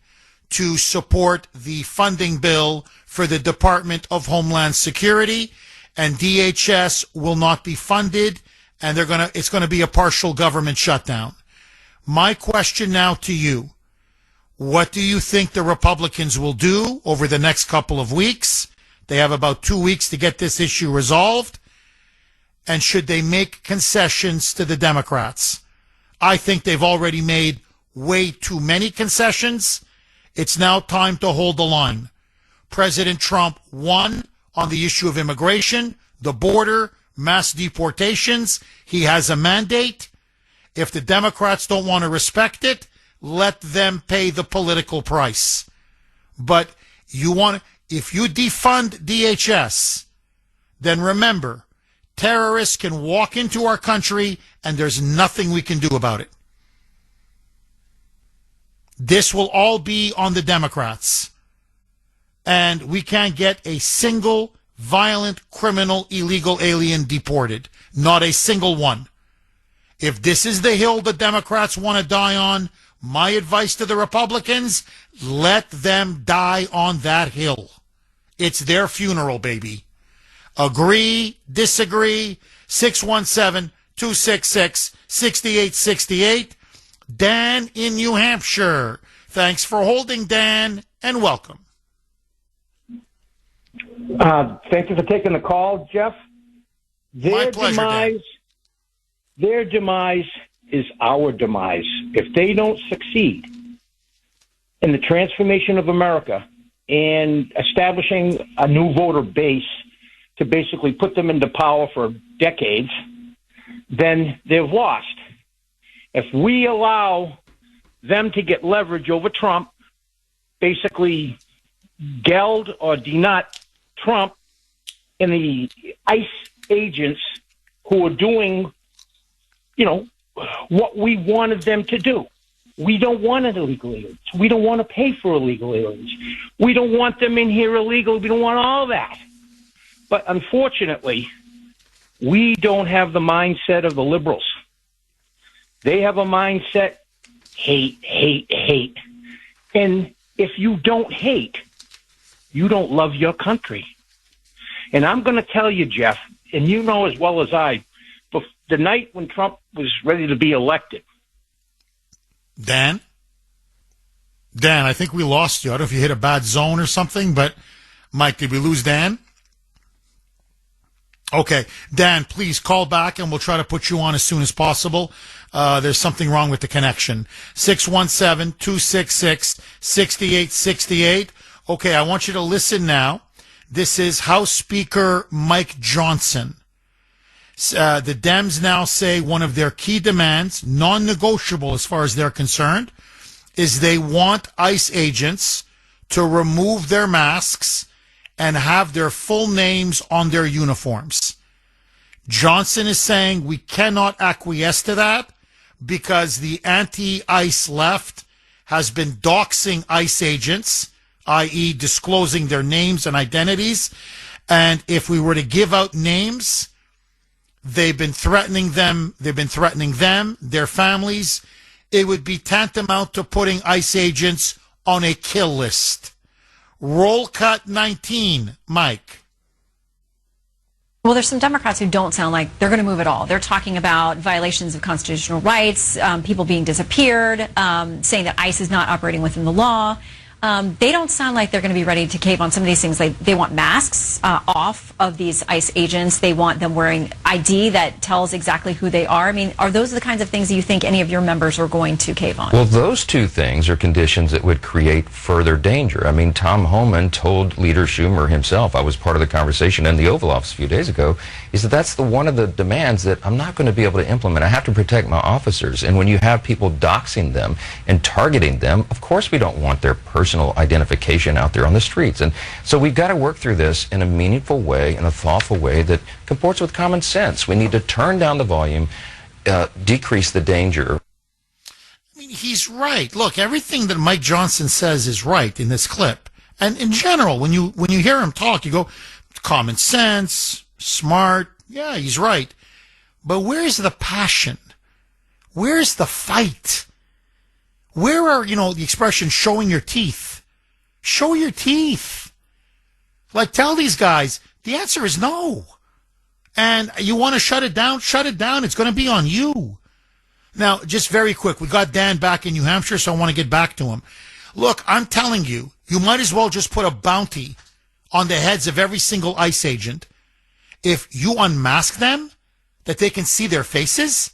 to support the funding bill for the Department of Homeland Security, and DHS will not be funded, and it's going to be a partial government shutdown. My question now to you, what do you think the Republicans will do over the next couple of weeks? They have about 2 weeks to get this issue resolved. And should they make concessions to the Democrats? I think they've already made way too many concessions. It's now time to hold the line. President Trump won on the issue of immigration, the border, mass deportations. He has a mandate. If the Democrats don't want to respect it, let them pay the political price. But if you defund DHS, then remember, terrorists can walk into our country and there's nothing we can do about it. This will all be on the Democrats. And we can't get a single violent, criminal, illegal alien deported. Not a single one. If this is the hill the Democrats want to die on, my advice to the Republicans, let them die on that hill. It's their funeral, baby. Agree, disagree, 617-266-6868. Dan in New Hampshire. Thanks for holding, Dan, and welcome. Thank you for taking the call, Jeff. My pleasure, Dan. Their demise is our demise. If they don't succeed in the transformation of America and establishing a new voter base to basically put them into power for decades, then they've lost. If we allow them to get leverage over Trump, basically geld or denut Trump and the ICE agents who are doing, what we wanted them to do. We don't want illegal aliens. We don't want to pay for illegal aliens. We don't want them in here illegally. We don't want all that. But unfortunately, we don't have the mindset of the liberals. They have a mindset, hate, hate, hate. And if you don't hate, you don't love your country. And I'm going to tell you, Jeff, and you know as well as I, the night when Trump was ready to be elected. Dan, I think we lost you. I don't know if you hit a bad zone or something, but Mike, did we lose Dan? Okay. Dan, please call back and we'll try to put you on as soon as possible. There's something wrong with the connection. 617-266-6868. Okay, I want you to listen now. This is House Speaker Mike Johnson. The Dems now say one of their key demands, non-negotiable as far as they're concerned, is they want ICE agents to remove their masks and have their full names on their uniforms. Johnson is saying we cannot acquiesce to that because the anti-ICE left has been doxing ICE agents, i.e. disclosing their names and identities. And if we were to give out names, they've been threatening them, their families. It would be tantamount to putting ICE agents on a kill list. Roll cut 19, Mike. Well, there's some Democrats who don't sound like they're going to move at all. They're talking about violations of constitutional rights, people being disappeared, saying that ICE is not operating within the law. They don't sound like they're going to be ready to cave on some of these things. Like they want masks off of these ICE agents. They want them wearing ID that tells exactly who they are. I mean, are those the kinds of things that you think any of your members are going to cave on? Well, those two things are conditions that would create further danger. I mean, Tom Homan told Leader Schumer himself, I was part of the conversation in the Oval Office a few days ago, is that that's one of the demands that I'm not going to be able to implement. I have to protect my officers. And when you have people doxing them and targeting them, of course we don't want their personal identification out there on the streets. And so we've got to work through this in a meaningful way, in a thoughtful way that comports with common sense. We need to turn down the volume, decrease the danger. I mean, he's right. Look, everything that Mike Johnson says is right in this clip. And in general, when you hear him talk, you go, common sense, smart. Yeah, he's right. But where's the passion? Where's the fight? Where are, the expression showing your teeth? Show your teeth. Like, tell these guys, the answer is no. And you want to shut it down? Shut it down. It's going to be on you. Now, just very quick, we got Dan back in New Hampshire, so I want to get back to him. Look, I'm telling you, you might as well just put a bounty on the heads of every single ICE agent. If you unmask them, that they can see their faces,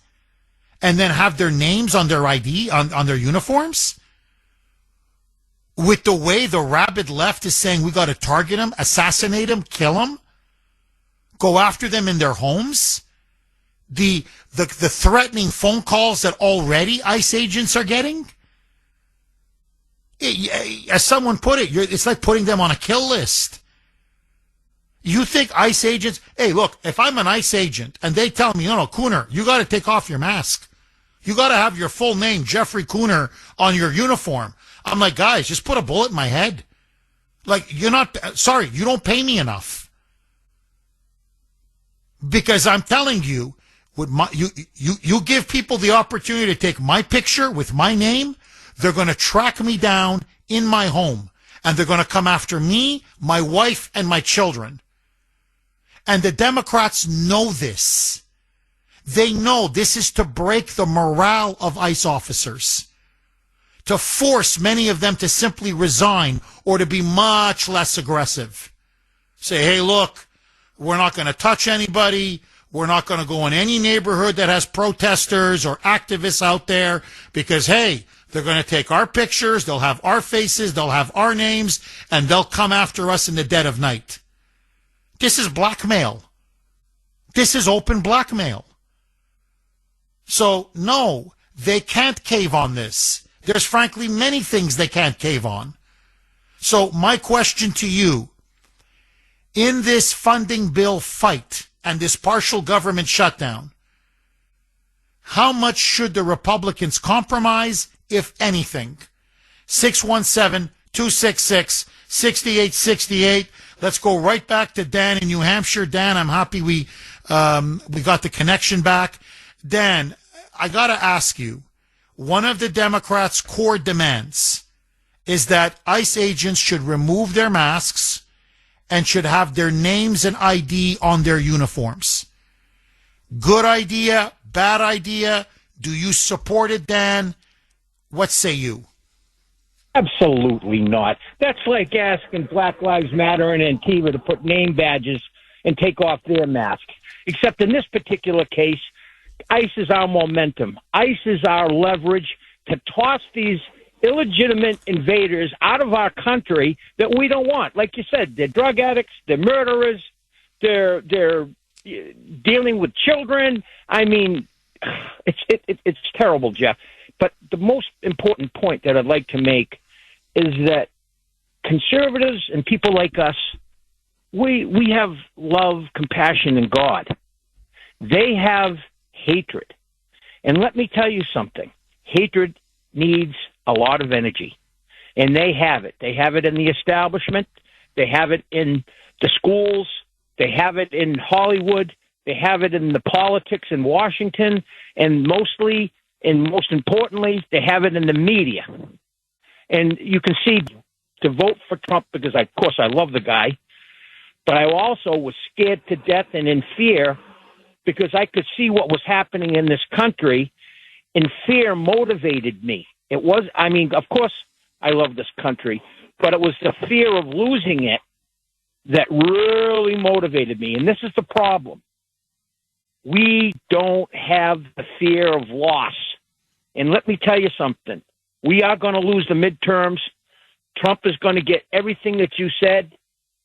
and then have their names on their ID, on their uniforms? With the way the rabid left is saying we got to target them, assassinate them, kill them, go after them in their homes? The threatening phone calls that already ICE agents are getting? As someone put it, it's like putting them on a kill list. You think ICE agents, hey, look, if I'm an ICE agent and they tell me, no, Kuhner, you got to take off your mask. You got to have your full name, Jeffrey Kuhner, on your uniform. I'm like, guys, just put a bullet in my head. Like, you don't pay me enough. Because I'm telling you, you give people the opportunity to take my picture with my name, they're going to track me down in my home. And they're going to come after me, my wife, and my children. And the Democrats know this. They know this is to break the morale of ICE officers, to force many of them to simply resign or to be much less aggressive. Say, hey, look, we're not going to touch anybody. We're not going to go in any neighborhood that has protesters or activists out there because, hey, they're going to take our pictures, they'll have our faces, they'll have our names, and they'll come after us in the dead of night. This is blackmail. This is open blackmail. So, no, they can't cave on this. There's frankly many things they can't cave on. So, my question to you, in this funding bill fight and this partial government shutdown, how much should the Republicans compromise, if anything? 617-266-6868. Let's go right back to Dan in New Hampshire. Dan, I'm happy we got the connection back. Dan, I got to ask you, one of the Democrats' core demands is that ICE agents should remove their masks and should have their names and ID on their uniforms. Good idea? Bad idea? Do you support it, Dan? What say you? Absolutely not. That's like asking Black Lives Matter and Antifa to put name badges and take off their mask. Except in this particular case, ICE is our momentum. ICE is our leverage to toss these illegitimate invaders out of our country that we don't want. Like you said, they're drug addicts, they're murderers, they're dealing with children. I mean, it's terrible, Jeff. But the most important point that I'd like to make is that conservatives and people like us, we have love, compassion, and God. They have hatred. And let me tell you something. Hatred needs a lot of energy. And they have it. They have it in the establishment. They have it in the schools. They have it in Hollywood. They have it in the politics in Washington. And mostly, and most importantly, they have it in the media. And you can see to vote for Trump because, of course, I love the guy. But I also was scared to death and in fear because I could see what was happening in this country, and fear motivated me. It was, I mean, of course, I love this country, but it was the fear of losing it that really motivated me. And this is the problem. We don't have the fear of loss. And let me tell you something. We are going to lose the midterms. Trump is going to get everything that you said.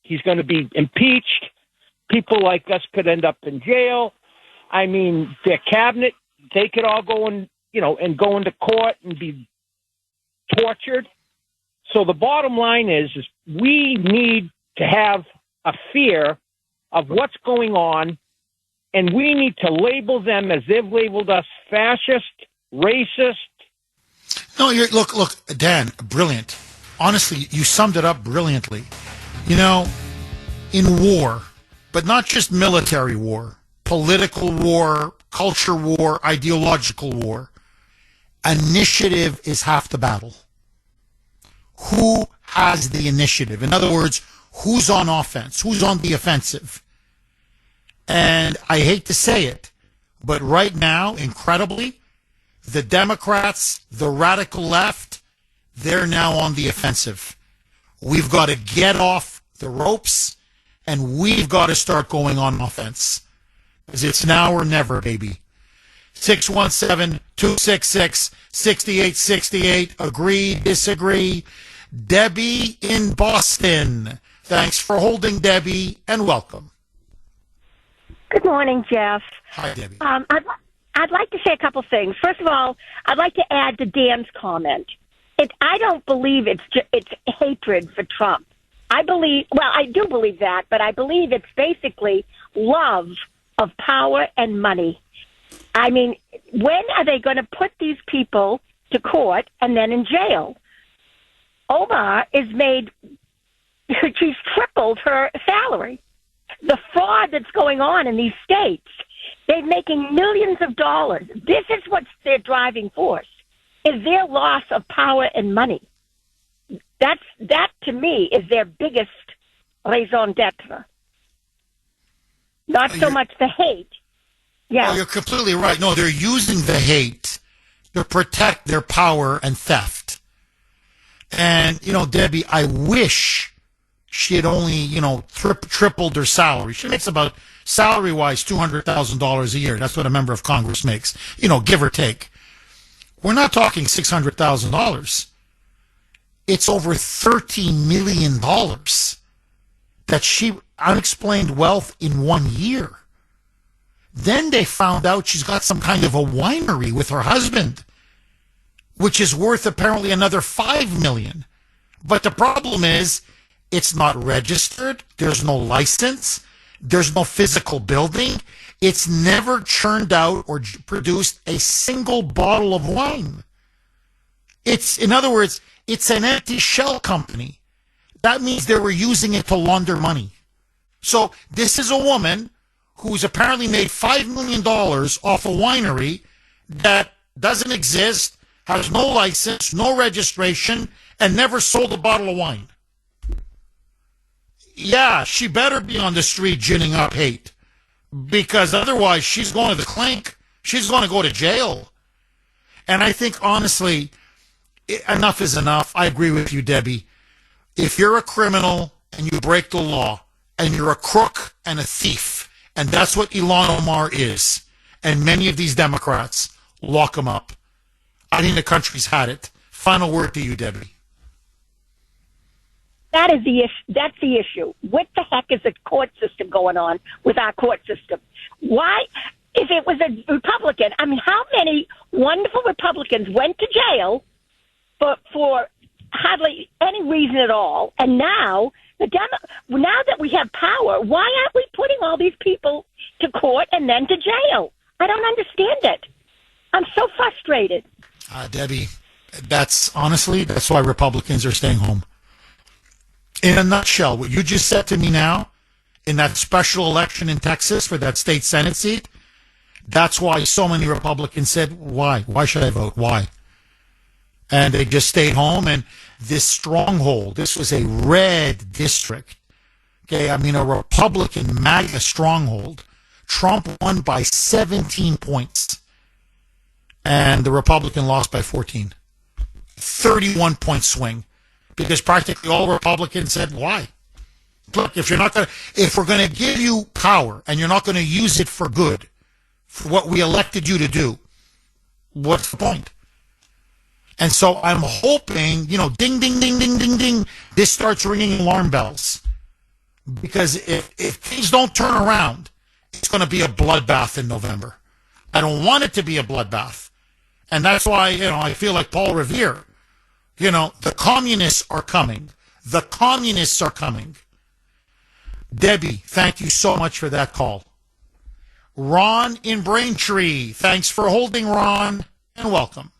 He's going to be impeached. People like us could end up in jail. I mean, their cabinet, they could all go and go into court and be tortured. So the bottom line is we need to have a fear of what's going on, and we need to label them as they've labeled us fascist, racist. No, look, Dan, brilliant. Honestly, you summed it up brilliantly. You know, in war, but not just military war, political war, culture war, ideological war, initiative is half the battle. Who has the initiative? In other words, who's on offense? Who's on the offensive? And I hate to say it, but right now, incredibly, the Democrats, the radical left, they're now on the offensive. We've got to get off the ropes, and we've got to start going on offense. Because it's now or never, baby. 617-266-6868. Agree, disagree. Debbie in Boston. Thanks for holding, Debbie, and welcome. Good morning, Jeff. Hi, Debbie. I'd like to say a couple things. First of all, I'd like to add to Dan's comment. I don't believe it's hatred for Trump. I do believe that, but I believe it's basically love of power and money. I mean, when are they going to put these people to court and then in jail? Omar she's tripled her salary. The fraud that's going on in these states, they're making millions of dollars. This is what's their driving force, is their loss of power and money. That to me is their biggest raison d'etre. Not so much the hate. Yeah. Oh, you're completely right. No, they're using the hate to protect their power and theft. And, Debbie, I wish she had only, tripled her salary. She makes about, salary-wise, $200,000 a year. That's what a member of Congress makes, give or take. We're not talking $600,000. It's over $30 million that she unexplained wealth in 1 year. Then they found out she's got some kind of a winery with her husband, which is worth apparently another $5 million. But the problem is, it's not registered. There's no license. There's no physical building. It's never churned out or produced a single bottle of wine. In other words, it's an empty shell company. That means they were using it to launder money. So this is a woman who's apparently made $5 million off a winery that doesn't exist, has no license, no registration, and never sold a bottle of wine. Yeah, she better be on the street ginning up hate, because otherwise she's going to the clink. She's going to go to jail. And I think, honestly, enough is enough. I agree with you, Debbie. If you're a criminal and you break the law, and you're a crook and a thief, and that's what Ilhan Omar is, and many of these Democrats, lock them up. I think the country's had it. Final word to you, Debbie. That is the issue. That's the issue. What the heck is the court system going on with our court system? Why, if it was a Republican, I mean, how many wonderful Republicans went to jail for hardly any reason at all, and now now that we have power, why aren't we putting all these people to court and then to jail? I don't understand it. I'm so frustrated. Debbie, that's why Republicans are staying home. In a nutshell, what you just said to me now, in that special election in Texas for that state Senate seat, that's why so many Republicans said, why? Why should I vote? Why? And they just stayed home. And this stronghold, this was a red district. Okay, I mean, a Republican MAGA stronghold. Trump won by 17 points. And the Republican lost by 14. 31-point swing. Because practically all Republicans said, why? Look, if we're going to give you power and you're not going to use it for good, for what we elected you to do, what's the point? And so I'm hoping, ding, ding, ding, ding, ding, ding, this starts ringing alarm bells. Because if things don't turn around, it's going to be a bloodbath in November. I don't want it to be a bloodbath. And that's why, I feel like Paul Revere. The communists are coming. The communists are coming. Debbie, thank you so much for that call. Ron in Braintree, thanks for holding, Ron, and welcome.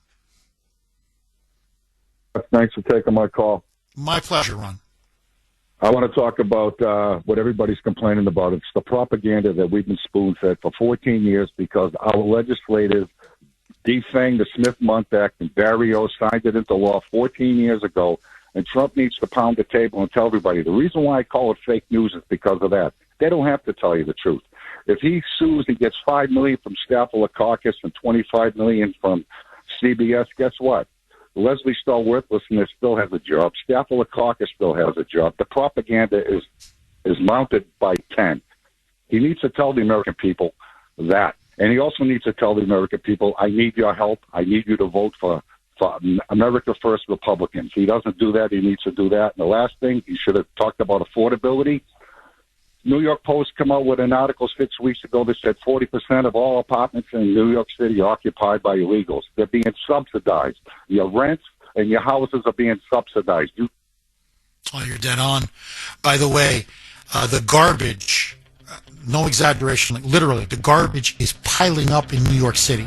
Thanks for taking my call. My pleasure, Ron. I want to talk about what everybody's complaining about. It's the propaganda that we've been spoon-fed for 14 years because our legislators defanged the Smith-Mundt Act, and Barrio signed it into law 14 years ago, and Trump needs to pound the table and tell everybody. The reason why I call it fake news is because of that. They don't have to tell you the truth. If he sues and gets $5 million from Staphylococcus and $25 million from CBS, guess what? Leslie's still worthless and still has a job. Staphylococcus still has a job. The propaganda is mounted by 10. He needs to tell the American people that. And he also needs to tell the American people, I need your help. I need you to vote for America First Republicans. He doesn't do that. He needs to do that. And the last thing, he should have talked about affordability. New York Post came out with an article 6 weeks ago that said 40% of all apartments in New York City are occupied by illegals. They're being subsidized. Your rents and your houses are being subsidized. Oh, you're dead on. By the way, the garbage, no exaggeration, like literally, the garbage is piling up in New York City.